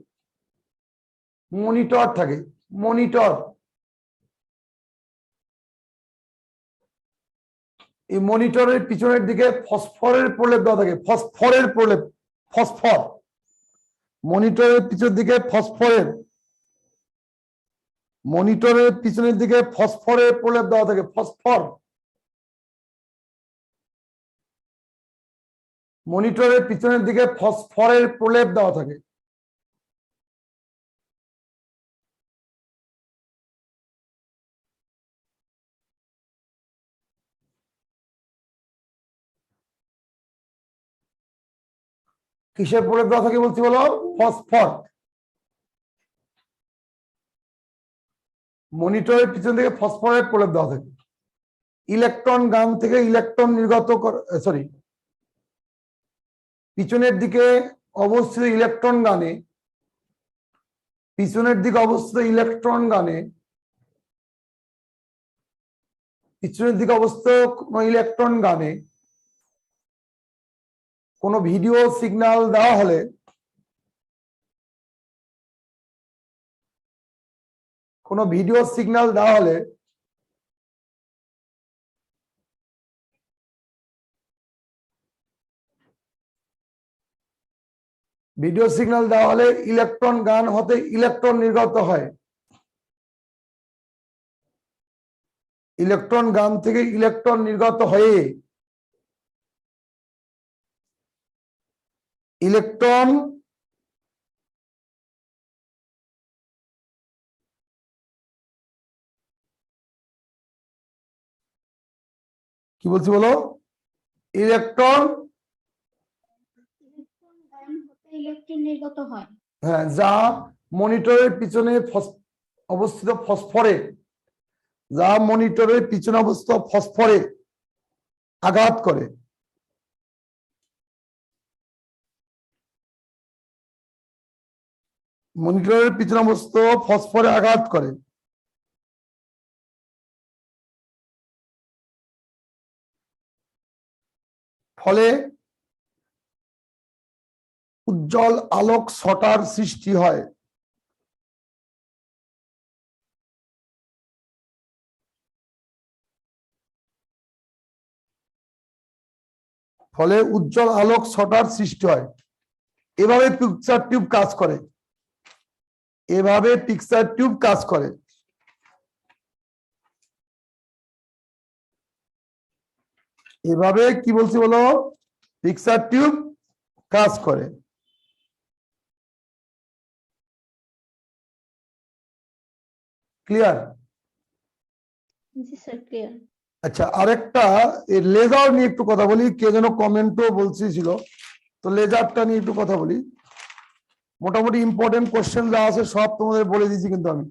মনিটর থাকে। মনিটর, এই মনিটরের পিছনের দিকে ফসফরের প্রলেপ দেওয়া থাকে। ফসফর মনিটরের পিছনের দিকে ফসফরের প্রলেপ দেওয়া থাকে। মনিটরের পিছনের দিকে ফসফরের প্রলেপ দেওয়া থাকে। কিসের প্রলেপ দেওয়া থাকে বলছি বলো? ফসফর। মনিটরের পিছন থেকে ফসফরের প্রলেপ দেওয়া থাকে। ইলেকট্রন গান থেকে ইলেকট্রন নির্গত সরি, পিছনের দিকে অবস্থিত ইলেকট্রন গানে, পিছনের দিকে অবস্থিত ইলেকট্রন গানে, পিছনের দিকে অবস্থিত ইলেকট্রন গানে কোনো ভিডিও সিগন্যাল দেওয়া হলে ভিডিও সিগন্যাল দেওয়া হলে ইলেকট্রন গান হতে ইলেকট্রন নির্গত হয়, ইলেকট্রন গান থেকে ইলেকট্রন নির্গত হয়ে ইলেকট্রন কি বলছি বলো, ইলেকট্রন, ইলেকট্রন নির্গত হয়, হ্যাঁ, যা মনিটরের পিছনে অবস্থিত ফসফরে, যা মনিটরের পিছনে অবস্থিত ফসফরে আঘাত করে, মনিটরের পিছনে অবস্থিত ফসফরে আঘাত করে, ফলে উজ্জ্বল আলোক ছটার সৃষ্টি হয়। ফলে উজ্জ্বল আলোক ছটার সৃষ্টি হয়। এভাবে পিকচার টিউব কাজ করে, এভাবে পিকচার টিউব কাজ করে। এভাবে কি বলছি বলো, পিকচার টিউব কাজ করে। ক্লিয়ার? জি স্যার ক্লিয়ার। আচ্ছা, আরেকটা লেজার নিয়ে একটু কথা বলি, কে যেন কমেন্টও বলছিল, তো লেজারটা নিয়ে একটু কথা বলি। মোটামুটি ইম্পর্টেন্ট কোশ্চেন যা আছে সব তোমাদের বলে দিয়েছি কিন্তু আমি।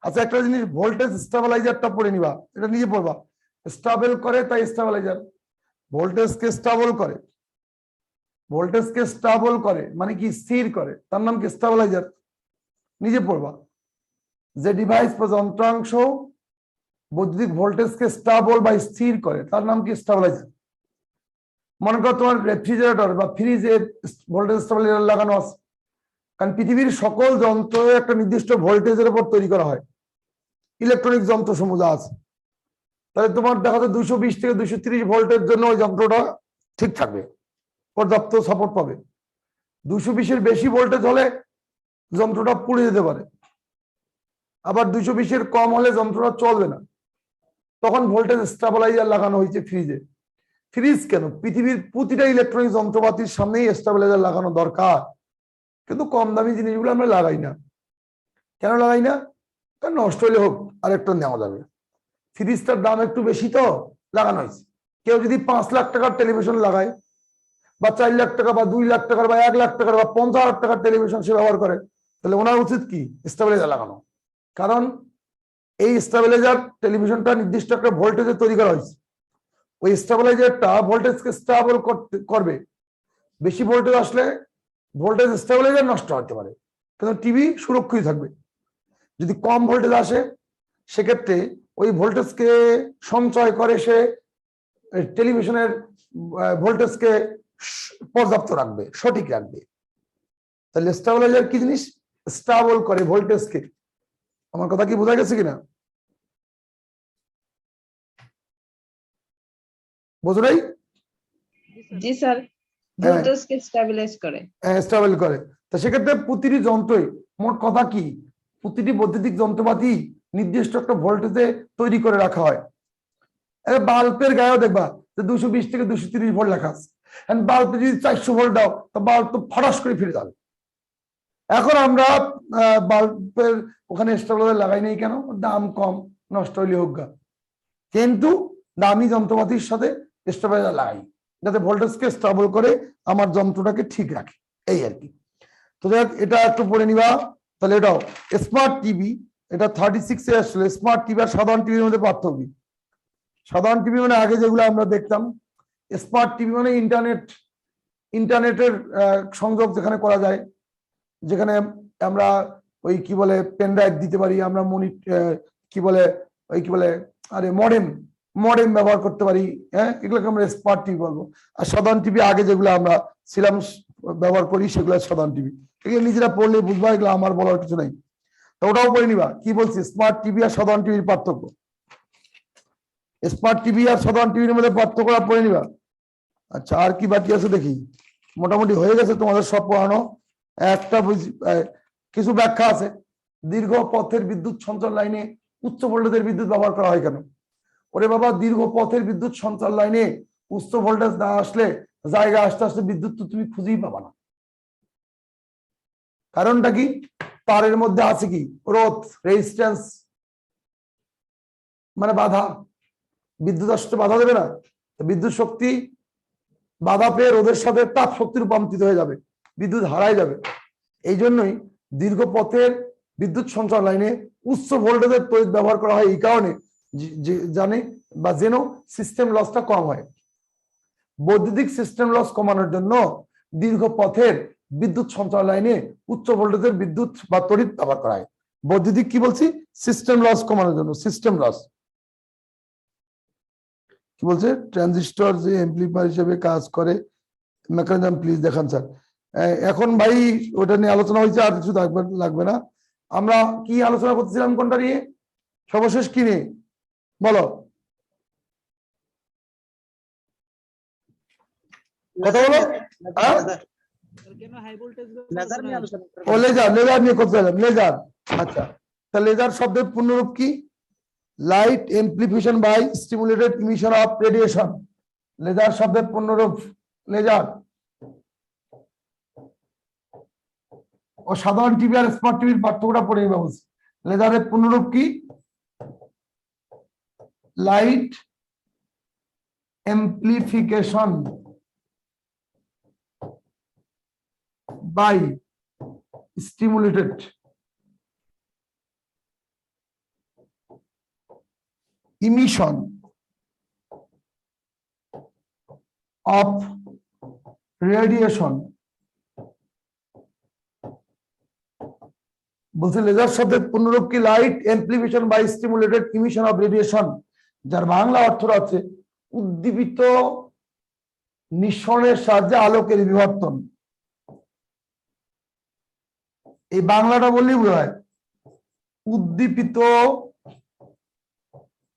আচ্ছা, একটা জিনিস, ভোল্টেজ স্টেবিলাইজারটা পড়ে নিবা, এটা নিজে পড়বা। স্টেবল করে তাই স্টেবিলাইজার, ভোল্টেজকে স্টেবল করে, ভোল্টেজকে স্টেবল করে মানে কি, স্থির করে, তার নাম কি স্টেবিলাইজার, নিজে পড়বা। যে ডিভাইস বা যন্ত্রাংশ বৈদ্যুতিক ভোল্টেজকে স্টেবল বা স্থির করে তার নাম কি স্টেবিলাইজার। মনে করো তোমার রেফ্রিজারেটর বা ফ্রিজে ভোল্টেজ স্টেবিলাইজার লাগানো আছে, কারণ পৃথিবীর সকল যন্ত্র একটা নির্দিষ্ট ভোল্টেজের উপর তৈরি করা হয়, ইলেকট্রনিক যন্ত্র সমূহ আছে। তাহলে তোমার দেখা যায় 220 থেকে 230 ভোল্টের জন্য ওই যন্ত্রটা ঠিক থাকবে, পর্যাপ্ত সাপোর্ট পাবে। 220-এর বেশি ভোল্টেজ হলে যন্ত্রটা পুড়ে যেতে পারে, আবার 220-এর কম হলে যন্ত্রটা চলবে না। তখন ভোল্টেজ স্টেবিলাইজার লাগানো হয়েছে ফ্রিজে। ফ্রিজ কেন, পৃথিবীর প্রতিটা ইলেকট্রনিক যন্ত্রপাতির সামনেই স্টেবিলাইজার লাগানো দরকার, কিন্তু কম দামি জিনিসগুলো আমরা লাগাই না। কেন লাগাই না? কারণ নষ্ট হলে হোক আরেকটা নেওয়া যাবে। ফ্রিজটার দাম একটু বেশি তো লাগানো হয়েছে। কেউ যদি 5 লাখ টাকার টেলিভিশন লাগায়, বা 4 লাখ টাকা বা 2 লাখ টাকার বা 1 লাখ টাকার বা 50,000 টাকার টেলিভিশন সে ব্যবহার করে, তাহলে ওনার উচিত কি, স্টেবিলাইজার লাগানো। কারণ এই স্টেবিলাইজার টেলিভিশনটা নির্দিষ্ট একটা ভোল্টেজে তৈরি করা হয়েছে, ওই স্টেবিলাইজারটা ভোল্টেজকে স্টেবল করবে। বেশি ভোল্টেজ আসলে ভোল্টেজ স্টেবিলাইজার নষ্ট হতে পারে, কিন্তু টিভি সুরক্ষিত থাকবে। যদি কম ভোল্টেজ আসে সেক্ষেত্রে ওই ভোল্টেজকে সঞ্চয় করে সে টেলিভিশনের ভোল্টেজকে পর্যাপ্ত রাখবে, সঠিক রাখবে। তাহলে স্টেবিলাইজার কি জিনিস, স্টেবল করে ভোল্টেজকে। আমার কথা কি বোঝা গেছে কিনা, বোঝো নাই? জি স্যার, ভোল্টেজকে স্টেবিলাইজ করে, স্টেবল করে। তো সেক্ষেত্রে প্রতিটি যন্ত্রই, মোট কথা কি, প্রতিটি বৈদ্যুতিক যন্ত্রপাতি নির্দিষ্ট একটা ভোল্টেজে তৈরি করে রাখা হয়। বাল্বের গায়েও দেখবা যে 220 থেকে 230 ভোল্ট লেখা আছে, বাল্বে যদি 400 ভোল্ট দাও তো বাল্ব তো ফটাস করে ফিরে যাবে। এখন আমরা বাল্বের ওখানে স্টেবিলাইজার লাগাই নাই কেন, দাম কম, নষ্ট হইলে হোক গা, কিন্তু দামি যন্ত্রপাতির সাথে স্টেবিলাইজার লাগাই যাতে ভোল্টেজকে স্টেবল করে আমার যন্ত্রটাকে ঠিক রাখে, এই আর কি। তো দেখ, এটা একটু পড়ে নিবা। তাহলে এটাও স্মার্ট টিভি, এটা 36-এ আসলে স্মার্ট টিভি আর সাধারণ টিভির মধ্যে পার্থক্য। সাধারণ টিভি মানে আগে যেগুলো আমরা দেখতাম, স্মার্ট টিভি মানে ইন্টারনেটের সংযোগ যেখানে করা যায়, যেখানে আমরা ওই কি বলে পেন ড্রাইভ দিতে পারি, আমরা কি বলে আরে মডেম ব্যবহার করতে পারি, হ্যাঁ, এগুলোকে আমরা স্মার্ট টিভি বলবো। আর সাধারণ টিভি আগে যেগুলো আমরা ছিলাম ব্যবহার করি সেগুলো সাধারণ টিভি। এগুলো নিজেরা পড়লে বুঝবা, এগুলো আমার বলার কিছু নাই। তো ওটাও পড়ে নিবা, কি বলছি, স্মার্ট টিভি আর সাধারণ টিভির পার্থক্য। স্মার্ট টিভি আর সাধারণ টিভির মধ্যে পার্থক্য পড়ে নিবা। আচ্ছা, আর কি বাকি আছে দেখি, মোটামুটি হয়ে গেছে তোমাদের সব পড়ানো। একটা কিছু ব্যাখ্যা আছে। দীর্ঘ পথের বিদ্যুৎ সঞ্চার লাইনে উচ্চ ভোল্টেজের বিদ্যুৎ ব্যবহার করা হয় কেন? ওরে বাবা, দীর্ঘ পথের বিদ্যুৎ সঞ্চার লাইনে উচ্চ ভোল্টেজ না আসলে জায়গা আস্তে আস্তে বিদ্যুৎ তো তুমি খুঁজেই পাবা না। কারণটা কি? তারের মধ্যে আছে কি রোধ, রেজিস্ট্যান্স, মানে বাধা। বিদ্যুৎ আসতে বাধা দেবে না, বিদ্যুৎ শক্তি বাধা পেয়ে রোধের সাথে তাপ শক্তি রূপান্তরিত হয়ে যাবে, বিদ্যুৎ হারাই যাবে। এই জন্যই দীর্ঘ পথের বিদ্যুৎ সঞ্চার লাইনে উচ্চ ভোল্টেজের তড়িৎ ব্যবহার করা হয়, এই কারণে জানে বা যেন সিস্টেম লসটা কম হয়। বৈদ্যুতিক সিস্টেম লস কমানোর জন্য দীর্ঘ পথের বিদ্যুৎ সঞ্চার লাইনে উচ্চ ভোল্টেজের বিদ্যুৎ বা তড়িৎ ব্যবহার করা হয়। বৈদ্যুতিক কি বলছি? সিস্টেম লস কমানোর জন্য। সিস্টেম লস কি বলছে? ট্রানজিস্টর যে এমপ্লিফায়ার হিসেবে কাজ করে মেকানিজম প্লিজ দেখান স্যার। এখন ভাই ওটা নিয়ে আলোচনা হয়েছে, আর কিছু লাগবে না। আমরা কি আলোচনা করতেছিলাম কোনটা নিয়ে? সর্বশেষ কি নিয়ে বলো, কথা বলো। ও লেজার, লেজার নিয়ে করতে গেলাম, লেজার। আচ্ছা, তা লেজার শব্দের পূর্ণরূপ কি? Light amplification by stimulated emission of radiation. Laser শব্দের পূর্ণরূপ লেজার। ও সাধারণ টিভি আর স্মার্ট টিভির পার্থক্যটা পড়ে নিবা বলছি। লেজারের পূর্ণরূপ কি? Light amplification by stimulated emission of radiation. বলছে লেজার শব্দের পূর্ণরূপ কি? Light amplification by stimulated emission of radiation, যার বাংলা অর্থ আছে উদ্দীপিত নিঃসরণের সাহায্যে আলোকের বিবর্তন। এই বাংলাটা বললেই বোঝায় উদ্দীপিত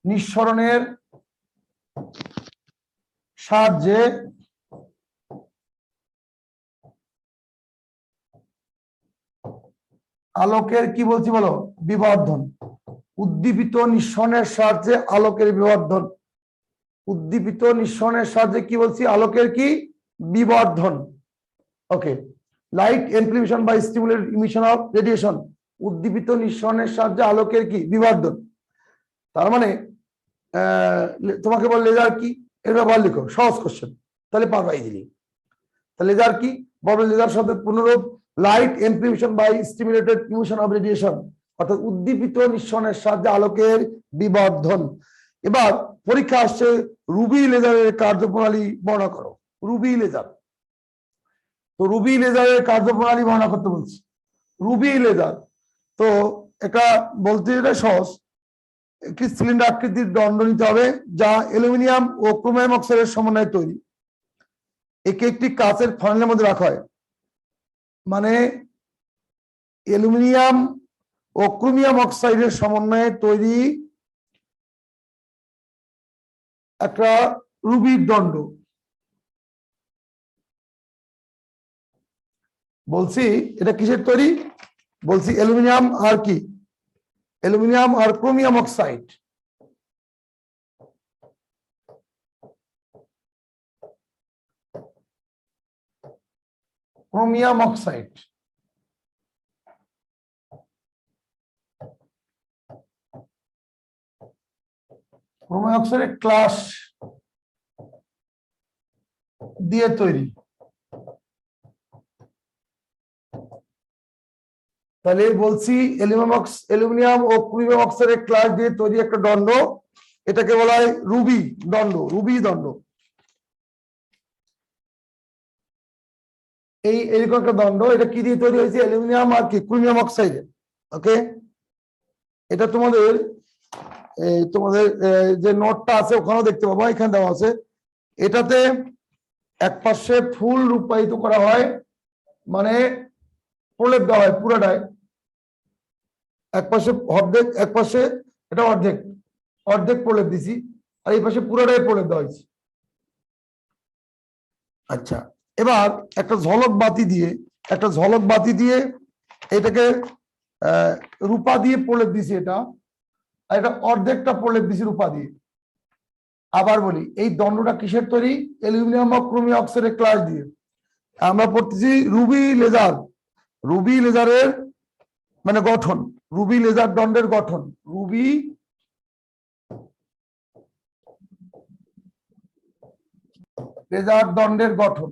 নিঃসরণের সাহায্যে আলোকের কি বলছি বলো? বিবর্ধন। উদ্দীপিত নিঃসরণের সাহায্যে আলোকের বিবর্ধন। উদ্দীপিত নিঃসরণের সাহায্যে কি বলছি? আলোকের কি? বিবর্ধন। Okay, light amplification by stimulated emission of radiation, উদ্দীপিত নিঃসরণের সাহায্যে আলোকের কি? বিবর্ধন। তার মানে তোমাকে বল লেজার কি, এর ব্যাপার লিখো, সহজ কোশ্চেন, তাহলে পারবা ইজিলি। তাহলে লেজার কি বলো? লেজার শব্দের পূর্ণরূপ light amplification by stimulated emission of radiation, অর্থাৎ উদ্দীপিত নিঃসরণের সাহায্যে আলোকের বিবর্ধন। এবার পরীক্ষা আসছে রুবি লেজারের কার্যপ্রণালী বর্ণনা করো। রুবি লেজার, তো রুবি লেজারের কার্যপ্রণালী বর্ণনা করতে বলছি। রুবি লেজার তো এটা বলতে এটা সহজ। একটি সিলিন্ডার আকৃতির দণ্ড নিতে হবে যা অ্যালুমিনিয়াম ও ক্রোমিয়াম অক্সাইডের সমন্বয়ে তৈরি। একে একটি কাঁচের ফানেলের মধ্যে রাখা হয়, মানে অ্যালুমিনিয়াম ও ক্রোমিয়াম অক্সাইডের সমন্বয়ে তৈরি একটা রুবির দণ্ড। বলছি এটা কিসের তৈরি? বলছি অ্যালুমিনিয়াম আর কি? অ্যালুমিনিয়াম আর chromium oxide. Chromium oxide chromium অক্সাইডের ক্লাস দিয়ে তৈরি। তাহলে বলছি অ্যালুমিনিয়াম ও ক্রোমিয়াম অক্সাইডের ক্লাস দিয়ে তৈরি একটা দণ্ড, এটাকে বলা হয় রুবি দণ্ড। রুবি দণ্ড এইরকম একটা দণ্ড। এটা কি দিয়ে তৈরি হয়েছে? অ্যালুমিনিয়াম আর কি? ক্রোমিয়াম অক্সাইডে। ওকে, এটা তোমাদের যে নোটটা আছে ওখানেও দেখতে পাবো, এখানে দেওয়া আছে। এটাতে এক পাশে ফুল রূপায়িত করা হয়, মানে প্রলেপ দেওয়া হয় পুরোটাই। এক পাশে অর্ধেক, এক পাশে এটা অর্ধেক অর্ধেক প্রলেপ দিছি, আর এই পাশে পুরোটাই প্রলেপ দেওয়া হয়েছে। আচ্ছা, এবার একটা ঝলক বাতি দিয়ে একটা ঝলক বাতি দিয়ে এটাকে রূপা দিয়ে প্রলেপ দিছি, এটা আর এটা অর্ধেকটা প্রলেপ দিছি রূপা দিয়ে। আবার বলি, এই দণ্ডটা কিসের তৈরি? অ্যালুমিনিয়াম ও ক্রোমিয়াম অক্সাইডের ক্লাস দিয়ে। আমরা পড়তেছি রুবি লেজার, রুবি লেজারের মানে গঠন, রুবি লেজার দণ্ডের গঠন, রুবি লেজার দণ্ডের গঠন।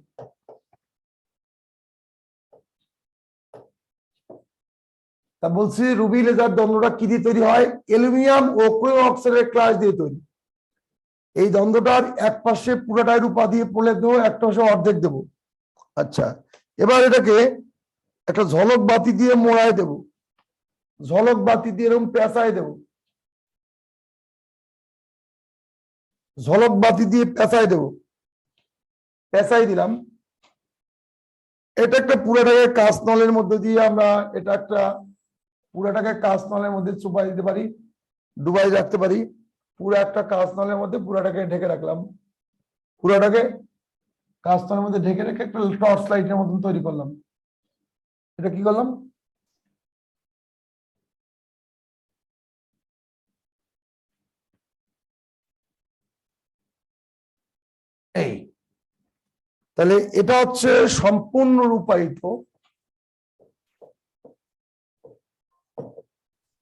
তা বলছি রুবি লেজার দণ্ডটা কি দিয়ে তৈরি হয়? অ্যালুমিনিয়াম ও ক্রোমিয়াম অক্সাইডের ক্লাস দিয়ে তৈরি। এই দ্বন্দ্বটার এক পাশে পুরোটাই রূপা দিয়ে প্রলেপ দেবো, একটা পাশে অর্ধেক দেবো। আচ্ছা, এবার এটাকে একটা ঝলক বাতি দিয়ে মোড়ায় দেব, ঝলক বাতি দিয়ে এরকম পেঁচায় দেব, ঝলক বাতি দিয়ে পেঁচায় দেব, পেঁচাই দিলাম। এটা একটা পুরোটাকে কাঁচ নলের মধ্যে দিয়ে আমরা এটা একটা পুরোটাকে কাঁচ নলের মধ্যে চুপাই দিতে পারি, ডুবাই রাখতে পারি। পুরো একটা কাঁচ নলের মধ্যে পুরোটাকে ঢেকে রাখলাম, পুরোটাকে কাঁচ নলের মধ্যে ঢেকে রেখে একটা টর্চ লাইটের মতন তৈরি করলাম। এটা কি করলাম? এই তাহলে এটা হচ্ছে সম্পূর্ণ রূপায়িত,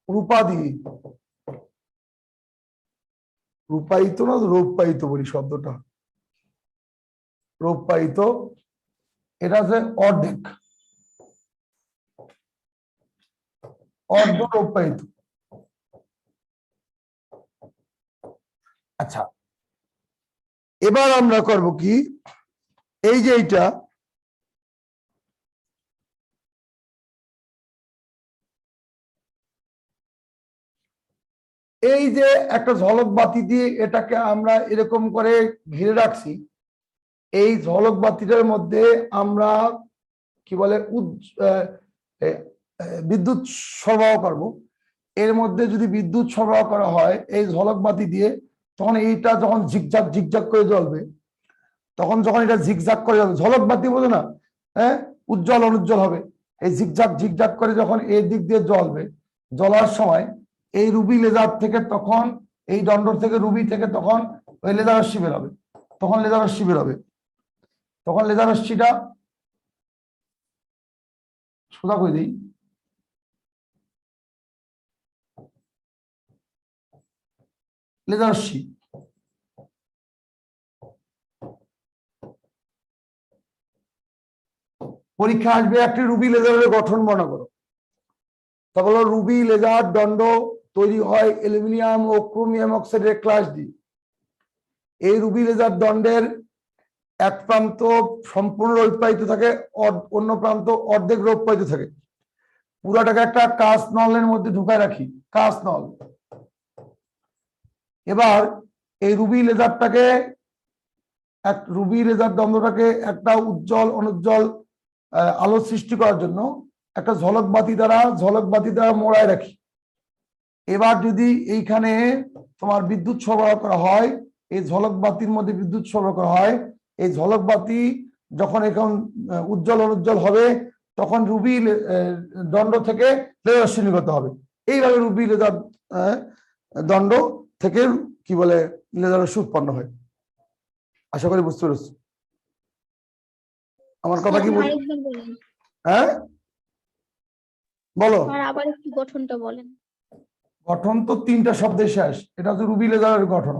রূপাদি, রূপায়িত না রূপায়িত বলি শব্দটা, রূপায়িত। এটা হচ্ছে অর্ধেক, অর্ধ রূপায়িত। আচ্ছা, এবার আমরা করব কি, এই যে এইটা এই যে একটা ঝলক বাতি দিয়ে এটাকে আমরা এরকম করে ঘিরে রাখছি, এই ঝলক বাতিটার মধ্যে আমরা কি বলে বিদ্যুৎ সরবরাহ করব। এর মধ্যে যদি বিদ্যুৎ সরবরাহ করা হয় এই ঝলক বাতি দিয়ে, তখন এইটা যখন ঝিকঝাক ঝিকঝাক করে জ্বলবে, তখন যখন এটা ঝিকঝাক করে জ্বলবে, ঝলক বাতি বোঝো না, হ্যাঁ, উজ্জ্বল অনুজ্জ্বল হবে। এই ঝিকঝাক ঝিকঝাক করে যখন এই দিক দিয়ে জ্বলবে, জ্বলার সময় এই রুবি লেজার থেকে তখন এই দণ্ড থেকে রুবি থেকে তখন ওই লেজার রশ্মি বের হবে, তখন লেজার রশ্মি বের হবে। তখন লেজার রশ্মিটা সোজা করে দিই, লেজার রশ্মি পরীক্ষা আসবে একটি রুবি লেজারের গঠন বর্ণনা করো। তা বলো রুবি লেজার দণ্ড তৈরি হয় অ্যালুমিনিয়াম ও ক্রোমিয়াম অক্সাইডের ক্লাস দিয়ে। এই রুবি লেজার দণ্ডের এক প্রান্ত সম্পূর্ণ রৌপ্যায়িত থাকে, অন্য প্রান্ত অর্ধেক রৌপ্যায়িত থাকে। পুরাটাকে একটা কাঁচ নলের মধ্যে ঢুকায় রাখি, কাঁচ নল। এবার এই রুবি লেজারটাকে রুবি লেজার দ্বন্দ্বটাকে একটা উজ্জ্বল অনুজ্জ্বল আলো সৃষ্টি করার জন্য একটা ঝলক বাতি দ্বারা মোড়ায় রাখি। এবার যদি এইখানে তোমার বিদ্যুৎ সরবরাহ করা হয়, এই ঝলক বাতির মধ্যে বিদ্যুৎ সরবরাহ করা হয়, এই ঝলক বাতি যখন এখন উজ্জ্বল অনুজ্জ্বল হবে, তখন রুবি দণ্ড থেকে লেজার রশ্মি নির্গত হবে। এইভাবে রুবি লেজার দণ্ড থেকে কি বলে লেজার রশ্মি উৎপন্ন হয়। আশা করি বুঝতে পেরেছো আমার কথা কি? হ্যাঁ বলো, আবার একটু গঠনটা বলেন। গঠন তো তিনটা শব্দে শেষ, এটা হচ্ছে রুবি লেজারের গঠন।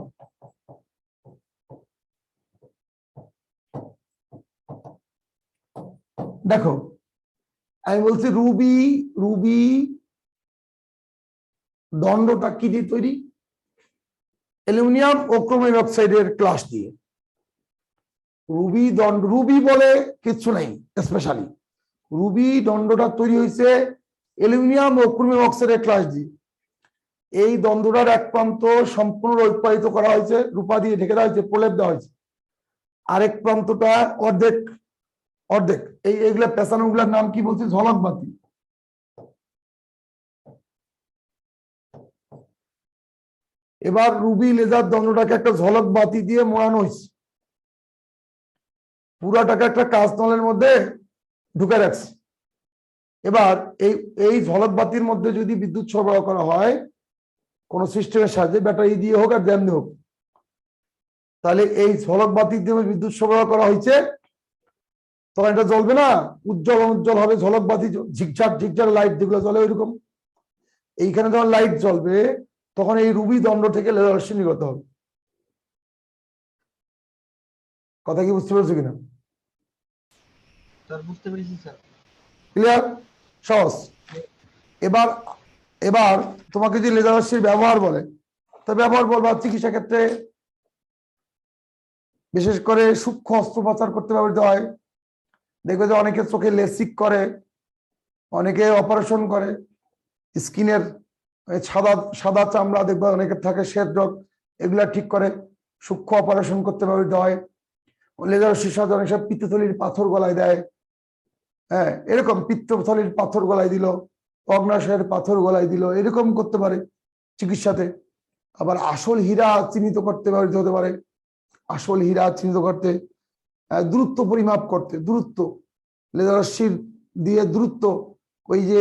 দেখো আমি বলছি রুবি দণ্ডটা কি দিয়ে তৈরি? অ্যালুমিনিয়াম ও ক্রোমিয়াম অক্সাইডের ক্লাস দিয়ে। রুবি বলে কিছু নাই স্পেশালি, রুবি দণ্ডটা তৈরি হয়েছে অ্যালুমিনিয়াম ও ক্রোমিয়াম অক্সাইডের ক্লাস দিয়ে। এই দ্বন্দ্বটার এক প্রান্ত সম্পূর্ণ রৌপ্যায়িত করা হয়েছে, রূপা দিয়ে ঢেকে দেওয়া হয়েছে, প্রলেপ দেওয়া হয়েছে। আরেক প্রান্তটা অর্ধেক অর্ধেক। এইগুলা পেছানো গুলার নাম কি বলছি? ঝলক বাতি। এবার রুবি লেজার দণ্ডটাকে একটা ঝলক বাতি দিয়ে মোড়ানো হয়েছে, পুরাটাকে একটা কাঁচ নলের মধ্যে ঢুকে রাখছি। এবার এই এই ঝলক বাতির মধ্যে যদি বিদ্যুৎ সরবরাহ করা হয় কোন সিস্টেমের সাহায্যে, ব্যাটারি দিয়ে হোক আর যেমনি হোক, তাহলে এই ঝলক বাতির দিয়ে বিদ্যুৎ সরবরাহ করা হয়েছে, তখন এটা জ্বলবে না, উজ্জ্বল অনুজ্জ্বল হবে। ঝলক বাতি ঝিকঝাক ঝিকঝাক লাইট যেগুলো জ্বলে ওইরকম। এইখানে যখন লাইট জ্বলবে তখন এই রুবি দণ্ড থেকে লেজার রশ্মি নির্গত হবে। কথা কি বুঝতে পেরেছো কিনা? স্যার বুঝতে পেরেছি স্যার। ক্লিয়ার? সহজ। এবার এবার তোমাকে যে লেজার রশ্মির ব্যবহার বলে, তো ব্যবহার বলবা চিকিৎসা ক্ষেত্রে, বিশেষ করে সূক্ষ্ম অস্ত্রোপচার করতে ব্যবহৃত হয়। দেখবে যে অনেকে চোখে লেসিক করে, অনেকে অপারেশন করে, স্কিনের সাদা সাদা চামড়া দেখবে অনেকের থাকে, শ্বেত রোগ, এগুলা ঠিক করে সূক্ষ্ম অপারেশন করতে ব্যবহৃত হয়। লেজার রশ্মির সাহায্যে অনেক সব পিত্তথলির পাথর গলায় দেয়, হ্যাঁ এরকম পিত্তথলির পাথর গলায় দিল, অগ্নাশয়ের পাথর গলায় দিল, এরকম করতে পারে চিকিৎসাতে। আবার আসল হীরা চিহ্নিত করতে ব্যবহৃত হতে পারে, আসল হীরা চিহ্নিত করতে, দূরত্ব পরিমাপ করতে, দূরত্ব লেজার রশ্মির দিয়ে দূরত্ব, ওই যে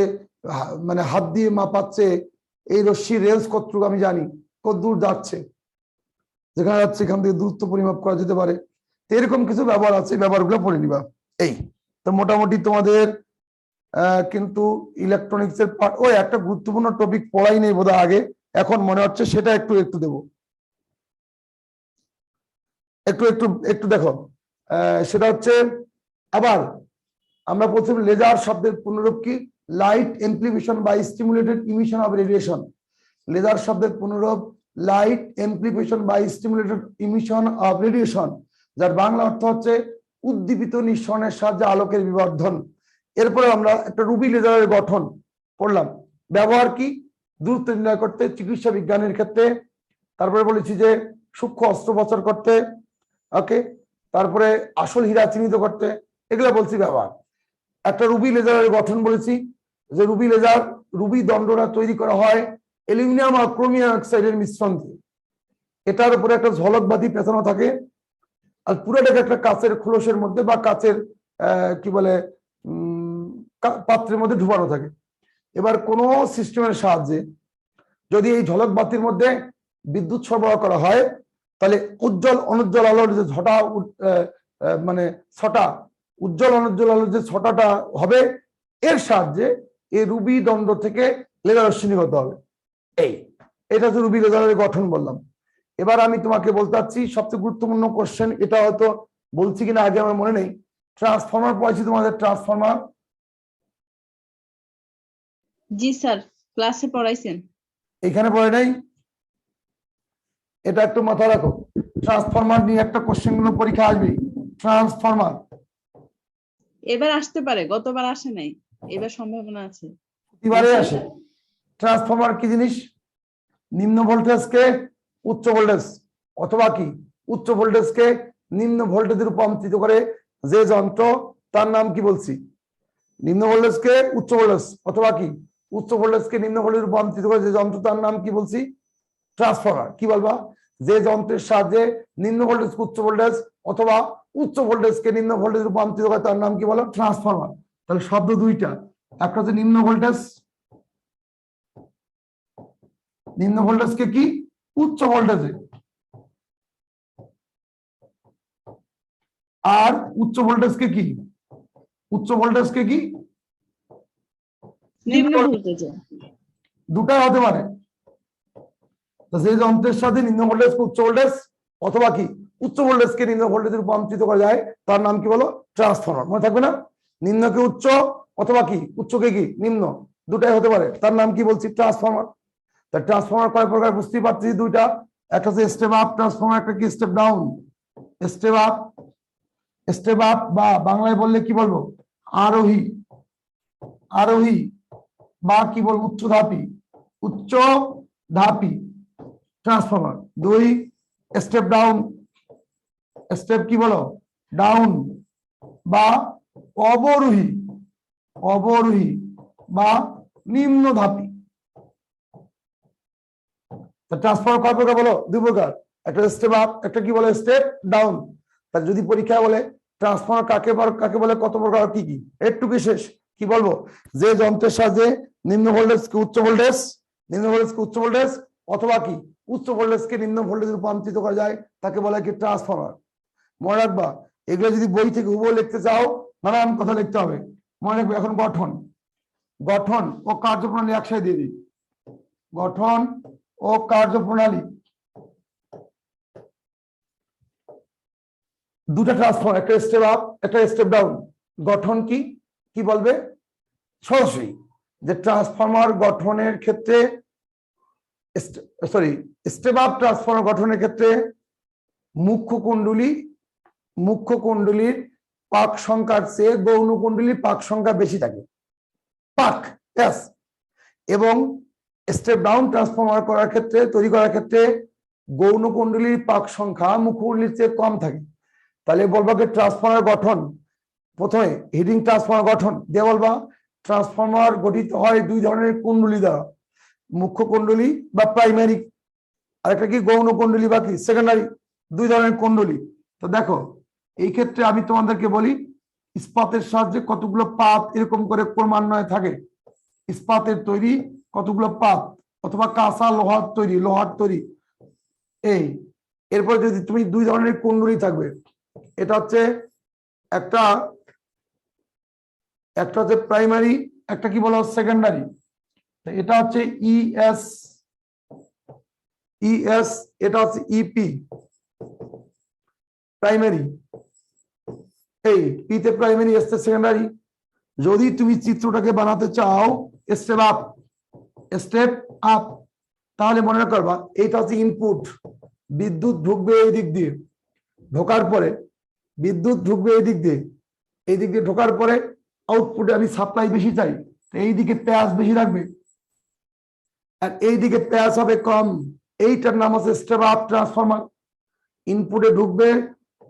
মানে হাত দিয়ে মাপাচ্ছে এই রশ্মির রেঞ্জ কতটুকু আমি জানি, কত দূর যাচ্ছে, যেখানে যাচ্ছে এখান থেকে দূরত্ব পরিমাপ করা যেতে পারে। এরকম কিছু ব্যবহার আছে, ব্যবহারগুলো পড়ে নিবা। এই তো মোটামুটি তোমাদের কিন্তু ইলেকট্রনিক্স এর পার্ট, ওই একটা গুরুত্বপূর্ণ টপিক পড়াই নেই বোধহয় আগে, এখন মনে হচ্ছে সেটা একটু একটু দেব, একটু একটু একটু দেখো। সেটা হচ্ছে আবার আমরা প্রথমে লেজার শব্দের পুনরূপ কি? Light amplification by stimulated emission of radiation. Laser শব্দের পুনরূপ light amplification by stimulated emission of radiation, যার বাংলা অর্থ হচ্ছে উদ্দীপিত নিঃসরণের সাহায্যে আলোকের বিবর্ধন। এরপরে আমরা একটা রুবি লেজারের গঠন পড়লাম। ব্যবহার কি? দূরত্ব নির্ণয় করতে, চিকিৎসা বিজ্ঞানের ক্ষেত্রে। তারপরে বলেছি যে সূক্ষ্ম অস্ত্রোপচার করতে, ওকে। তারপরে আসল হীরা চিহ্নিত করতে, এগুলো বলছি ব্যবহার। একটা রুবি লেজারের গঠন বলেছি যে রুবি লেজার, রুবি দণ্ডটা তৈরি করা হয় অ্যালুমিনিয়াম আর ক্রোমিয়াম অক্সাইডের মিশ্রণ দিয়ে। এটার উপরে একটা ঝলক বাতি পেঁচানো থাকে, আর পুরোটাকে একটা কাচের খোলসের মধ্যে বা কাচের কি বলে পাত্রের মধ্যে ঢুকানো থাকে। এবার কোন সিস্টেমের সাহায্যে যদি এই ঝলক বাতির মধ্যে বিদ্যুৎ সরবরাহ করা হয়, তাহলে উজ্জ্বল অনুজ্জ্বল আলোর যে ছটা, মানে ছটা উজ্জ্বল অনুজ্জ্বল আলোর যে ছটাটা হবে, এর সাহায্যে এই রুবি দণ্ড থেকে লেজার রশ্মি নির্গত হবে। এটা হচ্ছে রুবি লেজারের গঠন বললাম। এবার আমি তোমাকে বলতে চাচ্ছি সবচেয়ে গুরুত্বপূর্ণ কোশ্চেন, এটা হয়তো বলছি কিনা আগে আমার মনে নেই। ট্রান্সফরমার পড়াইছি তোমাদের, ট্রান্সফরমার। জি স্যার, ক্লাসে পড়াইছেন। এখানে পড়ে নাই, এটা একটু মাথায় রাখো। ট্রান্সফরমার নিয়ে একটা কোশ্চেন গুলো পরীক্ষা আসবে। ট্রান্সফরমার এবার আসতে পারে, গতবার আসে নাই, এবার সম্ভাবনা আছে। প্রতিবারে আসে। ট্রান্সফরমার কি জিনিস? নিম্ন ভোল্টেজকে উচ্চ ভোল্টেজ, অথবা কি উচ্চ ভোল্টেজকে নিম্ন ভোল্টেজে রূপান্তরিত করে যে যন্ত্র, তার নাম কি বলছি? নিম্ন ভোল্টেজকে উচ্চ ভোল্টেজ, অথবা কি উচ্চ ভোল্টেজকে নিম্ন ভোল্টেজে রূপান্তরিত করে যে যন্ত্র, তার নাম কি বলছি? ট্রান্সফরমার। কি বলবা? যে যন্ত্রের সাহায্যে নিম্ন ভোল্টেজ উচ্চ ভোল্টেজ অথবা উচ্চ ভোল্টেজকে নিম্ন ভোল্টেজ রূপান্তরিত করে, তার নাম কি বলো? ট্রান্সফরমার। তাহলে শব্দ দুইটা, একটা হচ্ছে নিম্ন ভোল্টেজ, নিম্ন ভোল্টেজকে কি উচ্চ ভোল্টেজে, আর উচ্চ ভোল্টেজকে কি উচ্চ ভোল্টেজকে কি নিম্ন ভোল্টেজে। দুটাই হতে পারে। যে যন্ত্রের সাথে নিম্ন ভোল্টেজ উচ্চ ভোল্টেজ অথবা কি উচ্চ ভোল্টেজকে নিম্ন ভোল্টেজে রূপান্তরিত করা যায়, তার নাম কি বলো? ট্রান্সফরমার। মনে থাকবে না? নিম্নকে উচ্চ অথবা কি উচ্চকে কি নিম্ন, দুটাই হতে পারে, তার নাম কি বলছি? ট্রান্সফরমার। তা ট্রান্সফরমার কয় প্রকার বুঝতেই পারছি, দুইটা। একটা হচ্ছে স্টেপ আপ ট্রান্সফরমার, একটা কি step down. Step up, step up বা বাংলায় বললে কি বলবো? আরোহী, আরোহী বা কি বলবো? উচ্চধাপী, উচ্চ ধাপী ট্রান্সফরমার। দুই স্টেপ ডাউন, স্টেপ কি বলো? ডাউন বা অবরোহী, অবরোহী বা নিম্ন ধাপী। ট্রান্সফরমার কয় প্রকার বলো? দুই প্রকার, একটা স্টেপ আপ, একটা কি বলে? Step down. তার যদি পরীক্ষা বলে ট্রান্সফরমার কাকে বলে, কত প্রকার, কি কি, একটু কি শেষ কি বলবো, যে যন্ত্রের সাহায্যে নিম্ন ভোল্টেজকে উচ্চ ভোল্টেজ, নিম্ন ভোল্টেজকে উচ্চ ভোল্টেজ অথবা কি উচ্চ ভোল্টেজকে নিম্ন ভোল্টেজে রূপান্তরিত করা যায় তাকে বলা হয় কি ট্রান্সফরমার। মনে রাখবা, এগুলো যদি বই থেকে হুবহু লিখতে চাও নানান কথা লিখতে হবে। মনে রাখবে এখন গঠন, গঠন ও কার্যপ্রণালী একসাথে দিয়ে দিই। গঠন ও কার্যপ্রণালী, দুটা ট্রান্সফর্মার, একটা স্টেপ আপ একটা স্টেপ ডাউন। গঠন কি কি বলবে সরাসরি, যে ট্রান্সফর্মার গঠনের ক্ষেত্রে, সরি স্টেপ আপ ট্রান্সফর্মার গঠনের ক্ষেত্রে মুখ্য কুণ্ডলীর পাক সংখ্যার চেয়ে গৌণ কুণ্ডলীর পাক সংখ্যা বেশি থাকে, পাক yes। এবং স্টেপ ডাউন ট্রান্সফর্মার করার ক্ষেত্রে, তৈরি করার ক্ষেত্রে গৌণ কুণ্ডলীর পাক সংখ্যা মুখ্য কুণ্ডলীর চেয়ে কম থাকে। তাহলে বলবা কি ট্রান্সফর্মার গঠন, প্রথমে হিটিং ট্রান্সফর্মার গঠন দিয়ে বলবা ট্রান্সফর্মার গঠিত হয় দুই ধরনের কুণ্ডলী দ্বারা, মুখ্য কুণ্ডলী বা প্রাইমারি, আর একটা কি গৌণ কুণ্ডলী বা কি সেকেন্ডারি, দুই ধরনের কুণ্ডলী। তো দেখো এই ক্ষেত্রে আমি তোমাদেরকে বলি ইস্পাতের সাহায্যে কতগুলো পাত এরকম করে ক্রমান্বয়ে থাকে, ইস্পাতের তৈরি কতগুলো পাত অথবা কাঁচা লোহার তৈরি এই। এরপর যদি তুমি দুই ধরনের কুণ্ডলী থাকবে, এটা হচ্ছে একটা হচ্ছে প্রাইমারি, একটা কি বলা সেকেন্ডারি। এটা হচ্ছে ইএস, এটা হচ্ছে ইপি প্রাইমারি, এই পিতে প্রাইমারি এস সেকেন্ডারি। যদি তুমি চিত্রটাকে বানাতে চাও স্টেপ আপ তাহলে মনে করবা এইটা হচ্ছে ইনপুট, বিদ্যুৎ ঢুকবে এই দিক দিয়ে, ঢোকার পরে বিদ্যুৎ ঢুকবে এই দিক দিয়ে ঢোকার পরে আউটপুটে আমি সাপ্লাই বেশি চাই, এই দিকে প্যাচ বেশি রাখবে আর এই দিকে প্যাচ হবে কম, এইটার নাম হচ্ছে স্টেপ আপ ট্রান্সফরমার। ইনপুটে ঢুকবে,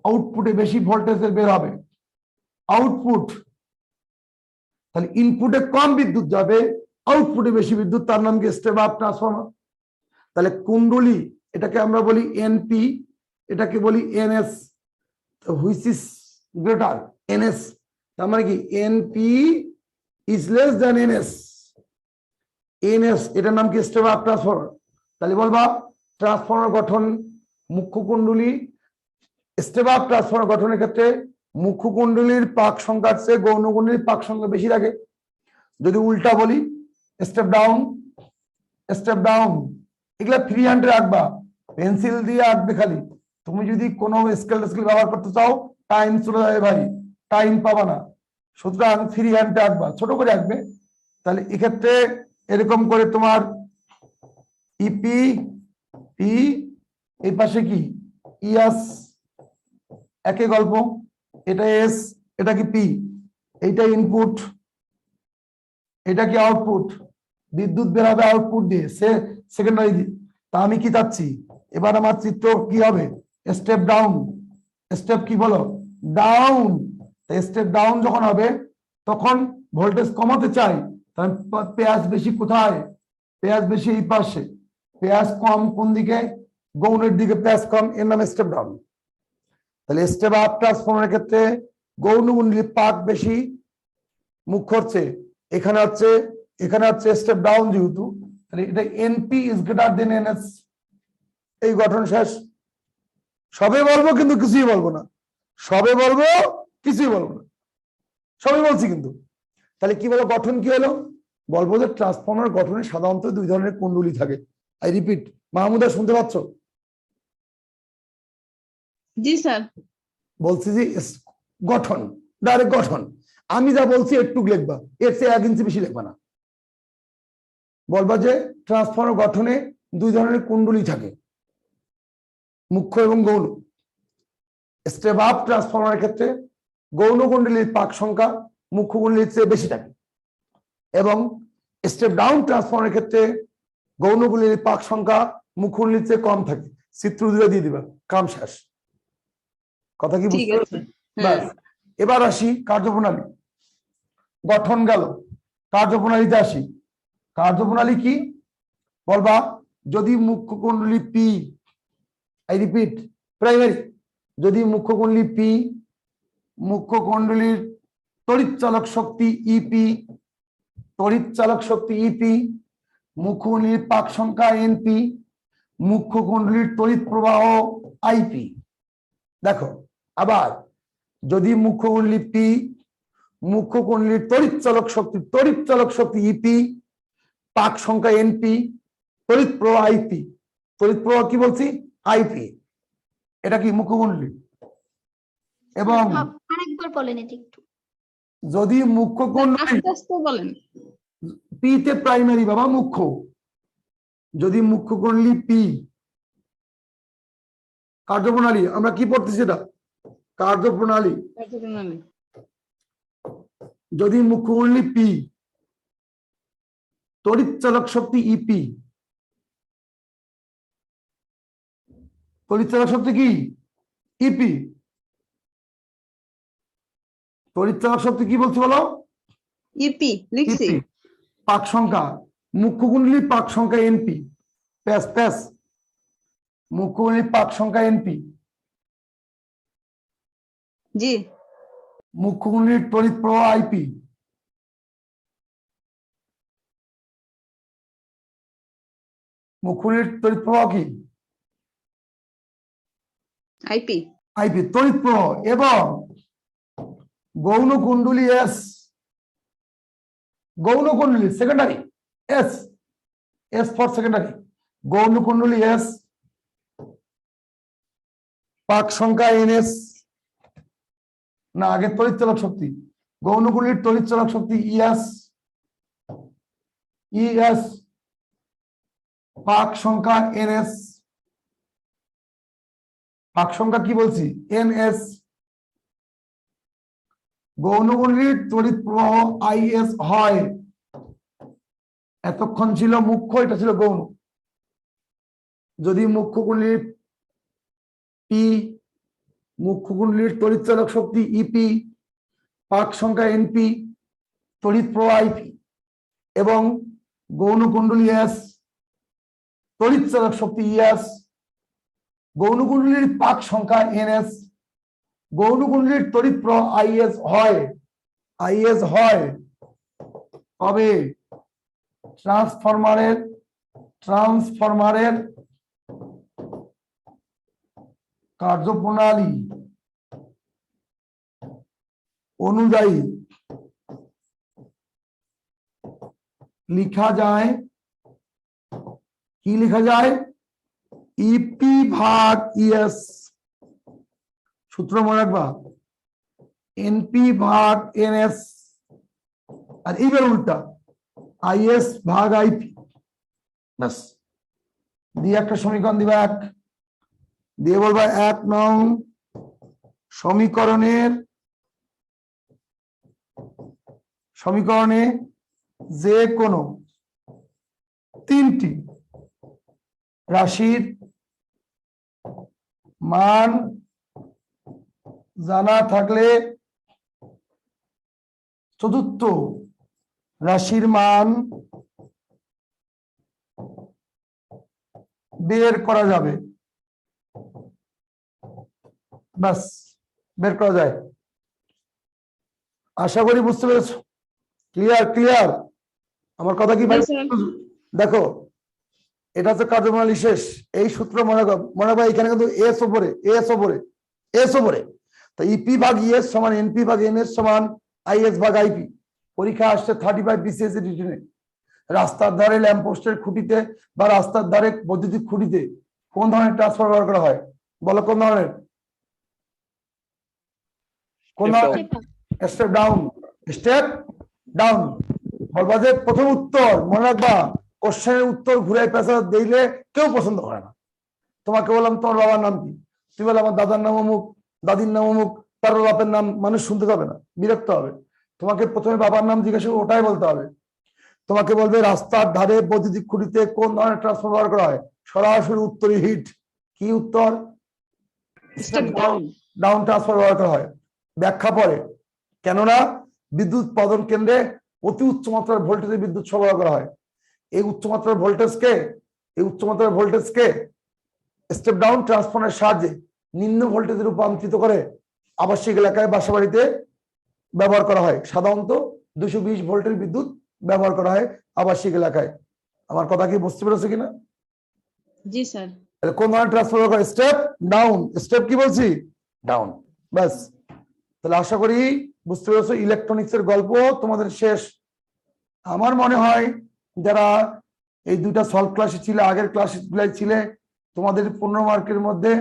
আউটপুটে বেশি ভোল্টেজের বের হবে আউটপুট, তাহলে ইনপুটে কম বিদ্যুৎ যাবে, আউটপুটে বেশি বিদ্যুৎ, তার নাম কি স্টেপ আপ ট্রান্সফরমার। তাহলে কুণ্ডলী এটাকে আমরা বলি এনপি, এটাকে বলি NS, which is greater NS, তার মানে কি NP is less than NS, এটার নাম কি স্টেপ আপ ট্রান্সফরমার। তাহলে বলবা ট্রান্সফরমার গঠন মুখ্য কুণ্ডলী, স্টেপ আপ ট্রান্সফরমার গঠনের ক্ষেত্রে মুখ্য কুণ্ডলীর পাক সংখ্যার চেয়ে গৌণ কুণ্ডলীর পাক সংখ্যা বেশি লাগে। যদি উল্টা বলি স্টেপ ডাউন, এগুলা ফ্রি হ্যান্ডে রাখবা, পেন্সিল দিয়ে আঁকবে খালি। তুমি যদি কোনো স্কেল ব্যবহার করতে চাও টাইম চলে যাবে ভাই, টাইম পাবা না, সুতরাং ফ্রি হ্যান্ডে আঁকবা, ছোট করে আঁকবে। তাহলে এক্ষেত্রে এরকম করে তোমার ইপি পি, এই পাশে কি ইয়াস, একই গল্প, এটা এস, এটা কি পি, এইটা ইনপুট, এটা কি আউটপুট, বিদ্যুৎ বের হবে আউটপুট দিয়ে সেকেন্ডারি দিয়ে। তা আমি কি চাচ্ছি এবার আমার চিত্র কি হবে স্টেপ ডাউন, স্টেপ কি বলো ডাউন। স্টেপ ডাউন যখন হবে তখন ভোল্টেজ কমাতে চাই, তাহলে পেঁয়াজ বেশি কোথায়, পেঁয়াজ বেশি এই পাশে, পেঁয়াজ কম কোন দিকে, গৌণের দিকে পেঁয়াজ কম, এর নাম স্টেপ ডাউন। তাহলে স্টেপ আপ ট্রান্সফরমারের ক্ষেত্রে গৌণ কুণ্ডলীর পাক বেশি মুখ্য হচ্ছে, এখানে হচ্ছে স্টেপ ডাউন, যেহেতু তাহলে এটা NP is greater than NS. এই গঠন শেষ। সবে বলবো কিন্তু কিছুই বলবো না, সবে বলবো কিছুই বলবো না, সবই বলছি কিন্তু। তাহলে কি বলো গঠন কি হলো, বলবো যে ট্রান্সফরমার গঠনে সাধারণত দুই ধরনের কুণ্ডলী থাকে। আই রিপিট, মাহমুদা শুনতে পাচ্ছ? জি স্যার। বলছি যে গঠন, ডাইরেক্ট গঠন, আমি যা বলছি একটু লিখবা, এর চেয়ে 1 ইঞ্চি বেশি লিখবা না। বলবা যে ট্রান্সফরমার গঠনে দুই ধরনের কুণ্ডলী থাকে, মুখ্য এবং গৌণ। স্টেপ আপ ট্রান্সফরমারের ক্ষেত্রে গৌণ কুণ্ডলীর পাক সংখ্যা মুখ্য কুণ্ডলীর চেয়ে বেশি থাকে, এবং স্টেপ ডাউন ট্রান্সফরমারের ক্ষেত্রে গৌণ কুণ্ডলীর পাক সংখ্যা মুখ্য কুণ্ডলীর চেয়ে কম থাকে। চিত্র দুটো দিয়ে দিবা, কাম শেষ। কথা কি বুঝতে পারছো? ব্যাস, এবার আসি কার্যপ্রণালী। গঠন গেল, কার্যপ্রণালীতে আসি। কার্যপ্রণালী কি বলবা, যদি মুখ্য কুণ্ডলী পি, আই রিপিট প্রাইমারি, যদি মুখ্য কুণ্ডলী পি, মুখ্য কুণ্ডলীর তড়িৎ চালক শক্তি ইপি, তড়িৎ চালক শক্তি ইপি, মুখ্য কুণ্ডলীর পাক সংখ্যা এনপি, মুখ্য কুণ্ডলীর তড়িৎ প্রবাহ আইপি। দেখো আবার যদি মুখ্য কুণ্ডলী পি, মুখ্য কুণ্ডলীর তড়িৎ চালক শক্তি ইপি, পাক সংখ্যা এনপি, তড়িৎ প্রবাহ আইপি, তড়িৎ প্রবাহ কি বলছি আইপি, এটা কি মুখ্য কুণ্ডলী। এবং আরেকবার বলেন এটা একটু। যদি মুখ্য কুণ্ডলী আস্তে আস্তে বলেন। পি তে প্রাইমারি বাবা মুখ্য, যদি মুখ্য কুণ্ডলী পি, কার্যপ্রণালী আমরা কি পড়তেছি এটা কার্যপ্রণালী, যদি মুখ্য কুণ্ডলী পি, তড়িৎ চালক শক্তি ইপি, তড়িৎ চালক শক্তি কি ইপি, তড়িৎ চালক শক্তি কি বলছি বলো ইপি লিখছি। ইপি, পাক সংখ্যা মুখ্য কুণ্ডলী পাক সংখ্যা এনপি, প্যাস প্যাস, মুখ্য কুণ্ডলী পাক সংখ্যা এনপি, জি মুখ্য কুণ্ডলীর তড়িৎ প্রবাহ আইপি, মুখ্য কুণ্ডলীর তড়িৎ প্রবাহ কি আইপি, আইপি তড়িৎ প্রবাহ। এবং গৌণ কুণ্ডলী এস, গৌণ কুণ্ডলী secondary S, S for secondary, গৌণ কুণ্ডলী এস, পাক সংখ্যা এনএস, না আগে তড়িৎ চালক শক্তি, গৌণ কুণ্ডলীর তড়িৎ চালক শক্তি ইএস, ইএস, পাক সংখ্যা এনএস, পাক সংখ্যা কি বলছি এনএস, গৌণ কুণ্ডলীর তড়িৎ প্রবাহ আইএস হয়। এতক্ষণ ছিল মুখ্য, এটা ছিল গৌণ। যদি মুখ্য কুণ্ডলীর পি, মুখ্য কুণ্ডলীর তড়িৎ চালক শক্তি ইপি, পাক সংখ্যা এনপি, তড়িৎ প্রবাহ আইপি, এবং গৌণ কুণ্ডলী এস, তড়িৎ চালক শক্তি ইএস, গৌণ কুণ্ডলীর পাক সংখ্যা এনএস, গৌণ কুণ্ডলীর তড়িৎ প্রবাহ আইএস হয়, আইএস হয়, তবে ট্রান্সফরমারের কার্যপ্রণালী অনুযায়ী লিখা যায়, কি লিখা যায় ইপি ভাগ ইএস, সূত্র মনে রাখবা এনপি ভাগ এনএস, আর এইবার উল্টা আইএস ভাগ আইপি, ব্যাস দিয়ে একটা সমীকরণ দিবা, এক দিয়ে বলবা 1 নং সমীকরণে যে কোনো তিনটি রাশির মান জানা থাকলে চতুর্থ রাশির মান বের করা যাবে, বাস বের করা যায়। আশা করি বুঝতে পেরেছো, ক্লিয়ার ক্লিয়ার আমার কথা কি ভাই? দেখো এটা হচ্ছে কার্যপ্রণালী শেষ, এই সূত্র মনে রাখবা, এখানে কিন্তু এস ওপরে এস ওপরে এস ওপরে, তো ইপি ভাগ ইএস সমান এনপি ভাগ এনএস সমান আইএস ভাগ আইপি। পরীক্ষা আসছে 35 বিসিএস রিটেনে, রাস্তার ধারে ল্যাম্পপোস্টের খুঁটিতে বা রাস্তার ধারে বৈদ্যুতিক খুঁটিতে কোন ধরনের ট্রান্সফর ব্যবহার করা হয় বলো, কোন ধরনের? কোন ধরনের? Step down, step down. বলবা যে প্রথম উত্তর মনে রাখবা, কোশ্চেনের উত্তর ঘুরে পেঁচা দিলে কেউ পছন্দ করে না। তোমাকে বললাম তোমার বাবার নাম কি, তুমি বলে আমার দাদার নাম অমুক, দাদির নাম অমুক, তার বাপের নাম, মানুষ শুনতে পাবে না, বিরক্ত হবে। তোমাকে প্রথমে বাবার নাম জিজ্ঞাসা ওটাই বলতে হবে। তোমাকে বলবে রাস্তার ধারে বৈদ্যুতিক খুঁটিতে কোন ধরনের ট্রান্সফর ব্যবহার করা হয়, সরাসরি উত্তরই হিট। কি উত্তর? স্টেপ ডাউন ট্রান্সফর ব্যবহার করা হয়। ব্যাখ্যা পরে, কেননা বিদ্যুৎ উৎপাদন কেন্দ্রে অতি উচ্চ মাত্রার ভোল্টেজে বিদ্যুৎ সরবরাহ করা হয়। এই উচ্চমাত্রার ভোল্টেজকে স্টেপ ডাউন ট্রান্সফর্মারের সাহায্যে নিম্ন ভোল্টেজে রূপান্তরিত করে আবাসিক এলাকায় বাসাবাড়িতে ব্যবহার করা হয়, সাধারণত 220 ভোল্টের বিদ্যুৎ ব্যবহার করা হয় আবাসিক এলাকায়। আমার কথা কি বুঝতে পেরেছো কিনা? জি স্যার। তাহলে কোন ধরনের ট্রান্সফরমার করে? Step down. স্টেপ কি বলছি? ডাউন। ব্যাস, তাহলে আশা করি বুঝতে পেরেছো। ইলেকট্রনিক্স এর গল্প তোমাদের শেষ। আমার মনে হয় যারা এই দুটা সলভ ক্লাসে ছিল, আগের ক্লাস গুলাই ছিলে, তোমাদের 15 মার্কের মধ্যে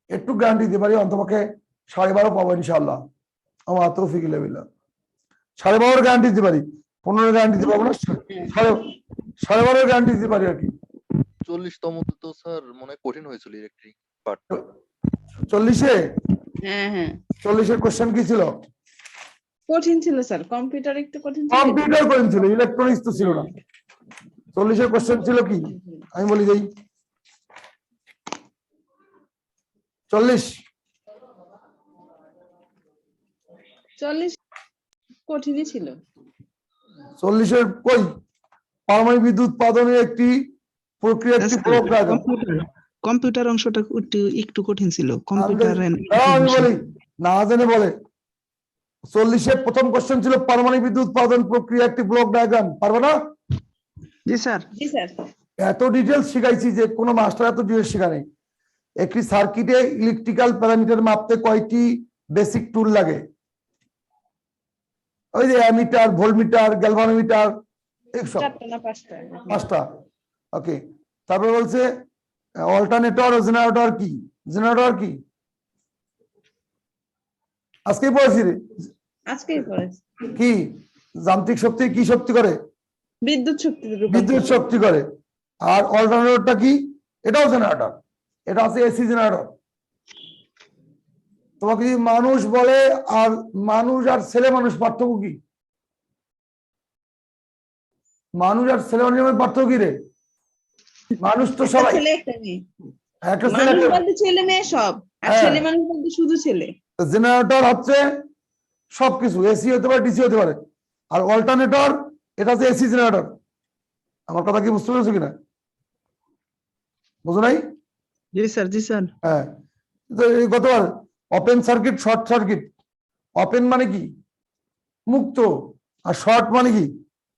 একটু গ্যারান্টি দিতে পারি অন্তপক্ষে 12.5 পাবো ইনশাআল্লাহ। আমার তৌফিক বিল্লাহ 12.5 গ্যারান্টি দিতে পারি, 15 গ্যারান্টি দিতে পারবো না, 12.5 গ্যারান্টি দিতে পারি আর কি। 40তম তো স্যার মনে হয় কঠিন হয়েছিল ইলেকট্রিক পার্টটা। 40-এ? হ্যাঁ হ্যাঁ 40-এর কোশ্চেন কি ছিল? কঠিন ছিল স্যার, কম্পিউটার একটু কঠিন ছিল। কম্পিউটার কঠিন ছিল, ইলেকট্রনিক্স তো ছিল না। 40-এর কোশ্চেন ছিল কি আমি বলি যাই। 40 কঠিনই ছিল। 40-এর কই? পারমাণবিক বিদ্যুৎ উৎপাদনের একটি প্রক্রিয়া, একটি প্রোগ্রাম। কম্পিউটার অংশটা একটু কঠিন ছিল। কম্পিউটার আমি বলি না জেনে বলে। 40-এর প্রথম কোশ্চেন ছিল পারমাণবিক বিদ্যুৎ উৎপাদন প্রক্রিয়া একটি ব্লক ডায়াগ্রাম। পারবে না? জি স্যার। জি স্যার। এত ডিটেলস শিখাইছি যে কোনো মাস্টার এত ডিটেলস শেখা নেই। একটি সার্কিটে ইলেকট্রিক্যাল প্যারামিটার মাপতে কয়টি বেসিক টুল লাগে? ওই যে অ্যামিটার, ভোল্টমিটার, গ্যালভানোমিটার, এইসব 4টা না 5টা? 5টা। ওকে, তারপরে বলছে অল্টারনেটর ও জেনারেটর কি? জেনারেটর কি আজকেই পড়েছি রে। আজকেই পড়েছি। কি যান্ত্রিক শক্তি কি শক্তি করে? বিদ্যুৎ শক্তি। বিদ্যুৎ শক্তি করে। আর অল্টারনেটরটা কি? এটাও জেনারেটর, এটা আছে এসি জেনারেটর। তোমাকে যদি মানুষ বলে, আর মানুষ আর ছেলে মানুষ পার্থক্য কি? মানুষ আর ছেলে মানুষের পার্থক্য কি রে? মানুষ তো সবাই ছেলে একটা মেয়ে। একটা মানুষ ছেলে। বলতে ছেলে মেয়ে সব, আর হ্যাঁ। ছেলে মানুষ বলতে শুধু ছেলে। জেনারেটর হচ্ছে সবকিছু, এসি হতে পারে, ডিসি হতে পারে। আর অল্টারনেটর এটা হচ্ছে এসি জেনারেটর। আমার কথা কি বুঝতে পেরেছো কিনা? বুঝো নাই? জি স্যার। জি স্যার। হ্যাঁ, তো এই গতবার open circuit, short circuit. Open মানে কি? মুক্ত। আর শর্ট মানে কি?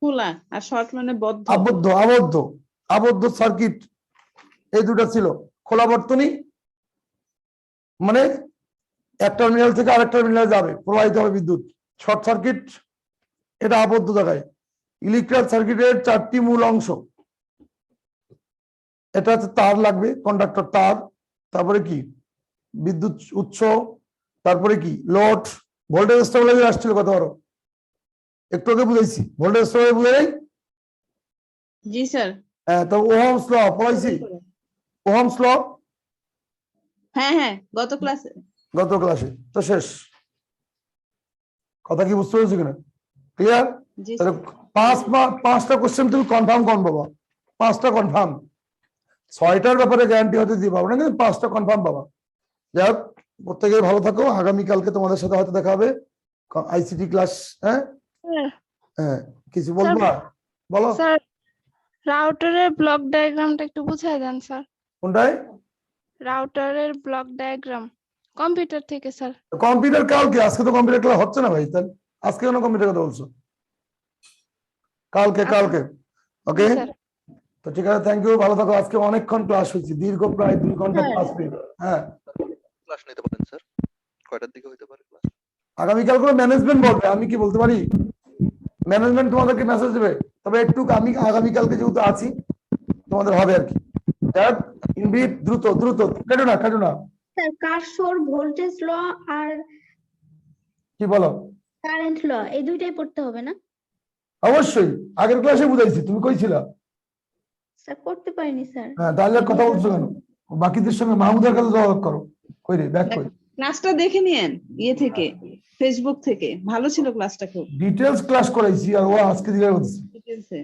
খোলা। আর শর্ট মানে বদ্ধ। আবদ্ধ। আবদ্ধ আবদ্ধ সার্কিট, এই দুটো ছিল। খোলা বর্তনী মানে এক টার্মিনাল থেকে আরেক টার্মিনালে যাবে, প্রবাহিত হবে বিদ্যুৎ। শর্ট সার্কিট এটা আবদ্ধ জায়গায়। ইলেকট্রিক্যাল সার্কিটের 4টি মূল অংশ। এটা হচ্ছে তার লাগবে, কন্ডাক্টর তার, তারপরে কি বিদ্যুৎ উৎস, তারপরে কি লোড, ভোল্টেজ স্টেবিলাইজার আসছিল কত বড়, একটু আগে বুঝাইছি। ভোল্টেজ স্টেবিলাইজার বুঝে নাই? জি স্যার। হ্যাঁ, তো ওহমস ল পড়াইছি। ওহমস ল হ্যাঁ হ্যাঁ গত ক্লাসে। গত ক্লাসে তো শেষ। কথা কি বুঝতে পেরেছো কিনা? ক্লিয়ার? জি তাহলে 5টা কোশ্চেন তুমি কনফার্ম করুন বাবা। 5টা কনফার্ম। 6টার ব্যাপারে গ্যারান্টি হতে দিয়ে পাবো না, কিন্তু 5টা কনফার্ম বাবা। যাই হোক, প্রত্যেকে ভালো থাকো। আগামীকালকে তোমাদের সাথে হয়তো দেখা হবে আইসিটি ক্লাস। হ্যাঁ হ্যাঁ, কিছু বলবো না? বলো। স্যার রাউটারের ব্লক ডায়াগ্রামটা একটু বুঝাই দেন স্যার। কোনটায়? রাউটারের ব্লক ডায়াগ্রাম কম্পিউটার থেকে স্যার। কম্পিউটার কালকে, আজকে তো কম্পিউটার ক্লাস হচ্ছে না ভাই। তাহলে আজকে কেন কম্পিউটার কথা বলছো? কালকে। কালকে ওকে, তো ঠিক আছে। থ্যাংক ইউ, ভালো থাকো। আজকে অনেকক্ষণ ক্লাস হয়েছে, দীর্ঘ প্রায় 2 ঘন্টা 5 মিনিট। হ্যাঁ, ক্লাস নিতে পারেন স্যার। কয়টার দিকে হইতে পারে ক্লাস? আগামীকাল করে ম্যানেজমেন্ট বলবে, আমি কি বলতে পারি? ম্যানেজমেন্ট তোমাদেরকে মেসেজ দেবে। তবে একটু আমি আগামীকালকে যেহেতু আছি, তোমাদের হবে আর কি। দ্রুত দ্রুত, কাটো না কাটো না। স্যার কার্শর ভোল্টেজ ল আর কি বলো? কারেন্ট ল এই দুইটাই পড়তে হবে না? অবশ্যই, আগের ক্লাসে বুঝাইছি, তুমি কইছিলা? স্যার করতে পারিনি স্যার। হ্যাঁ, তাহলে আর কথা বলছো কেন? বাকিদের সঙ্গে মাহমুদের কাছে যোগাযোগ করো। কই রে, ব্যাক কই? ক্লাসটা দেখে নিয়েন ইয়ে থেকে, ফেসবুক থেকে। ভালো ছিল ক্লাসটা, খুব ডিটেলস ক্লাস করাইছি, আর ও আজকে দিকে বলছি ডিটেইলসে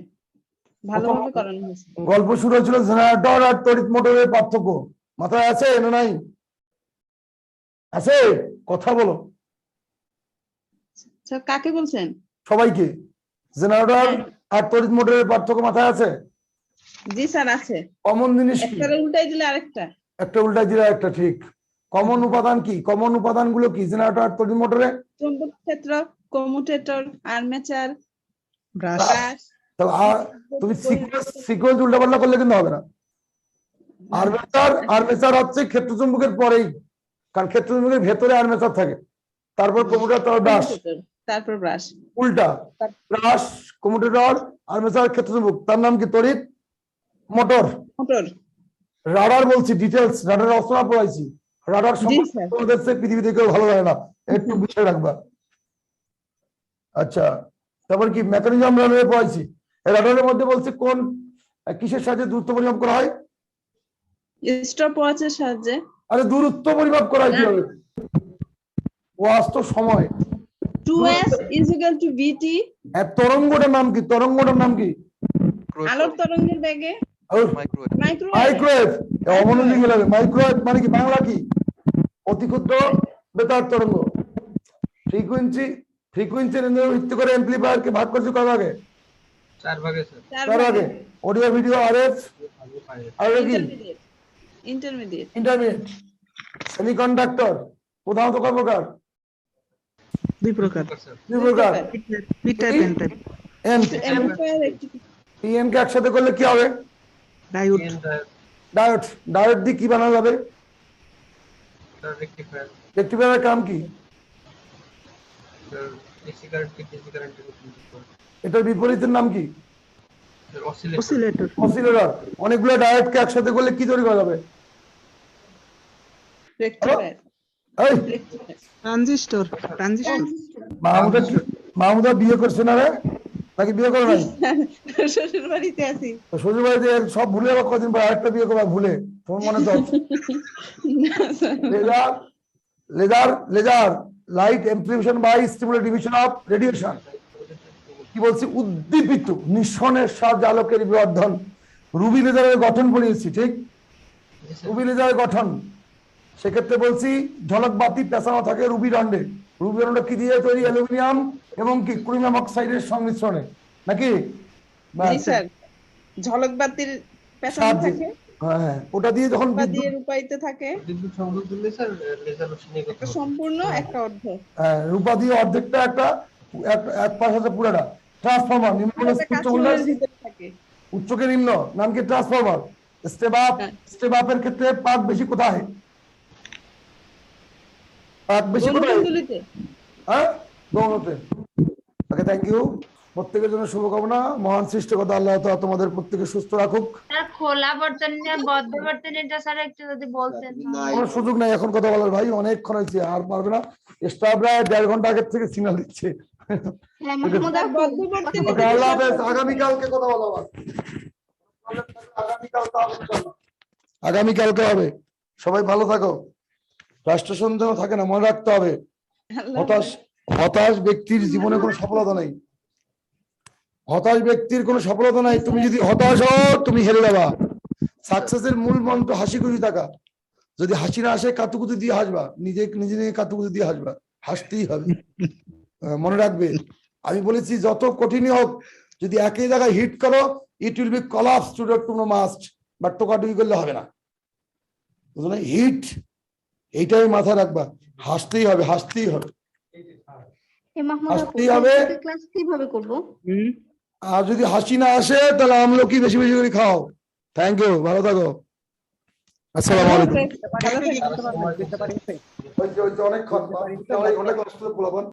ভালোভাবে করানো হয়েছে। গল্প শুরু হয়েছিল জেনারেটর আর তড়িৎ মোটরের পার্থক্য। মাথায় আছে না নাই? আছে? কথা বলো স্যার কাকে বলছেন? সবাইকে। জেনারেটর আর তড়িৎ মোটরের পার্থক্য মাথায় আছে? জি স্যার আছে। কমন জিনিস কি? একটা উল্টাই দিলে আরেকটা। একটা উল্টাই দিলে একটা, ঠিক। কমন উপাদান কি? কমন উপাদান গুলো কি জেনারেটর আর তড়িৎ মোটরে? চৌম্বক ক্ষেত্র, কমুটেটর, আর্মেচার, ব্রাশ ব্রাশ। তো তুমি সিকোয়েন্স উল্টাপাল্টা করলে কিন্তু হবে না। আর্মেচার হচ্ছে ক্ষেত্র চুম্বকের পরেই, কারণ ক্ষেত্র চুম্বকের ভেতরে আর্মেচার থাকে, তারপর কমুটেটর, তারপর ব্রাশ, তারপর ব্রাশ। উল্টা। ব্রাশ, কমুটেটর, আর্মেচার, ক্ষেত্র চুম্বক, তার নাম কি? তড়িৎ মোটর। মোটর। রাডার বলছি, ডিটেলস রাডার অস্ত্র পড়াইছি। রাডার জি স্যার। সম্পর্কে পৃথিবীতে কেউ ভালো হয় না, একটু বিষয় রাখবা। আচ্ছা, তারপর কি মেকানিজম রাডারে পড়াইছি। রাডারের মধ্যে বলছি কোন কিসের সাহায্যে দূরত্ব পরিমাপ করা হয়? স্টপ ওয়াচের সাহায্যে। আরে দূরত্ব পরিমাপ করা হয় কিভাবে? ওয়াচ তো সময়। 2s = vt। তরঙ্গটার নাম কি? তরঙ্গটার নাম কি? আলোর তরঙ্গের বেগে মাইক্রোওয়েভ। মাইক্রোওয়েভ। অমনোযোগী লাগে। মাইক্রোওয়েভ মানে কি? বাংলা কি? অতি ক্ষুদ্র বেতার তরঙ্গ। ফ্রিকোয়েন্সি ভিত্তি করে অ্যাম্পলিফায়ার কে ভাগ করছে কয় ভাগে? 4 ভাগে স্যার। 4 ভাগে। অডিও, ভিডিও, আরএফ, আর কি? ইন্টারমিডিয়েট। সেমিকন্ডাক্টর প্রধানত কয় প্রকার? 2 প্রকার, 2 প্রকার। P type, N type. PN কে একসাথে করলে কি হবে? ডায়োড। ডায়োড দিয়ে কি বানানো যাবে? রেকটিফায়ার। রেকটিফায়ারের কাম কি? এসি কারেন্ট কে ডিসি কারেন্টে রূপান্তর করে। এটার বিপরীতের নাম কি? অসিলেটর। অসিলেটর। অনেকগুলো ডায়োডকে একসাথে করলে কি তৈরি করা যাবে? রেকটিফায়ার। এই ট্রানজিস্টর। মাহমুদা বিয়ে করছে না রে, নাকি বিয়ে করে নাই? শ্বশুর বাড়িতে আছি। তো শ্বশুর বাড়িতে সব ভুলে আবার কদিন পর আরেকটা বিয়ে করবা ভুলে, তোমার মনে তো আছে? Laser light amplification by stimulate division of radiation. কি বলছি? উদ্দীপিত নিঃসরণের সাহায্যে আলোকের বিবর্ধন। রুবি লেজারের গঠন পড়িয়েছি, ঠিক? রুবি লেজারের গঠন, সেক্ষেত্রে বলছি ঝলক বাতি পেঁচানো থাকে রুবি দণ্ডে। রুবি দণ্ড কি দিয়ে তৈরি? অ্যালুমিনিয়াম এবং কি ক্রোমিয়াম অক্সাইডের সংমিশ্রণে, নাকি? ঝলক বাতির পেছনে থাকে। হ্যাঁ, ওটা দিয়ে যখন দিয়ে রূপায়িত থাকে। বিদ্যুৎ সংযোগ দিলে স্যার লেজার রশ্মি একটা সম্পূর্ণ, একটা অর্ধ। হ্যাঁ, রূপা দিয়ে অর্ধেকটা, একটা এক পাশ আছে পুরোটা। ট্রান্সফরমার নিম্ন উচ্চকে নিম্ন, নাম কি? ট্রান্সফরমার। স্টেপ আপের ক্ষেত্রে পাক বেশি কোথায়? পাক বেশি কোথায়? হ্যাঁ, দৌলতে। ওকে, থ্যাংক ইউ। প্রত্যেকের জন্য শুভকামনা। মহান সৃষ্টিকর্তা আল্লাহ তাআলা তোমাদের প্রত্যেকে সুস্থ রাখুক। স্যার খোলা বর্তনী আর বদ্ধ বর্তনীটা স্যার একটু যদি বলতেন। কোনো সুযোগ নাই এখন কথা বলার ভাই, অনেকক্ষণ হয়েছে, আর পারবে না। স্টাফরা 1.5 ঘন্টা আগের থেকে সিগন্যাল দিচ্ছে। আল্লাহ হাফেজ। আগামীকালকে কথা বলা হবে। আগামীকালকে হবে। সবাই ভালো থাকো। রাষ্ট্র সন্দেহ থাকে না, মনে রাখতে হবে। হতাশ ব্যক্তির জীবনে কোনো সফলতা নেই। হতাশ ব্যক্তির কোনো সফলতা নাই। তুমি যদি হতাশ হও, তুমি হেরে যাবা। সাকসেসের মূল মন্ত্র হাসি খুশি থাকা। যদি হাসি না আসে, কাতুকুতু দিয়ে হাসবা, নিজে কাতুকুতু দিয়ে হাসবা, হাসতেই হবে। মনে রাখবে, আমি বলেছি যত কঠিনই হোক, যদি একই জায়গায় হিট করো, it will be collapse to no must, but টোকাটুকি করলে হবে না। হিট, এইটাই মাথায় রাখবা। হাসতেই হবে, হাসতেই হবে, হাসতেই হবে। কিভাবে করব? আর যদি হাসি না আসে, তাহলে আমলকি বেশি বেশি করে খাও। থ্যাংক ইউ, ভালো থাকো। আসসালামু আলাইকুম। অনেকক্ষণ